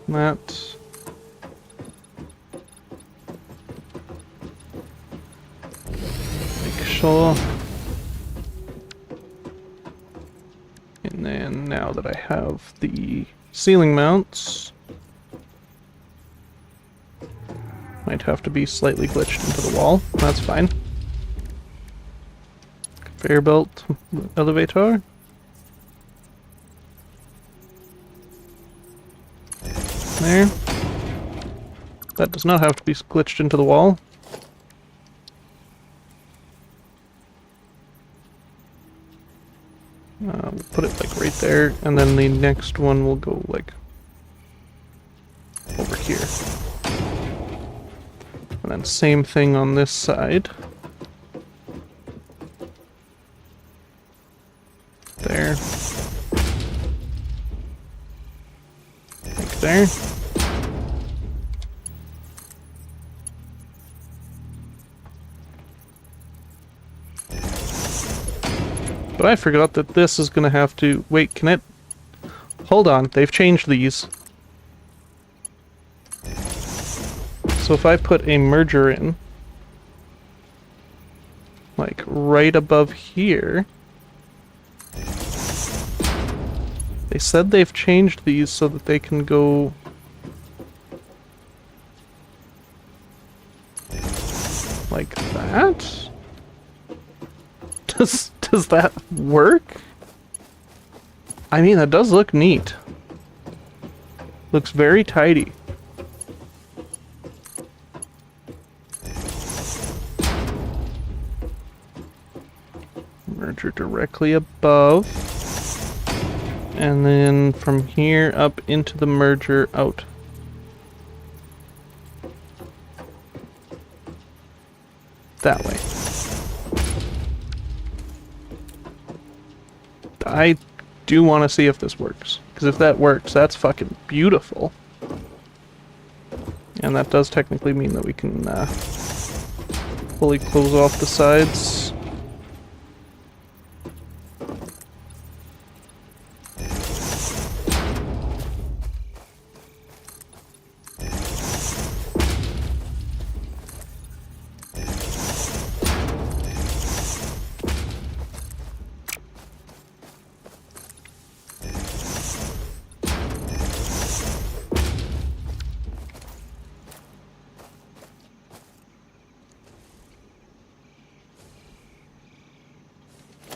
that make sure. And then now that I have the ceiling mounts, might have to be slightly glitched into the wall. That's fine. Conveyor belt elevator. There. That does not have to be glitched into the wall. We'll put it like right there, and then the next one will go like over here. And then same thing on this side. There. Like there. But I forgot that this is gonna have to... Wait, can it... Hold on, they've changed these. So if I put a merger in, like right above here, They said they've changed these so that they can go... like that? Does that work? I mean, that does look neat. Looks very tidy. Merger directly above. And then from here up into the merger out. That way. I do want to see if this works. Because if that works, that's fucking beautiful. And that does technically mean that we can fully close off the sides.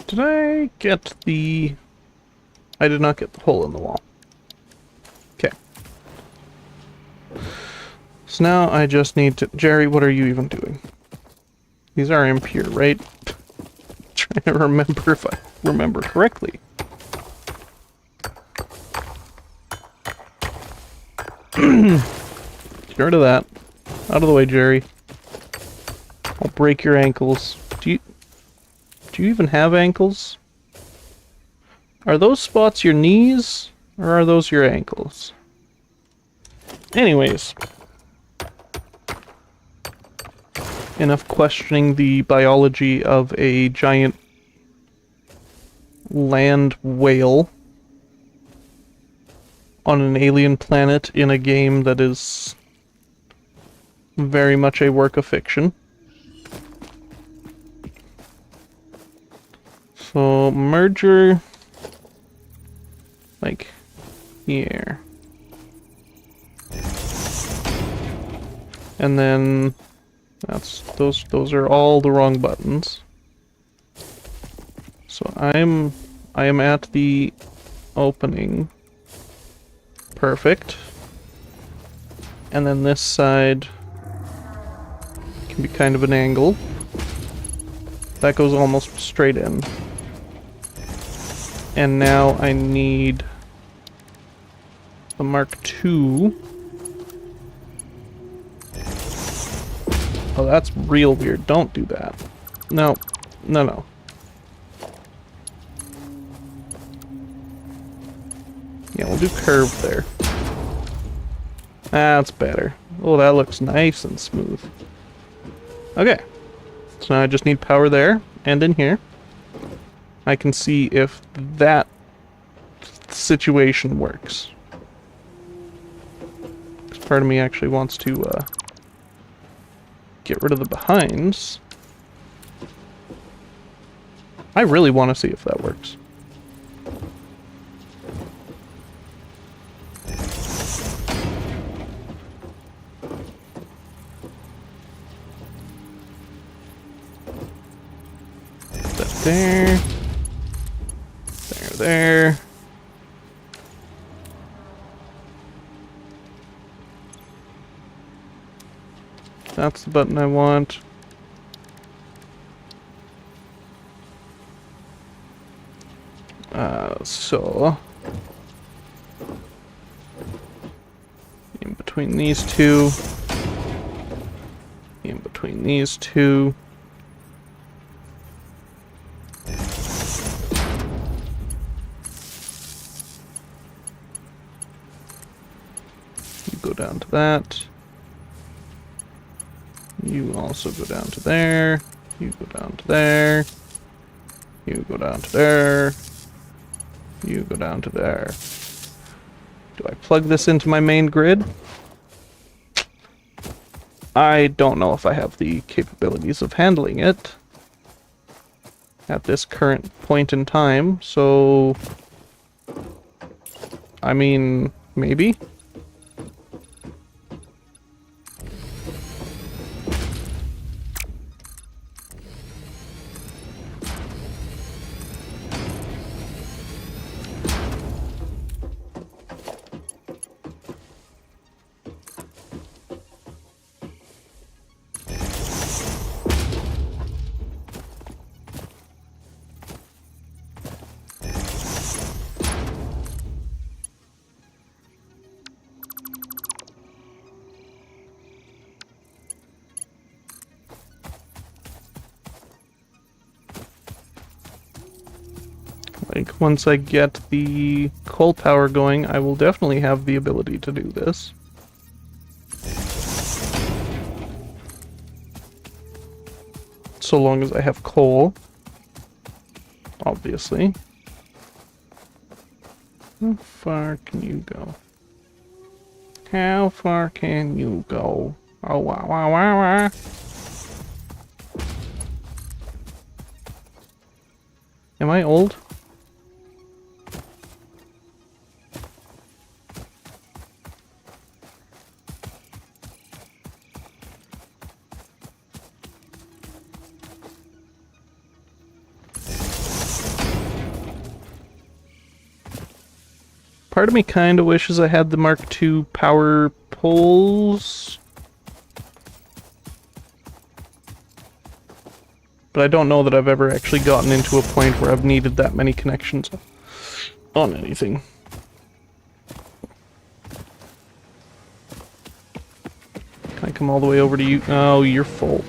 Did I get the... I did not get the hole in the wall. Okay. So now I just need to... Jerry, what are you even doing? These are impure, right? Trying to remember if I remember correctly. Get rid of that. Out of the way, Jerry. I'll break your ankles. Do you even have ankles? Are those spots your knees, or are those your ankles? Anyways. Enough questioning the biology of a giant land whale on an alien planet in a game that is very much a work of fiction. So, merger, like, here. And then, those are all the wrong buttons. So I am at the opening. Perfect. And then this side can be kind of an angle. That goes almost straight in. And now I need the Mark II. Oh, that's real weird. Don't do that. No. No, no. Yeah, we'll do curve there. That's better. Oh, that looks nice and smooth. Okay. So now I just need power there and in here. I can see if that situation works. Because part of me actually wants to get rid of the behinds. I really want to see if that works. Put that there. There. That's the button I want. So in between these two, in between these two. You go down to that. You also go down to there. You go down to there. You go down to there. You go down to there. Do I plug this into my main grid? I don't know if I have the capabilities of handling it at this current point in time, so I mean, maybe? Like, once I get the coal power going, I will definitely have the ability to do this. So long as I have coal. Obviously. How far can you go? How far can you go? Oh, wow, wow, wow, wow. Am I old? Part of me kind of wishes I had the Mark II power poles. But I don't know that I've ever actually gotten into a point where I've needed that many connections on anything. Can I come all the way over to you? Oh, you're full.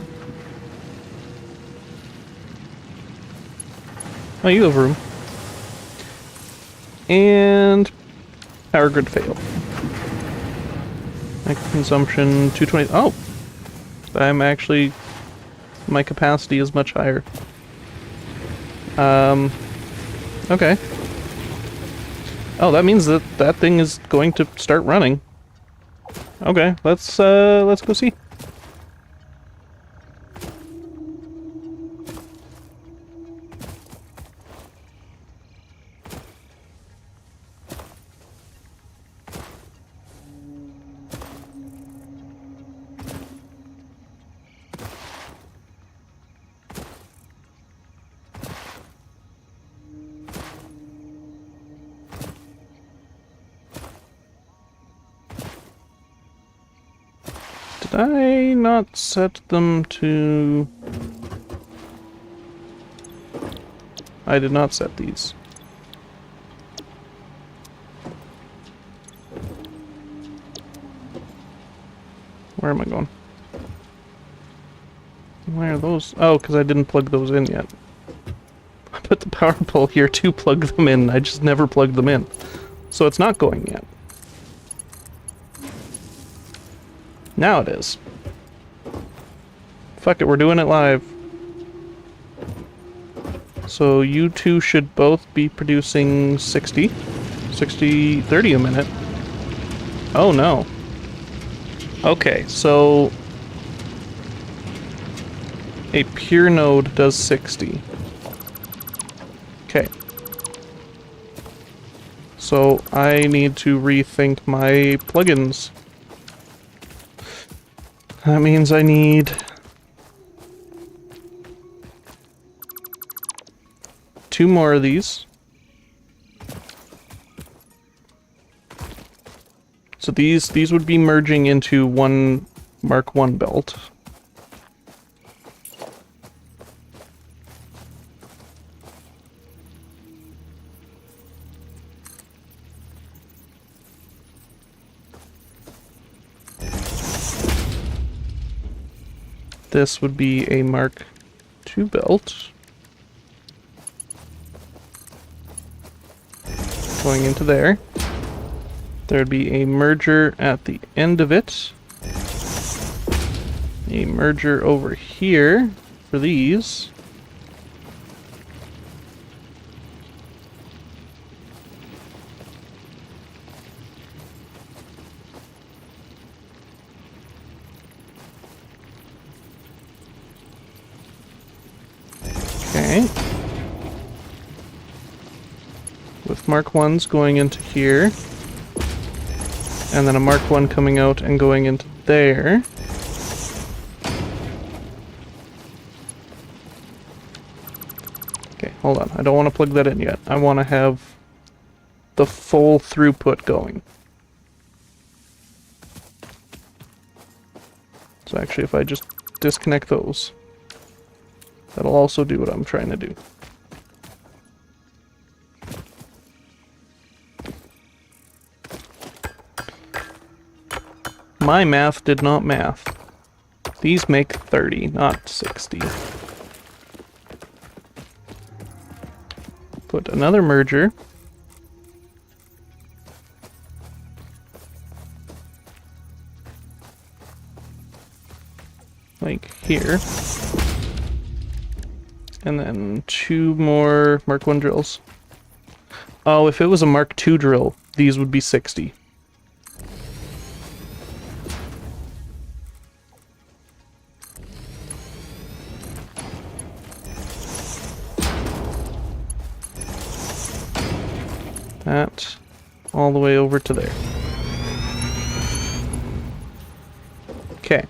Oh, you have room. And power grid failed. My consumption 220. Oh, I'm actually, my capacity is much higher. Okay. Oh, that means that that thing is going to start running. Okay, let's go see. Did I not set them to... I did not set these. Where am I going? Where are those? Oh, because I didn't plug those in yet. I put the power pole here to plug them in. I just never plugged them in. So it's not going yet. Now it is. Fuck it, we're doing it live. So you two should both be producing 30 a minute. Oh no. Okay, so a pure node does 60. Okay. So I need to rethink my plugins. That means I need 2 more of these. So these would be merging into one Mark I belt. This would be a Mark II belt. Going into there. There'd be a merger at the end of it. A merger over here for these. Okay. With Mark 1s going into here. And then a Mark 1 coming out and going into there. Okay, hold on. I don't want to plug that in yet. I want to have the full throughput going. So actually, if I just disconnect those, that'll also do what I'm trying to do. My math did not math. These make 30, not 60. Put another merger. Like here. And then 2 more Mark 1 drills. Oh, if it was a Mark 2 drill, these would be 60. That all the way over to there. Okay.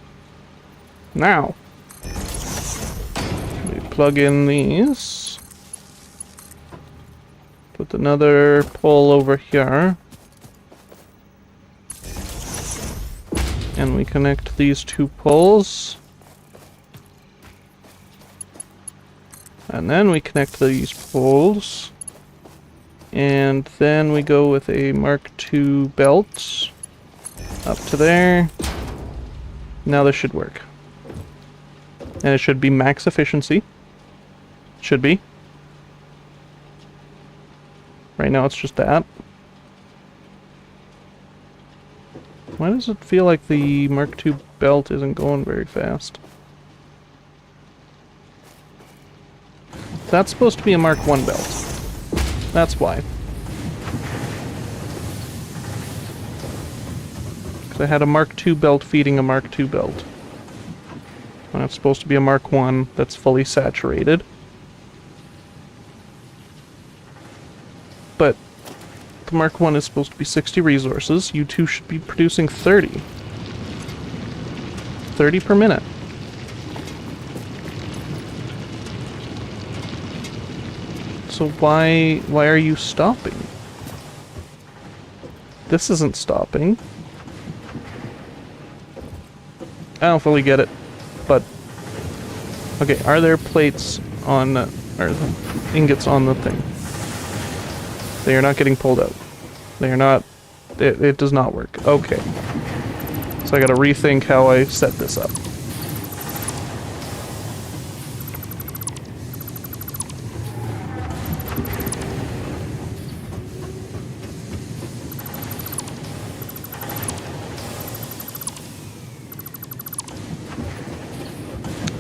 Now, we plug in these. Put another pole over here. And we connect these 2 poles. And then we connect these poles. And then we go with a Mark II belt up to there. Now this should work. And it should be max efficiency. Should be. Right now it's just that. Why does it feel like the Mark II belt isn't going very fast? That's supposed to be a Mark I belt. That's why. Because I had a Mark II belt feeding a Mark II belt. And it's supposed to be a Mark I that's fully saturated. But the Mark I is supposed to be 60 resources. You two should be producing 30. 30 per minute. So why are you stopping? This isn't stopping. I don't fully get it, but okay, are there plates on or ingots on the thing? They are not getting pulled out. They are not, it does not work. Okay. So I gotta rethink how I set this up.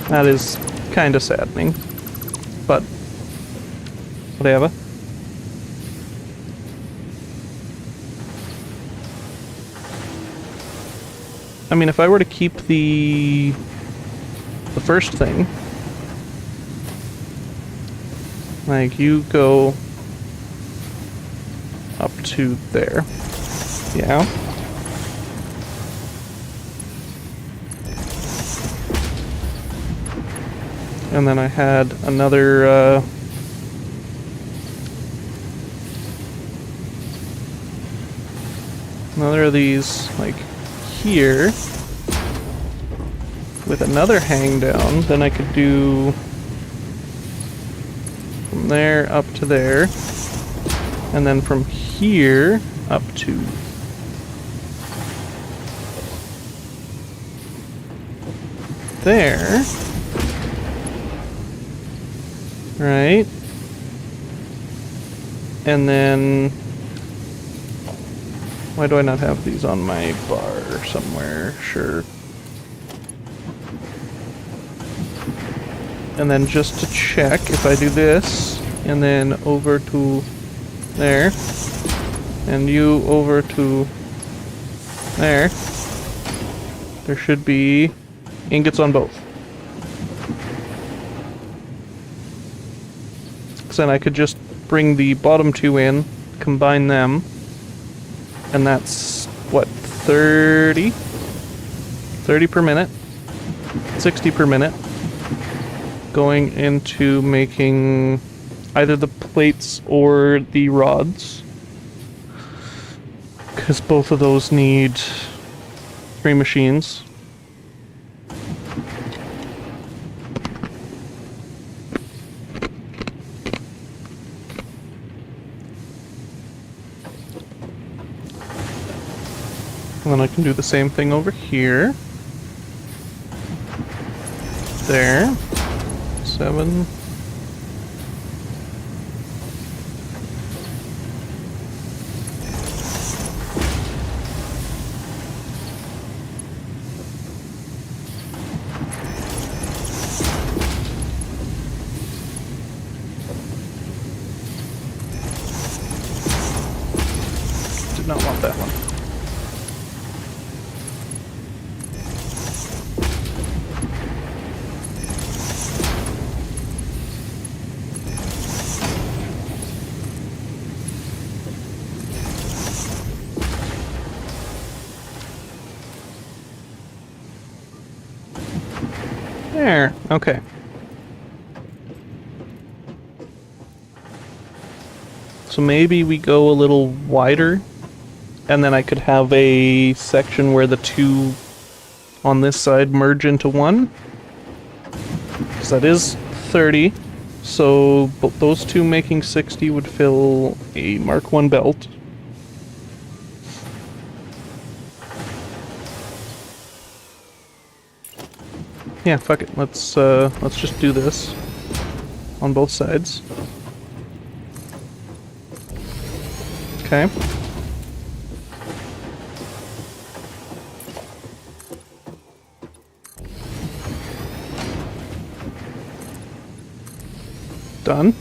That is kind of saddening, but whatever. I mean, if I were to keep the first thing, like you go up to there, yeah. And then I had another, another of these, like, here, with another hang down. Then I could do from there up to there, and then from here up to there. Right. And then why do I not have these on my bar somewhere? Sure. And then just to check, if I do this, and then over to there, and you over to there, there should be ingots on both. So then I could just bring the bottom 2 in, combine them, and that's, what, 30. 30 per minute. 60 per minute. Going into making either the plates or the rods. Because both of those need 3 machines. And then I can do the same thing over here. There. 7. Did not want that one. There, okay. So maybe we go a little wider, and then I could have a section where the 2 on this side merge into 1. So that is 30. So those 2 making 60 would fill a Mark 1 belt. Yeah, fuck it. Let's just do this on both sides. Okay. Done.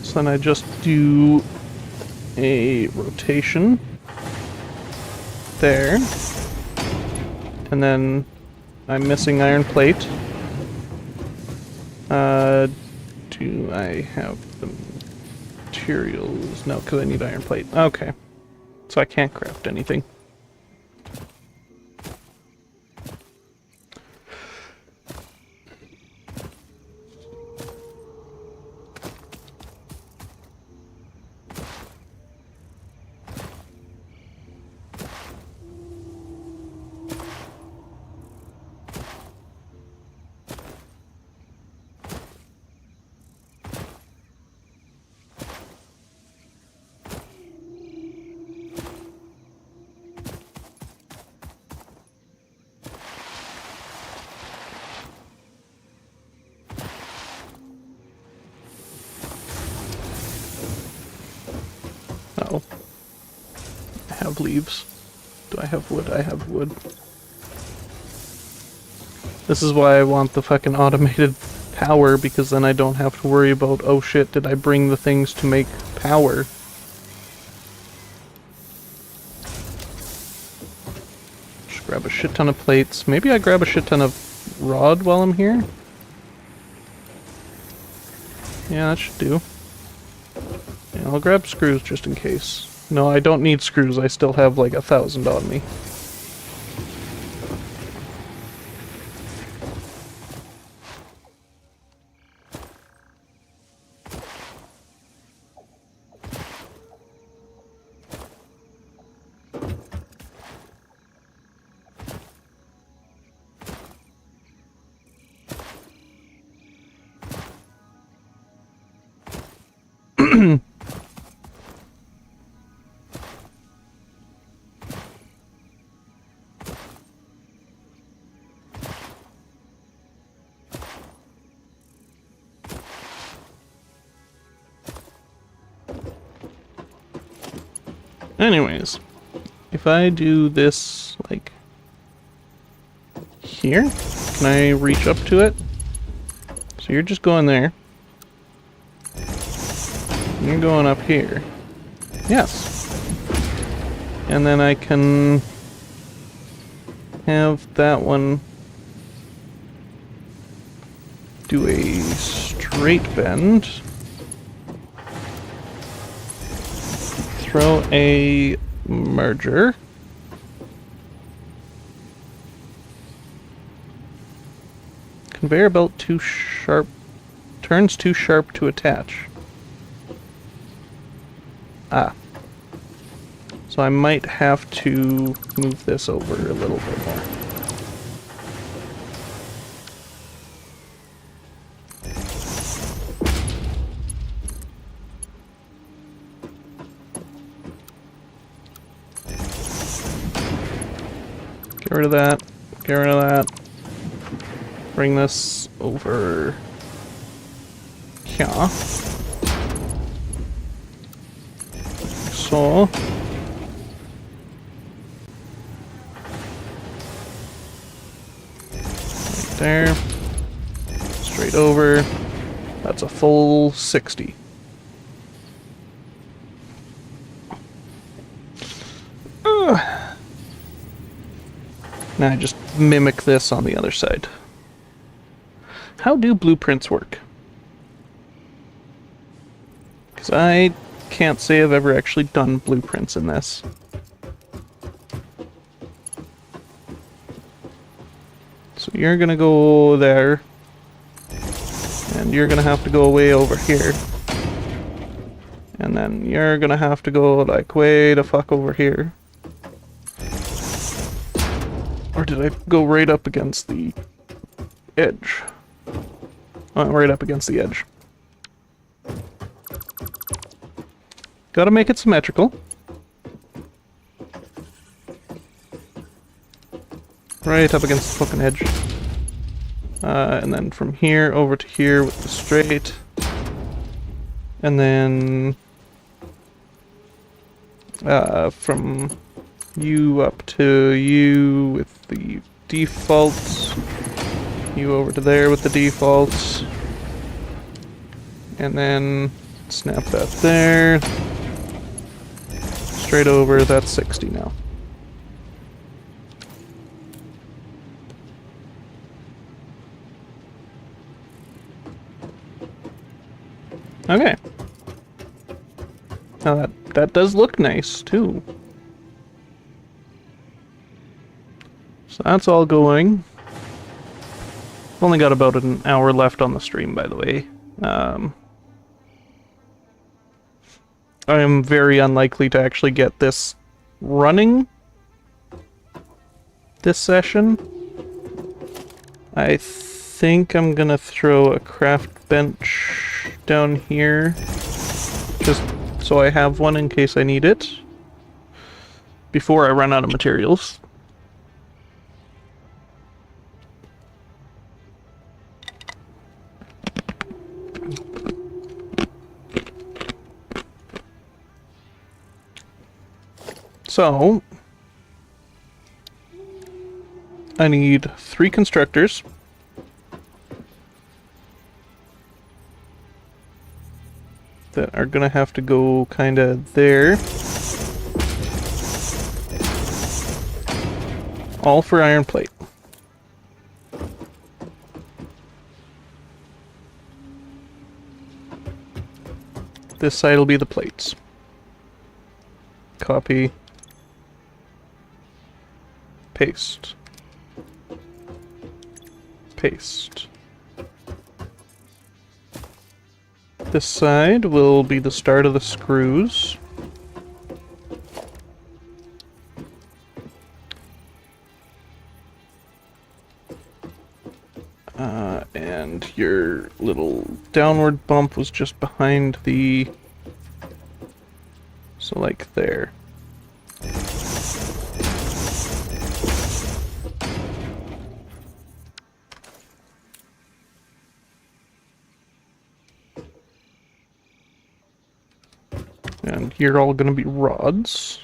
So then I just do a rotation. There. And then I'm missing iron plate. Do I have the materials? No, because I need iron plate. Okay. So I can't craft anything. Uh-oh. I have leaves. Do I have wood? I have wood. This is why I want the fucking automated power, because then I don't have to worry about, oh shit, did I bring the things to make power? Just grab a shit ton of plates. Maybe I grab a shit ton of rod while I'm here? Yeah, that should do. Yeah, I'll grab screws just in case. No, I don't need screws. I still have like 1,000 on me. Anyways, if I do this, like, here, can I reach up to it? So you're just going there. And you're going up here. Yes. And then I can have that one do a straight bend. throw a merger. Conveyor belt too sharp. Turns too sharp to attach. Ah. So I might have to move this over a little bit more. Get rid of that. Get rid of that. Bring this over here. So. Right there. Straight over. That's a full 60. Now I just mimic this on the other side. How do blueprints work? Because I can't say I've ever actually done blueprints in this. So you're gonna go there. And you're gonna have to go way over here. And then you're gonna have to go like way the fuck over here. Or did I go right up against the edge? Oh, right up against the edge. Gotta make it symmetrical. Right up against the fucking edge. And then from here over to here with the straight. And then from you up to you with the defaults. You over to there with the defaults. And then snap that there. Straight over, that's 60 now. Okay. Now that does look nice too. So that's all going. Only got about an hour left on the stream, by the way. I am very unlikely to actually get this running this session. I think I'm gonna throw a craft bench down here, just so I have one in case I need it, before I run out of materials. So, I need 3 constructors. That are gonna have to go kinda there. All for iron plate. This side will be the plates. Copy. Paste. Paste. This side will be the start of the screws. And your little downward bump was just behind the... So like there. And you're all gonna be rods.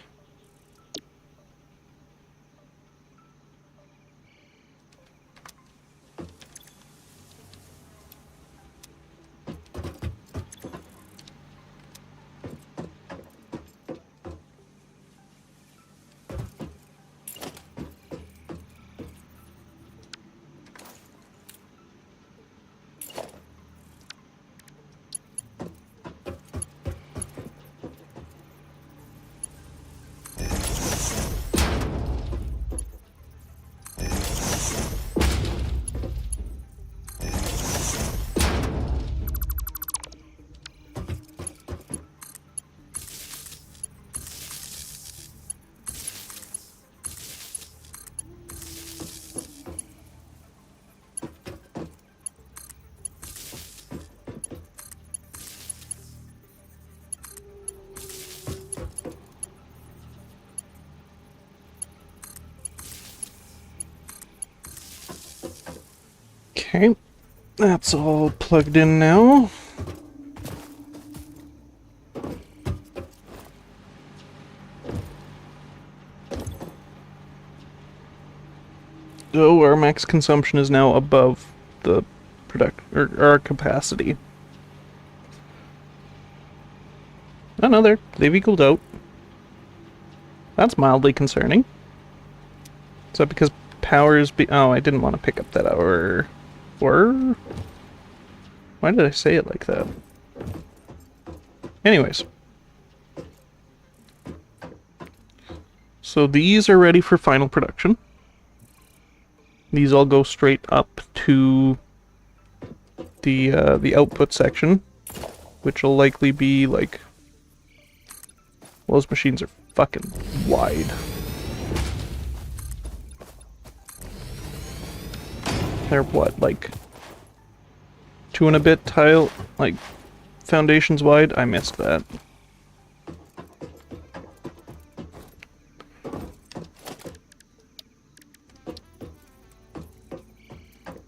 Okay, that's all plugged in now. So our max consumption is now above the our capacity. Oh no, they've equaled out. That's mildly concerning. Is that because powers be? Oh, I didn't want to pick up that hour. Or why did I say it like that? Anyways. So these are ready for final production. These all go straight up to the output section, which will likely be like, well, those machines are fucking wide. They're what, like 2 and a bit tile, like foundations wide? I missed that.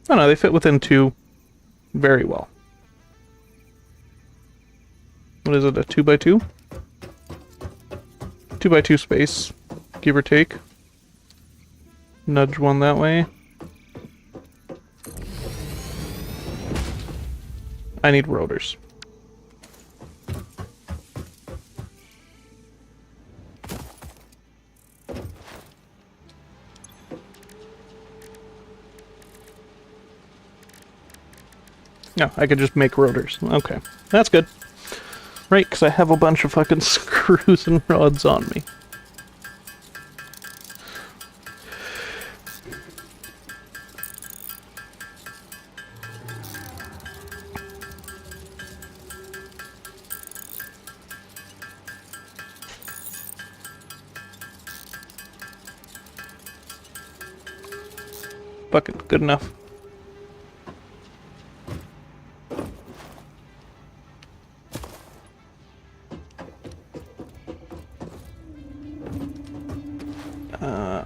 Oh no, they fit within 2 very well. What is it, a 2x2? 2x2 space, give or take. Nudge one that way. I need rotors. No, I could just make rotors. Okay, that's good. Right, because I have a bunch of fucking screws and rods on me. Fucking good enough.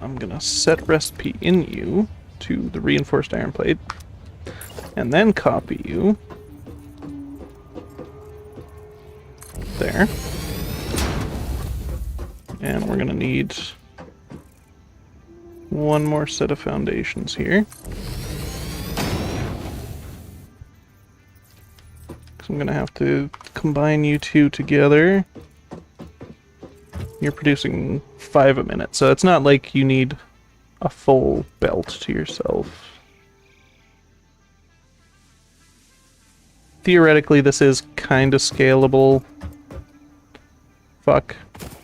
I'm gonna set recipe in you to the reinforced iron plate, and then copy you there. And we're gonna need one more set of foundations here. So I'm gonna have to combine you two together. You're producing 5 a minute, so it's not like you need a full belt to yourself. Theoretically, this is kind of scalable. Fuck.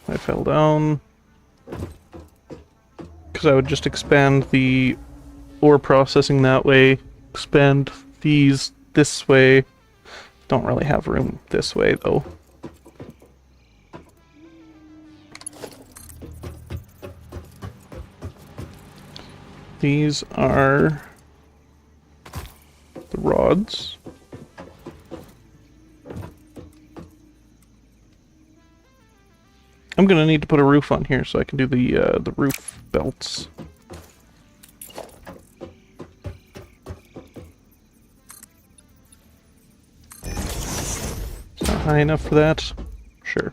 I fell down. Because I would just expand the ore processing that way, expand these this way. Don't really have room this way, though. These are the rods. I'm gonna need to put a roof on here so I can do the roof belts. It's not high enough for that? Sure.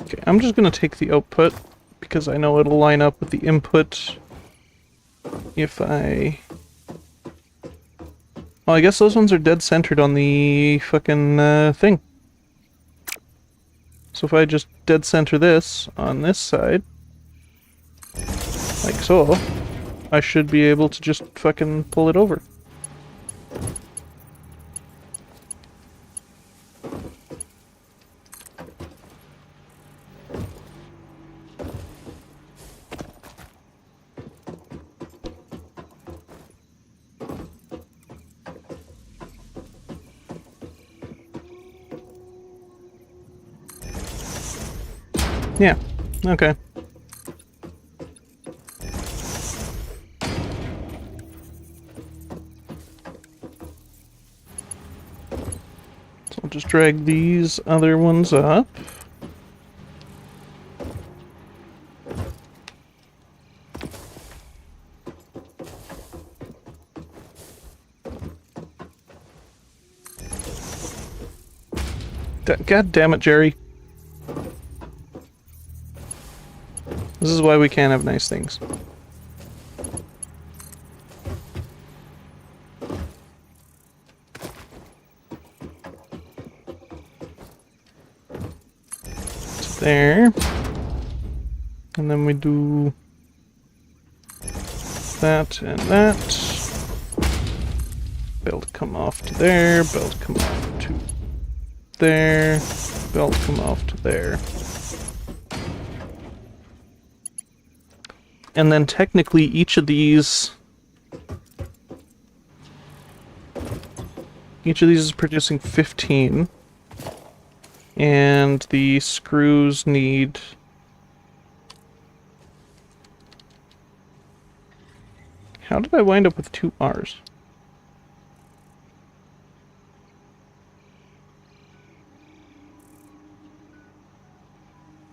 Okay, I'm just gonna take the output because I know it'll line up with the input if I... Well, I guess those ones are dead centered on the fucking thing. So if I just dead center this on this side, like so, I should be able to just fucking pull it over. Yeah, okay. So I'll just drag these other ones up. God damn it, Jerry. This is why we can't have nice things. There. And then we do that and that. Belt come off to there, belt come off to there, belt come off to there. And then technically each of these is producing 15. And the screws need... How did I wind up with 2 R's?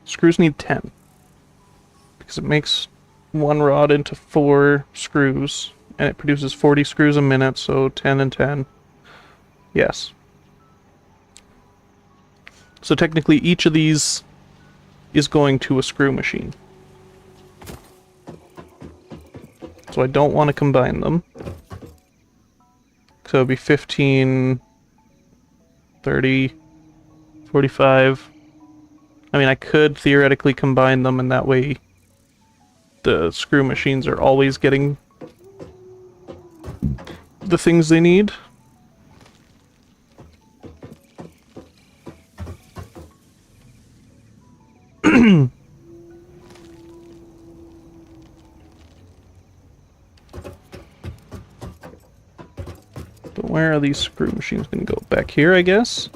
Screws need 10. Because it makes 1 rod into 4 screws. And it produces 40 screws a minute, so 10 and 10. Yes. So technically each of these is going to a screw machine. So I don't want to combine them. So it'd be 15, 30, 45. I mean, I could theoretically combine them, and that way the screw machines are always getting the things they need. But where are these screw machines going to go? Back here, I guess?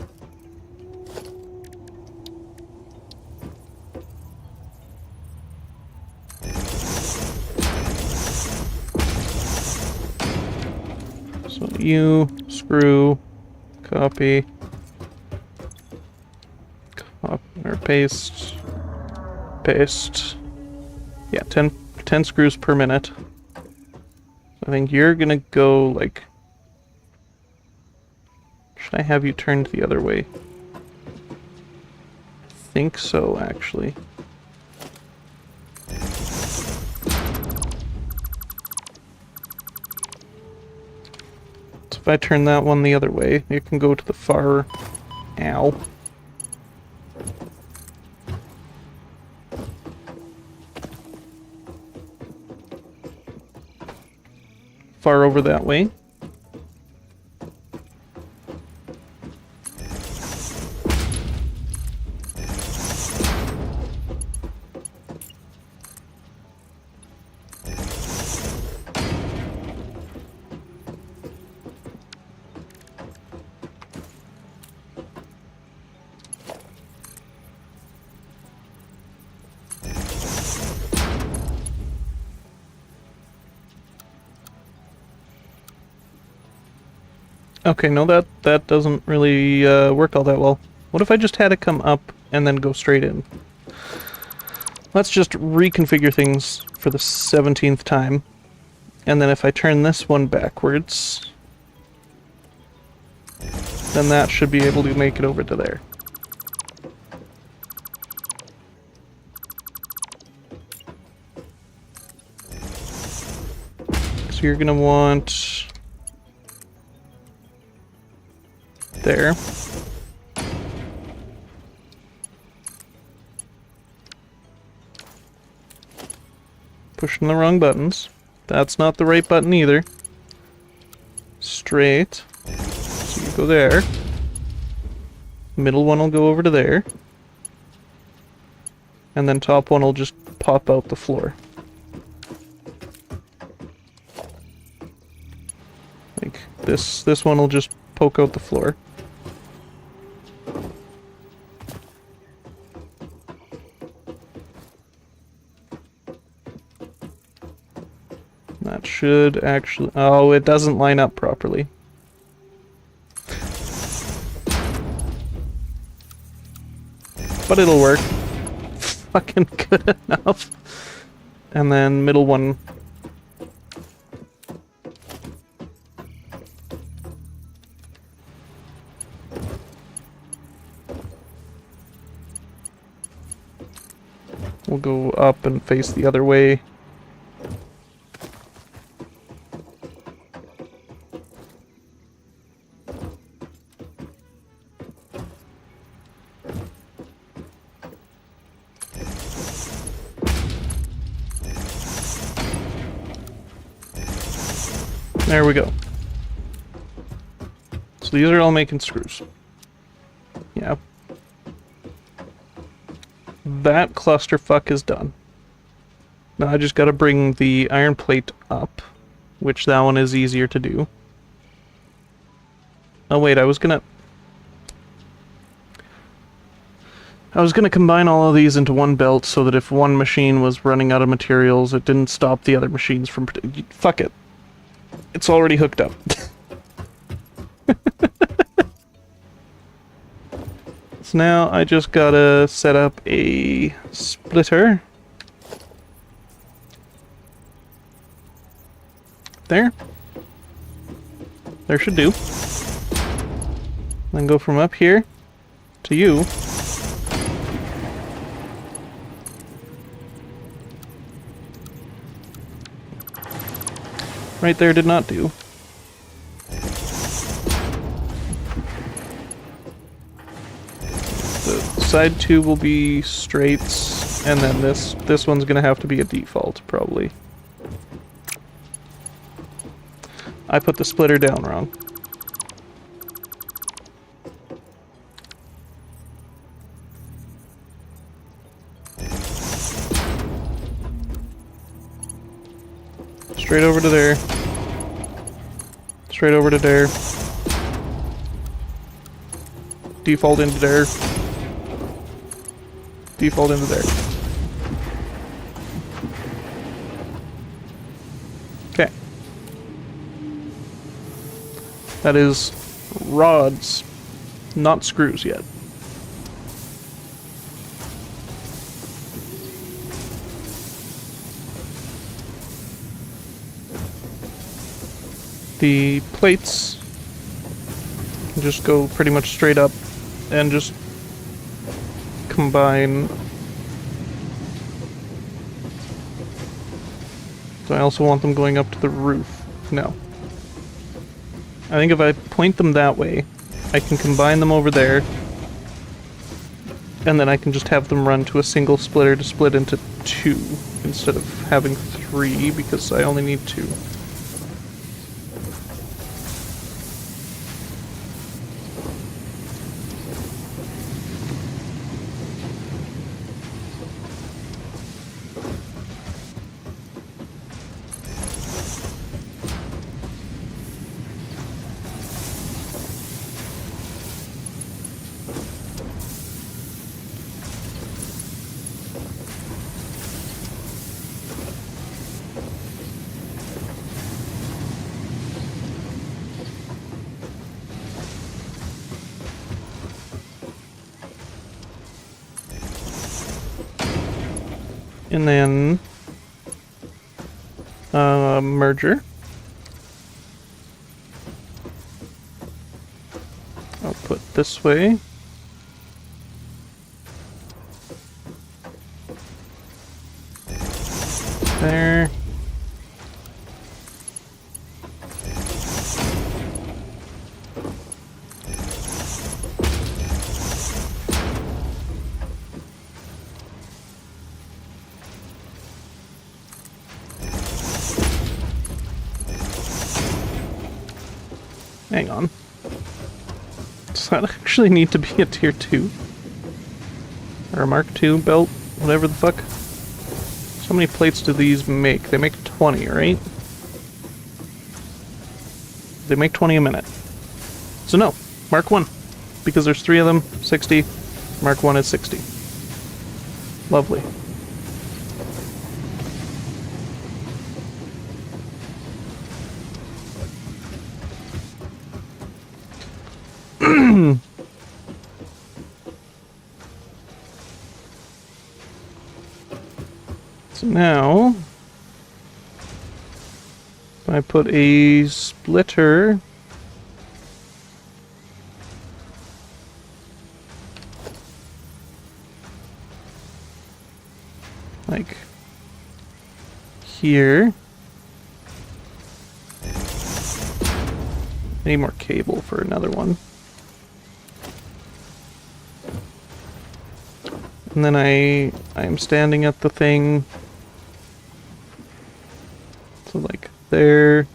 So you, screw, copy, or paste, paste. Yeah, 10 screws per minute. I think you're gonna go, like... Should I have you turned the other way? I think so, actually. So if I turn that one the other way, it can go to the far... Ow. Far over that way. Okay, no, that doesn't really work all that well. What if I just had it come up and then go straight in? Let's just reconfigure things for the 17th time. And then if I turn this one backwards, then that should be able to make it over to there. So you're gonna want... there. Pushing the wrong buttons. That's not the right button either. Straight. So you go there. Middle one will go over to there. And then top one will just pop out the floor. Like this one will just poke out the floor. That should actually... Oh, it doesn't line up properly. but it'll work. Fucking good enough. And then middle one. We'll go up and face the other way. There we go. So these are all making screws. Yeah. That clusterfuck is done. Now I just gotta bring the iron plate up, which that one is easier to do. Oh wait, I was gonna combine all of these into one belt so that if one machine was running out of materials, it didn't stop the other machines from... Fuck it. It's already hooked up. So now I just gotta set up a splitter. There. There should do. Then go from up here to you. Right there did not do. The side two will be straights, and then this one's gonna have to be a default, probably. I put the splitter down wrong. Straight over to there. Straight over to there. Default into there. Default into there. Okay. That is rods, not screws yet. The plates just go pretty much straight up and just combine. So I also want them going up to the roof. No. I think if I point them that way, I can combine them over there, and then I can just have them run to a single splitter to split into two instead of having three, because I only need two. And then merger. I'll put this way. There. Hang on. Does that actually need to be a tier 2? Or a Mark 2 belt? Whatever the fuck. So many plates do these make? They make 20, right? They make 20 a minute. So no, Mark 1. Because there's 3 of them, 60. Mark 1 is 60. Lovely. So now, if I put a splitter like here. I need more cable for another one. And then I'm standing at the thing. So like there.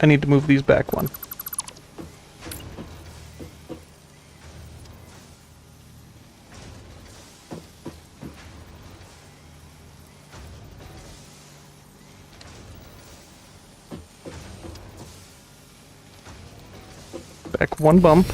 I need to move these back one. Back one bump.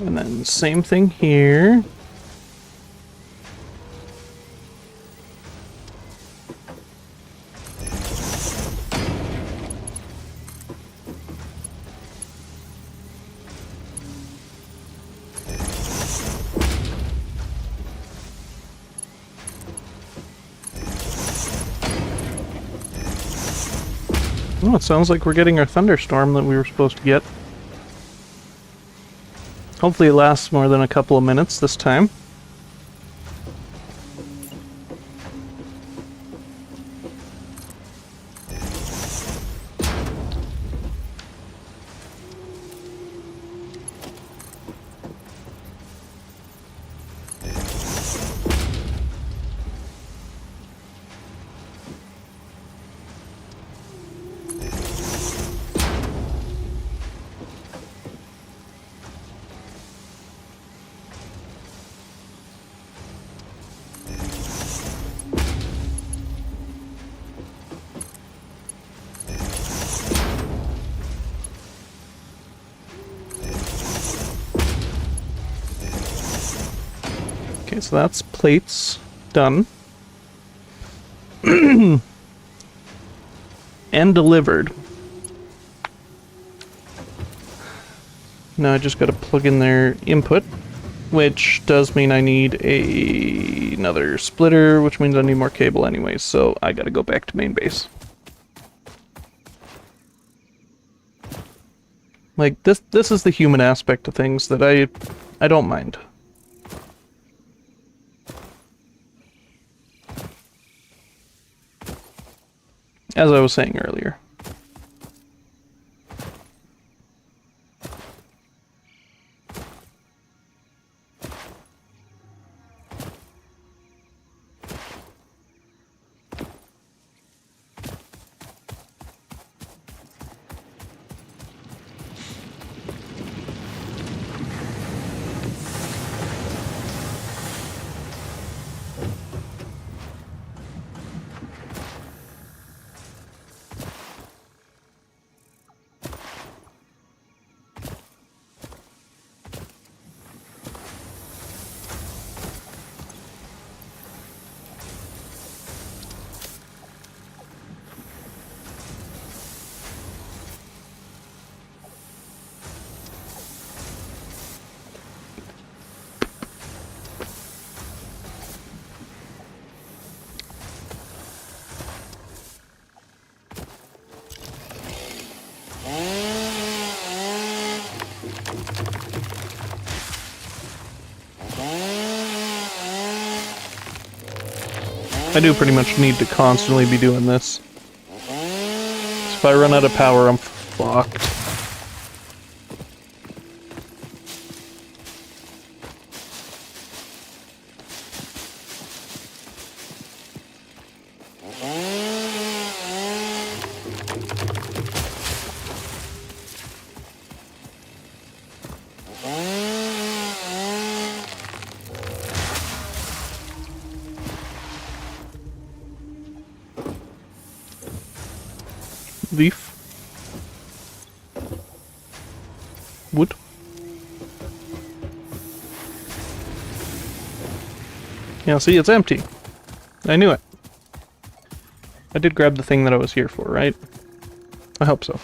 And then same thing here. Oh, it sounds like we're getting our thunderstorm that we were supposed to get. Hopefully it lasts more than a couple of minutes this time. Okay, so that's plates done. And delivered. Now I just gotta plug in their input, which does mean I need another splitter, which means I need more cable anyways, so I gotta go back to main base. Like, this is the human aspect of things that I don't mind. As I was saying earlier. I do pretty much need to constantly be doing this. So if I run out of power, I'm fucked. leaf. Wood. Yeah, see, it's empty. I knew it. I did grab the thing that I was here for, right? I hope so.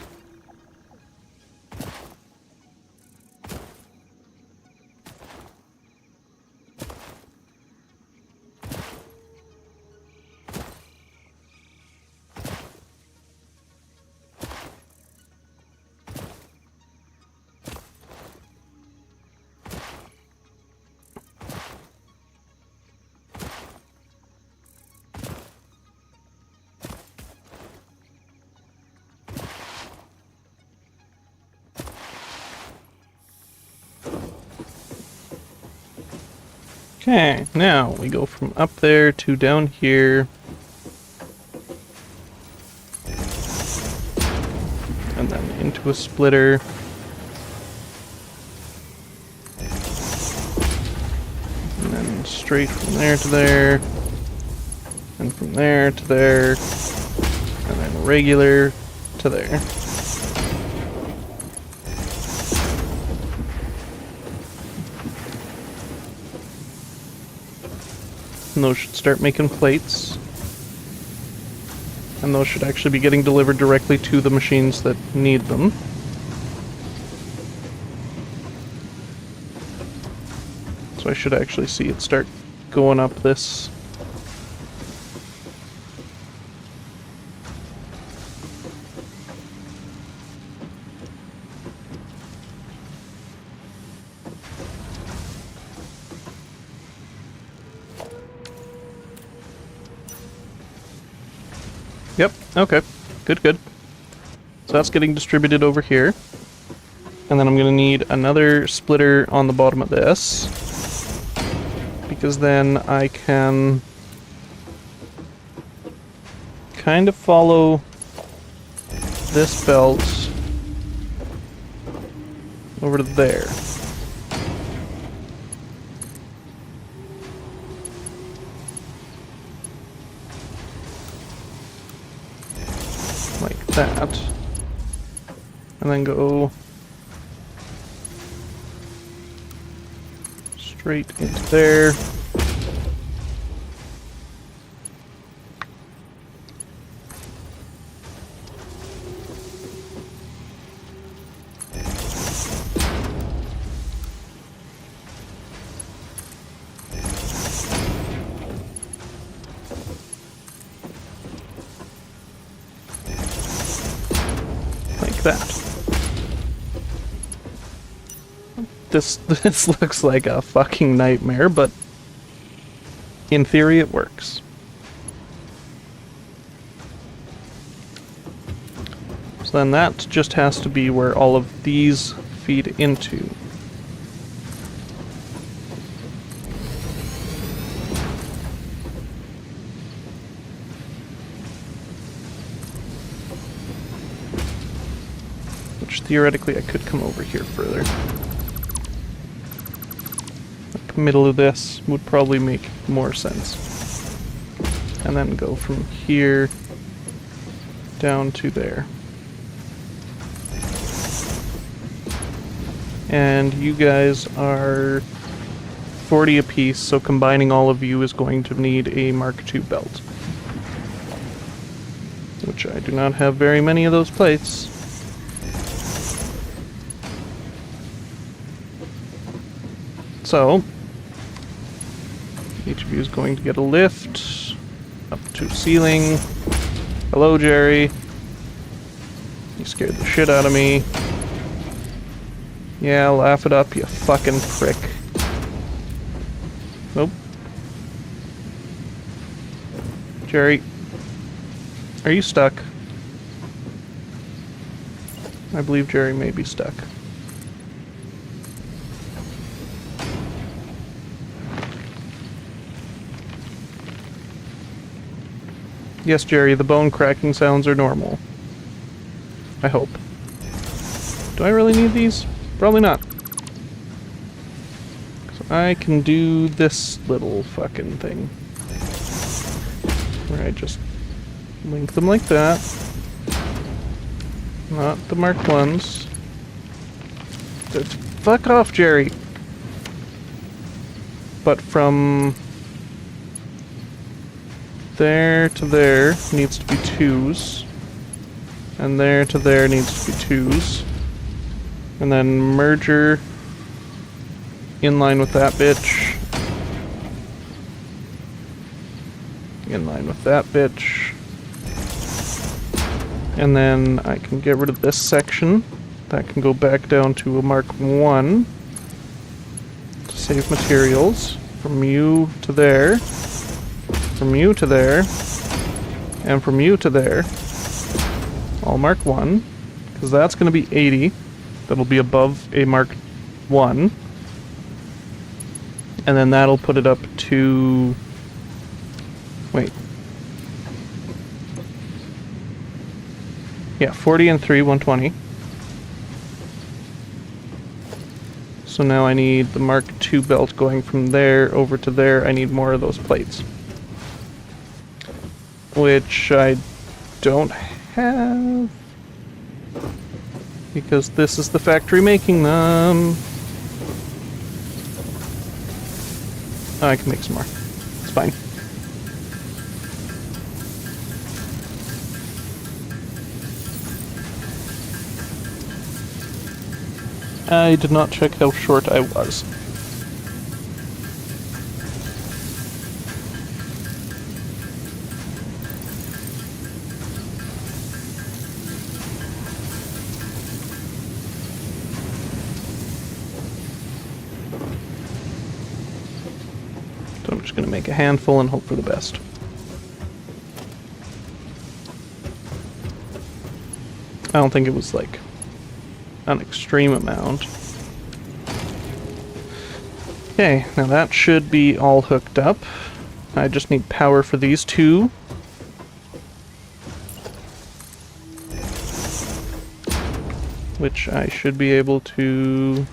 Okay, now we go from up there to down here. And then into a splitter. And then straight from there to there. And from there to there. And then regular to there. And those should start making plates. And those should actually be getting delivered directly to the machines that need them. So I should actually see it start going up this. Yep, okay. Good, good. So that's getting distributed over here. And then I'm going to need another splitter on the bottom of this. Because then I can kind of follow this belt over to there. Like that. And then go straight into there. That. This looks like a fucking nightmare, but in theory it works. So then that just has to be where all of these feed into. Theoretically, I could come over here further. Like middle of this would probably make more sense. And then go from here down to there. And you guys are 40 apiece, so combining all of you is going to need a Mark II belt. Which I do not have very many of those plates. So, each of you is going to get a lift up to ceiling. Hello, Jerry. You scared the shit out of me. Yeah, laugh it up, you fucking prick. Nope. Jerry, are you stuck? I believe Jerry may be stuck. Yes, Jerry, the bone cracking sounds are normal. I hope. Do I really need these? Probably not. So I can do this little fucking thing. Where I just link them like that. Not the marked ones. Fuck off, Jerry! But from there to there needs to be 2s. And there to there needs to be 2s. And then merger in line with that bitch. In line with that bitch. And then I can get rid of this section. That can go back down to a Mark 1 to save materials. From you to there. From you to there. And from you to there. All Mark 1. Because that's going to be 80. That'll be above a Mark 1. And then that'll put it up to... Wait. Yeah, 40 and 3, 120. So now I need the Mark II belt going from there over to there. I need more of those plates. Which I don't have. Because this is the factory making them. Oh, I can make some more. It's fine. I did not check how short I was. So I'm just going to make a handful and hope for the best. I don't think it was like an extreme amount. Okay, now that should be all hooked up. I just need power for these 2. Which I should be able to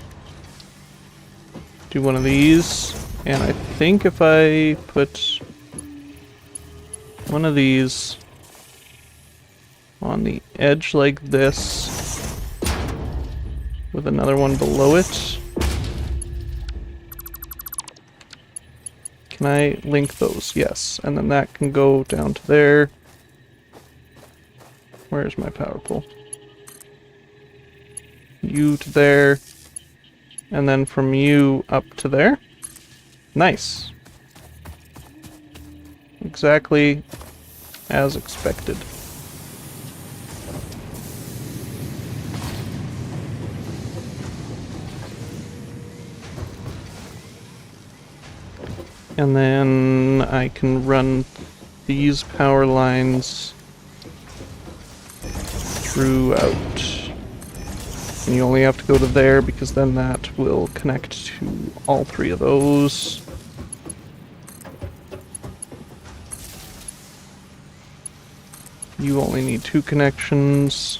do one of these. And I think if I put one of these on the edge like this, with another one below it. Can I link those? Yes. And then that can go down to there. Where's my power pole? You to there. And then from you up to there. Nice. Exactly as expected. And then I can run these power lines throughout. And you only have to go to there because then that will connect to all 3 of those. You only need 2 connections.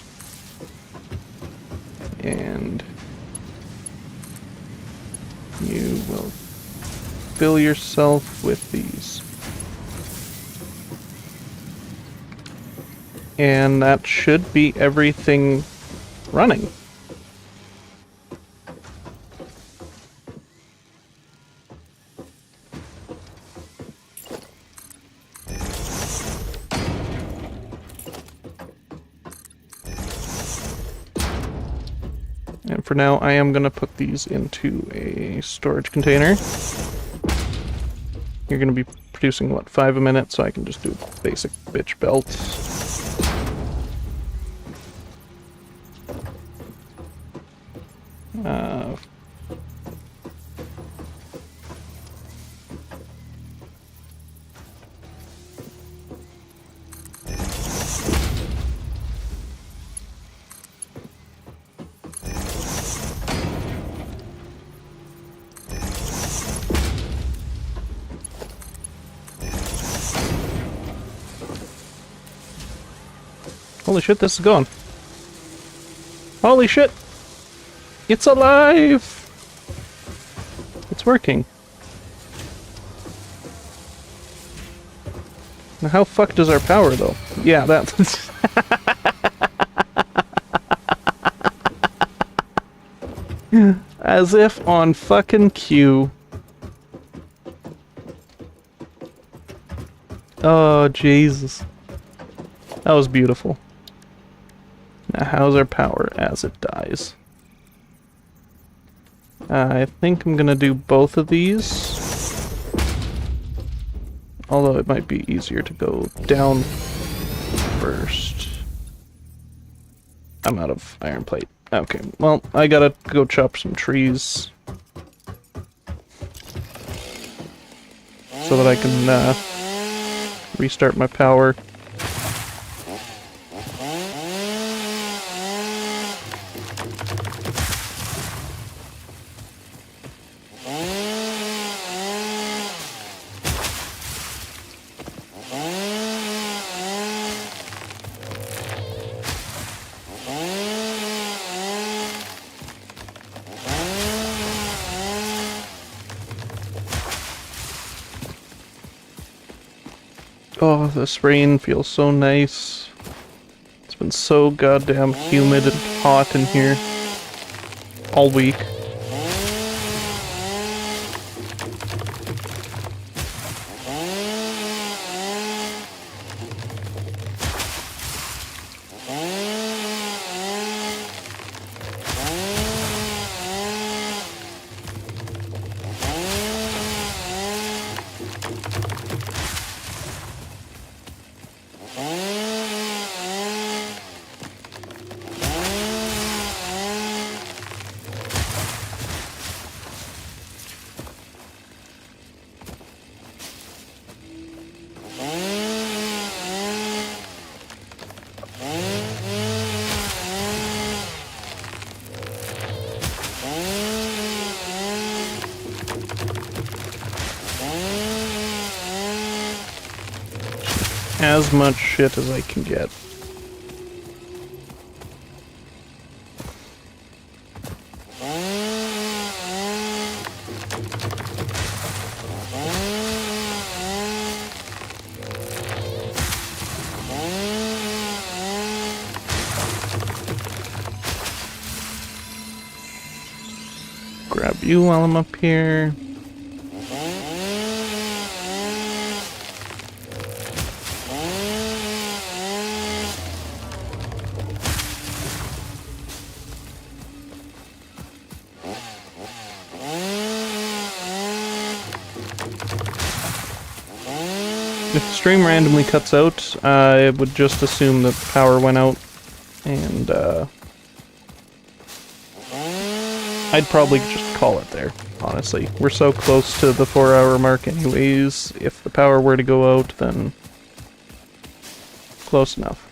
And you will fill yourself with these. And that should be everything running. And for now, I am going to put these into a storage container. You're going to be producing, what, 5 a minute, so I can just do a basic bitch belt. Holy shit, this is going. Holy shit! It's alive! It's working. Now how fucked is our power, though? Yeah, that's... As if on fucking cue. Oh, Jesus. That was beautiful. Now, how's our power as it dies? I think I'm gonna do both of these. Although it might be easier to go down first. I'm out of iron plate. Okay, well, I gotta go chop some trees. So that I can, restart my power. Oh, this rain feels so nice. It's been so goddamn humid and hot in here all week. As much shit as I can get. Grab you while I'm up here. If the stream randomly cuts out, I would just assume that the power went out, and I'd probably just call it there, honestly. We're so close to the 4-hour mark anyways. If the power were to go out, then close enough.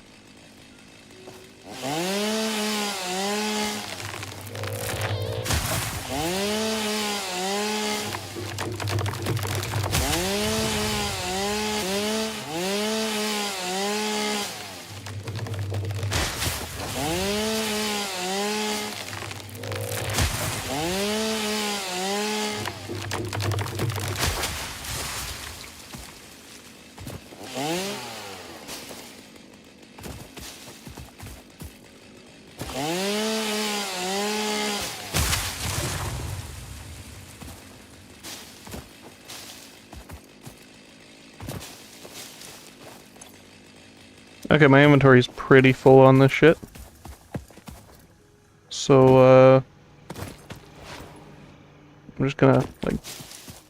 Okay, my inventory's pretty full on this shit. So, I'm just gonna, like,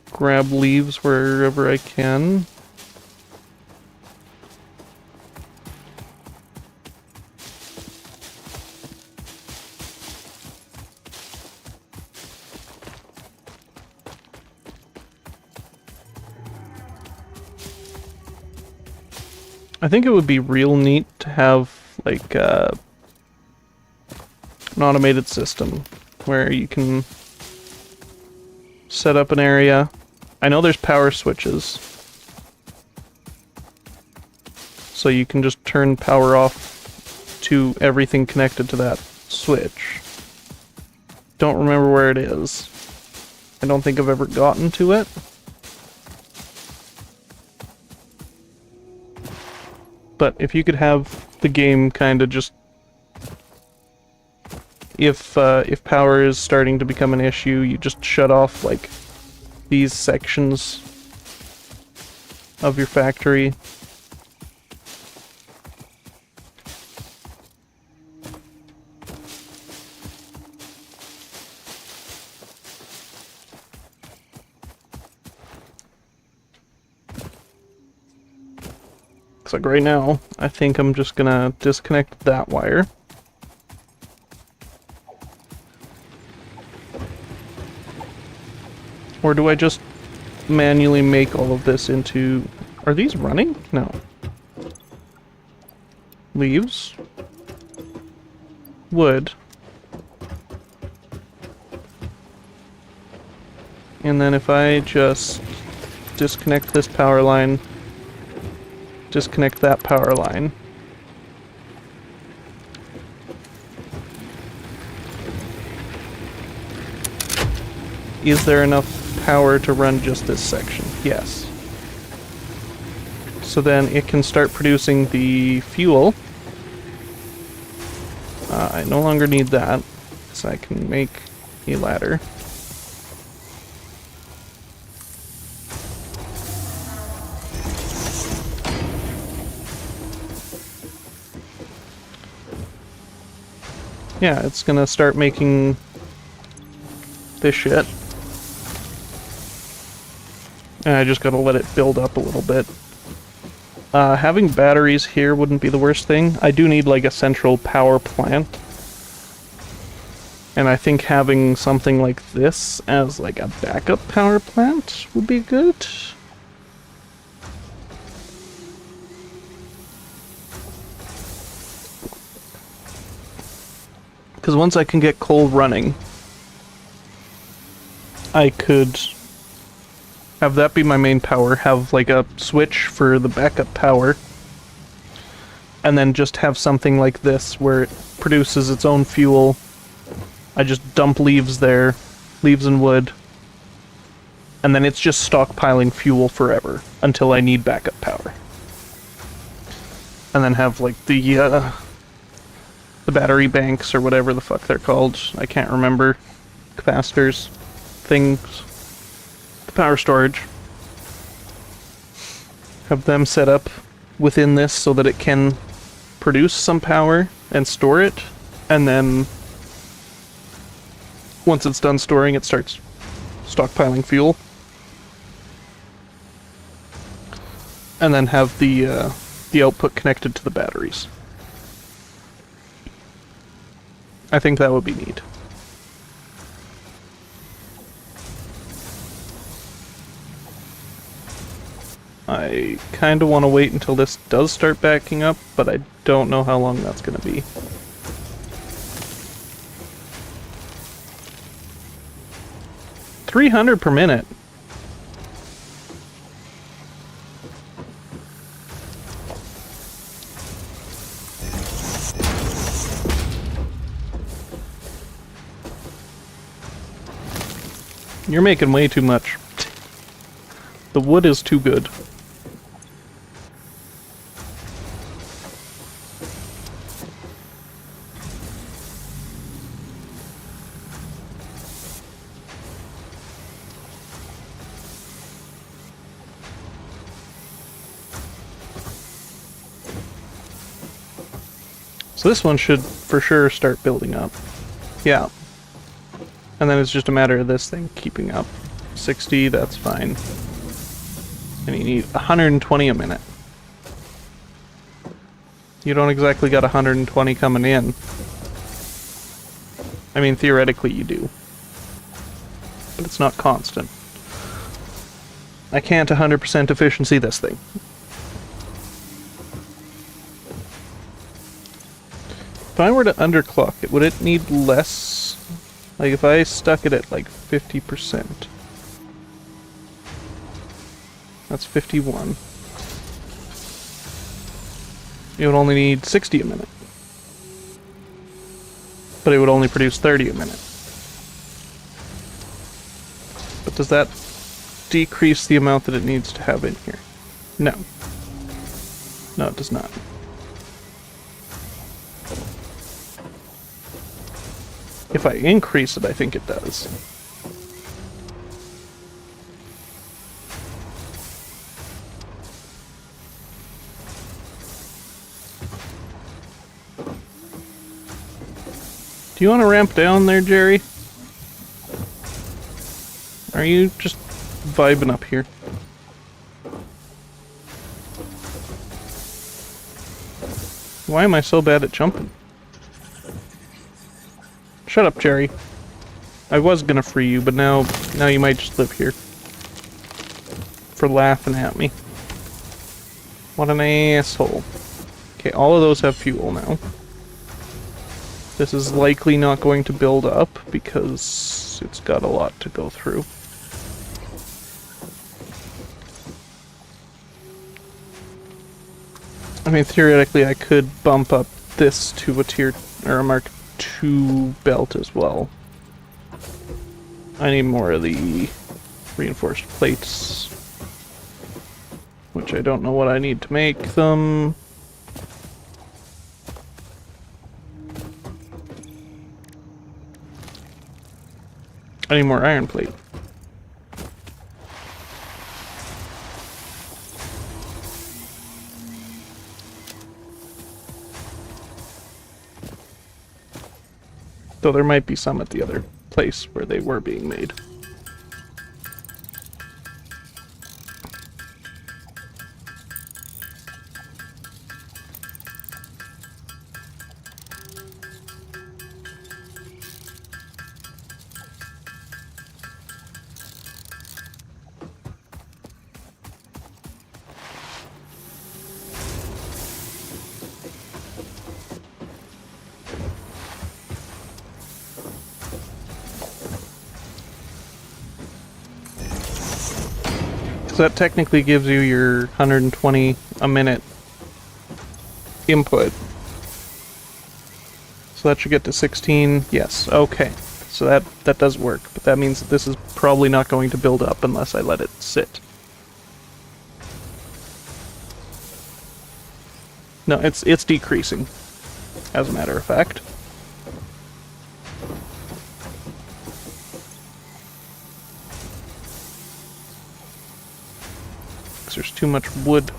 grab leaves wherever I can. I think it would be real neat to have, like, an automated system where you can set up an area. I know there's power switches, so you can just turn power off to everything connected to that switch. Don't remember where it is. I don't think I've ever gotten to it. But if you could have the game kind of just if power is starting to become an issue, you just shut off like these sections of your factory. Looks like right now, I think I'm just gonna disconnect that wire. Or do I just manually make all of this into... Are these running? No. Leaves. Wood. And then if I just disconnect this power line, disconnect that power line. Is there enough power to run just this section? Yes. So then it can start producing the fuel. I no longer need that, so I can make a ladder. Yeah, it's gonna start making this shit. And I just gotta let it build up a little bit. Having batteries here wouldn't be the worst thing. I do need like a central power plant. And I think having something like this as like a backup power plant would be good. Because once I can get coal running, I could have that be my main power, have like a switch for the backup power, and then just have something like this where it produces its own fuel. I just dump leaves there, leaves and wood, and then it's just stockpiling fuel forever until I need backup power. And then have like the battery banks or whatever the fuck they're called. I can't remember. Capacitors, things, the power storage. Have them set up within this so that it can produce some power and store it, and then once it's done storing, it starts stockpiling fuel. And then have the output connected to the batteries. I think that would be neat. I kind of want to wait until this does start backing up, but I don't know how long that's going to be. $300 per minute. You're making way too much. The wood is too good. So this one should for sure start building up. Yeah. And then it's just a matter of this thing keeping up. 60, that's fine. And you need 120 a minute. You don't exactly got 120 coming in. I mean, theoretically you do. But it's not constant. I can't 100% efficiency this thing. If I were to underclock it, would it need less? Like if I stuck it at like 50%. That's 51. It would only need 60 a minute. But it would only produce 30 a minute. But does that decrease the amount that it needs to have in here? No. No, it does not. If I increase it, I think it does. Do you want to ramp down there, Jerry? Are you just vibing up here? Why am I so bad at jumping? Shut up, Jerry. I was gonna free you, but now you might just live here. For laughing at me. What an asshole. Okay, all of those have fuel now. This is likely not going to build up because it's got a lot to go through. I mean, theoretically, I could bump up this to a tier or a Mark II belt as well. I need more of the reinforced plates, which I don't know what I need to make them. I need more iron plate. Though there might be some at the other place where they were being made. So that technically gives you your 120 a minute input. So that should get to 16. Yes, okay. So that does work, but that means that this is probably not going to build up unless I let it sit. No, it's decreasing, as a matter of fact. There's too much wood. Do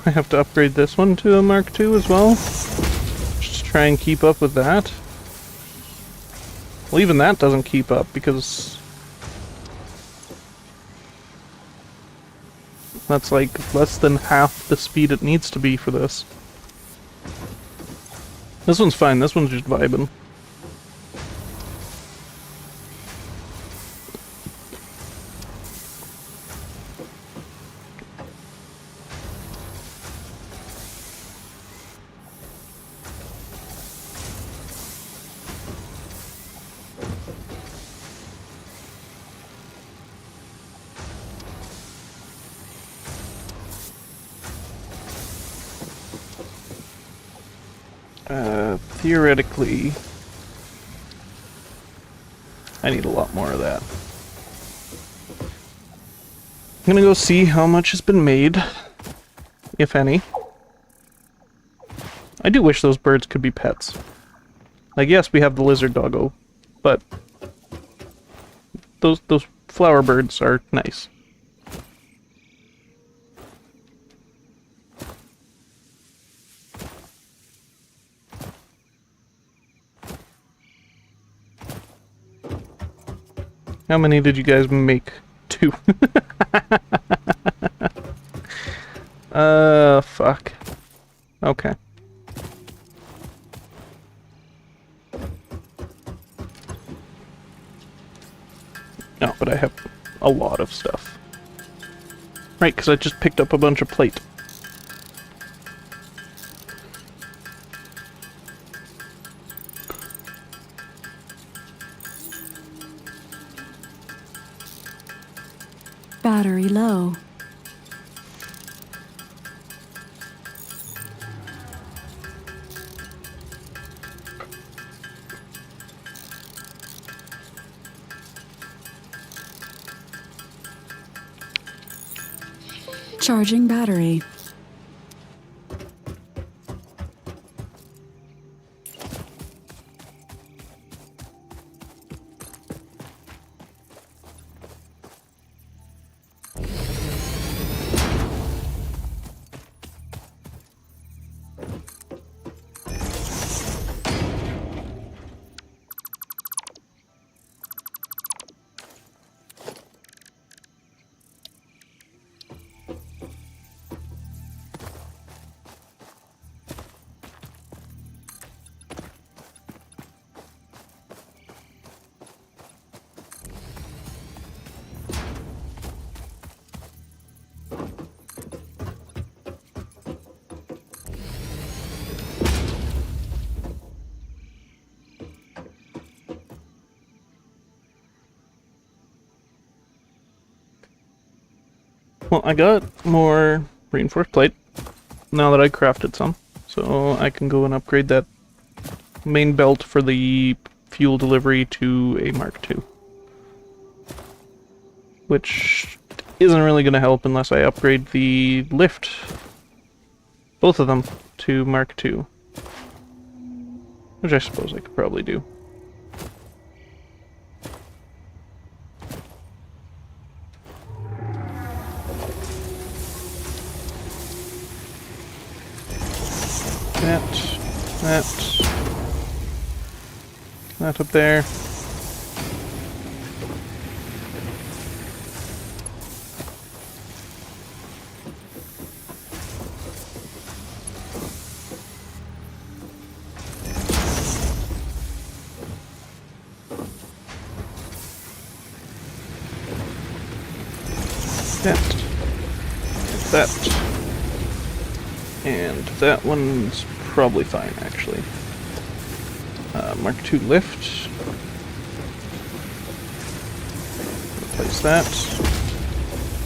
I have to upgrade this one to a Mark II as well? Just try and keep up with that. Well, even that doesn't keep up because that's like less than half the speed it needs to be for this. This one's fine, this one's just vibing. Theoretically, I need a lot more of that. I'm gonna go see how much has been made, if any. I do wish those birds could be pets. Like, yes, we have the lizard doggo, but those flower birds are nice. How many did you guys make? 2. Fuck. Okay. No, but I have a lot of stuff. Right, because I just picked up a bunch of plate. Battery low. Charging battery. Well, I got more reinforced plate now that I crafted some, so I can go and upgrade that main belt for the fuel delivery to a Mark II. Which isn't really going to help unless I upgrade the lift, both of them, to Mark II. Which I suppose I could probably do. That up there. That. And that one's probably fine, actually. Mark II lift. Replace that.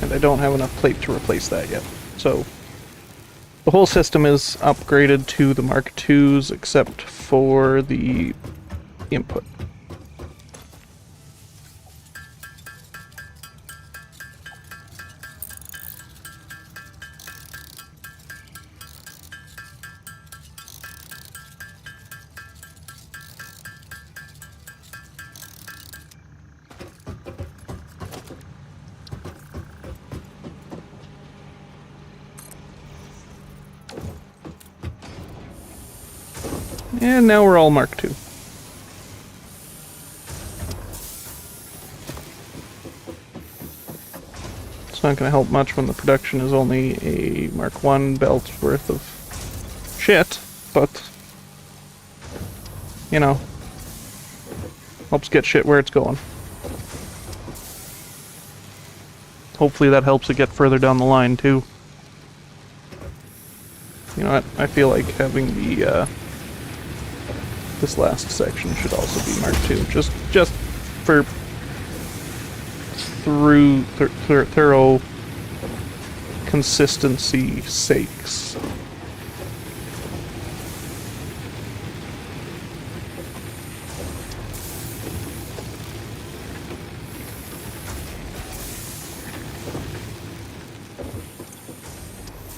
And I don't have enough plate to replace that yet. So, the whole system is upgraded to the Mark IIs except for the input. And now we're all Mark II. It's not going to help much when the production is only a Mark I belt's worth of shit, but, you know, helps get shit where it's going. Hopefully that helps it get further down the line, too. You know what? I feel like having the, this last section should also be Mark II, just for thorough consistency sakes.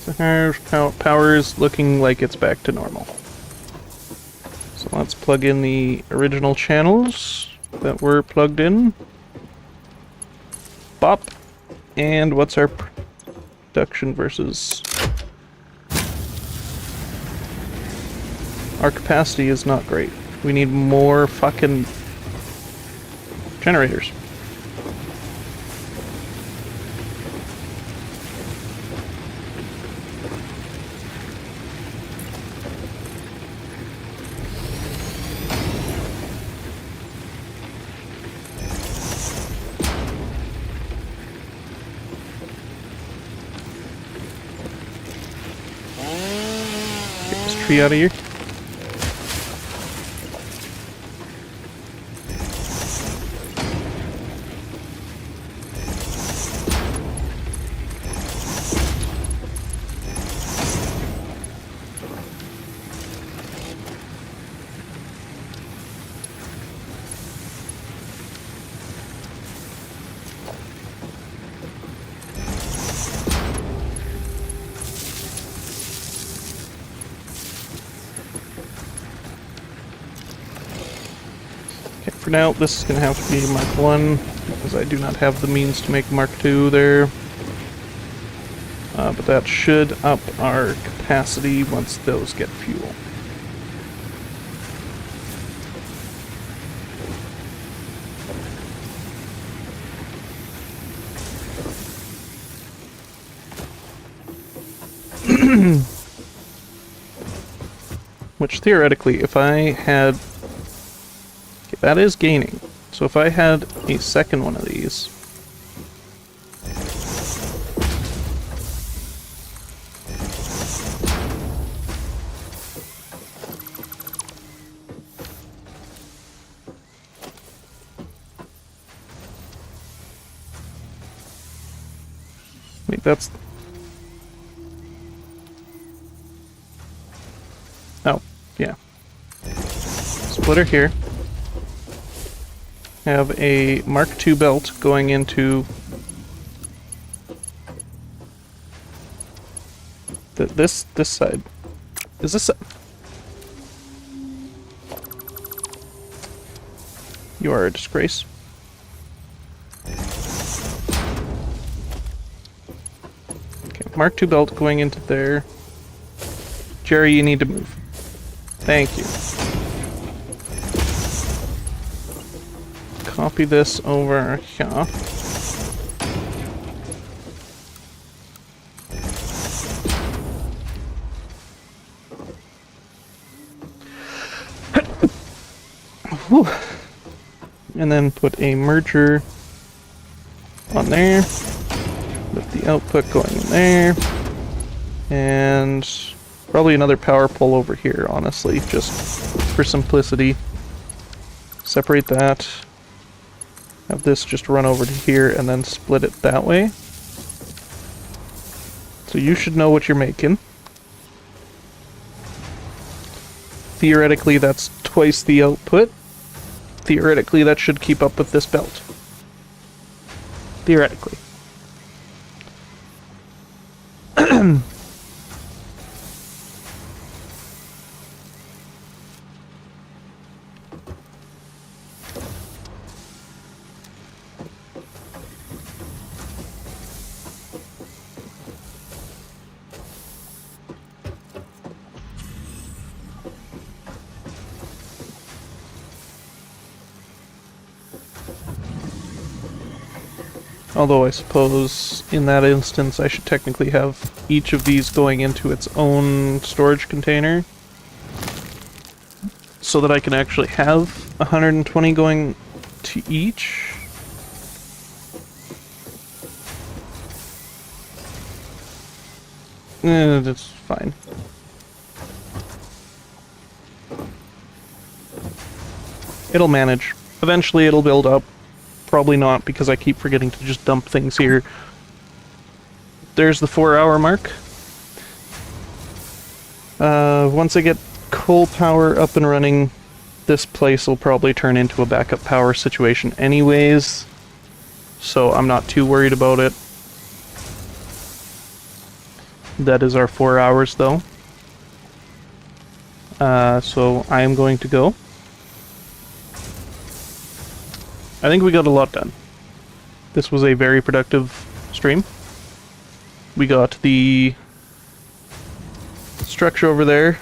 So power is looking like it's back to normal. So let's plug in the original channels that were plugged in. Bop. And what's our production versus... Our capacity is not great. We need more fucking generators. Tree out of here. For now, this is going to have to be Mark 1, because I do not have the means to make Mark 2 there. But that should up our capacity once those get fuel. Which theoretically, if I had... That is gaining. So if I had a second one of these... Wait, that's... Oh, yeah. Splitter here. Have a Mark II belt going into this side. Is this... You are a disgrace. Okay, Mark II belt going into there. Jerry, you need to move. Thank you. Copy this over here. Whew. And then put a merger on there, with the output going in there, and probably another power pole over here, honestly, just for simplicity. Separate that, have this just run over to here, and then split it that way. So you should know what you're making. Theoretically, that's twice the output. Theoretically, that should keep up with this belt. Theoretically. Although I suppose in that instance I should technically have each of these going into its own storage container so that I can actually have 120 going to each. That's fine. It'll manage. Eventually it'll build up. Probably not, because I keep forgetting to just dump things here. There's the 4-hour mark. Once I get coal power up and running, this place will probably turn into a backup power situation anyways, so I'm not too worried about it. That is our 4 hours, though. So I am going to go. I think we got a lot done. This was a very productive stream. We got the structure over there,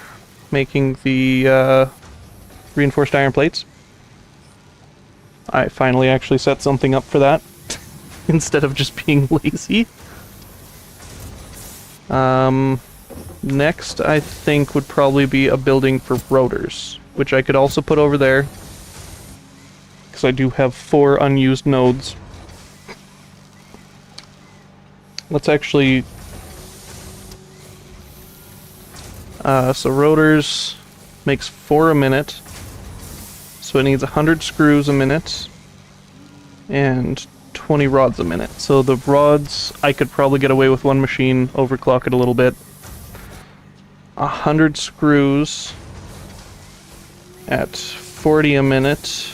making the reinforced iron plates. I finally actually set something up for that, instead of just being lazy. Next, I think, would probably be a building for rotors, which I could also put over there. Because I do have 4 unused nodes. Let's actually... so rotors makes 4 a minute. So it needs 100 screws a minute. And 20 rods a minute. So the rods, I could probably get away with one machine, overclock it a little bit. 100 screws at 40 a minute.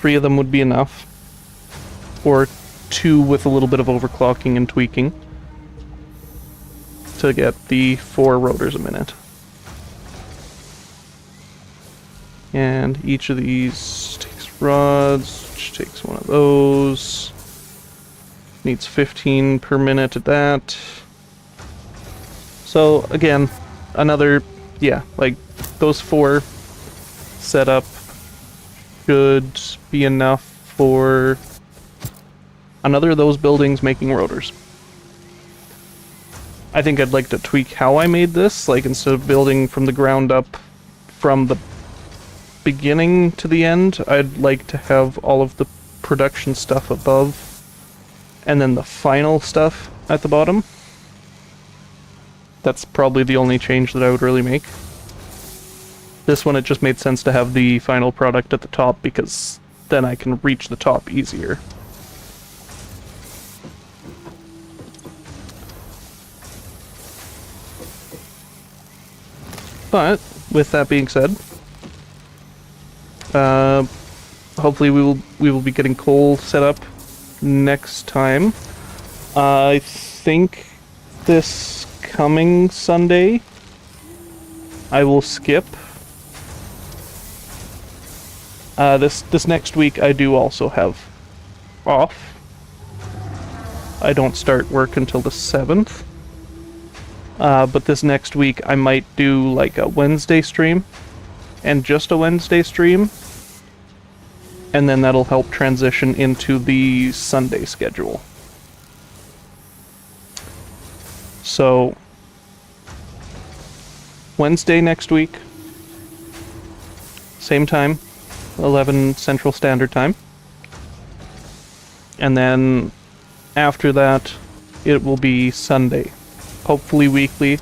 3 of them would be enough, or 2 with a little bit of overclocking and tweaking to get the 4 rotors a minute. And each of these takes rods, which takes one of those. Needs 15 per minute at that. So again, another, yeah, like those 4 set up should be enough for another of those buildings making rotors. I think I'd like to tweak how I made this, like instead of building from the ground up from the beginning to the end, I'd like to have all of the production stuff above and then the final stuff at the bottom. That's probably the only change that I would really make. This one, it just made sense to have the final product at the top, because then I can reach the top easier. But with that being said, hopefully we will be getting Cole set up next time. I think this coming Sunday I will skip. This next week I do also have off. I don't start work until the 7th. But this next week I might do like a Wednesday stream, and just a Wednesday stream, and then that'll help transition into the Sunday schedule. So, Wednesday next week, same time, 11 Central Standard Time. And then after that, it will be Sunday. Hopefully weekly.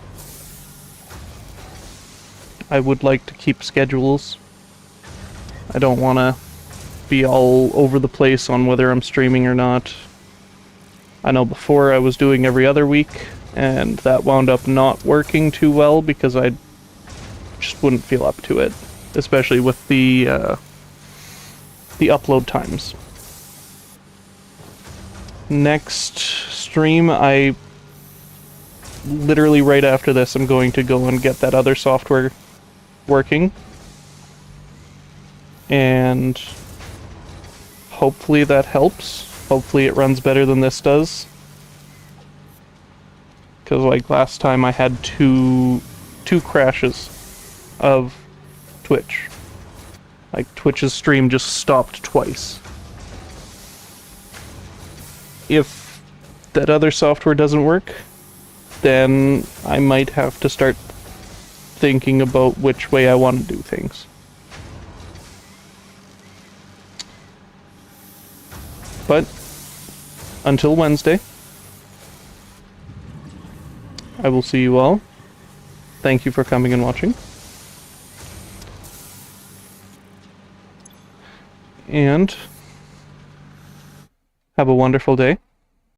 I would like to keep schedules. I don't want to be all over the place on whether I'm streaming or not. I know before I was doing every other week, and that wound up not working too well because I just wouldn't feel up to it, especially with the upload times. Next stream, I literally right after this, I'm going to go and get that other software working, and hopefully that helps. Hopefully it runs better than this does, because like last time I had two crashes of Twitch. Like Twitch's stream just stopped twice. If that other software doesn't work, then I might have to start thinking about which way I want to do things. But until Wednesday, I will see you all. Thank you for coming and watching. And have a wonderful day.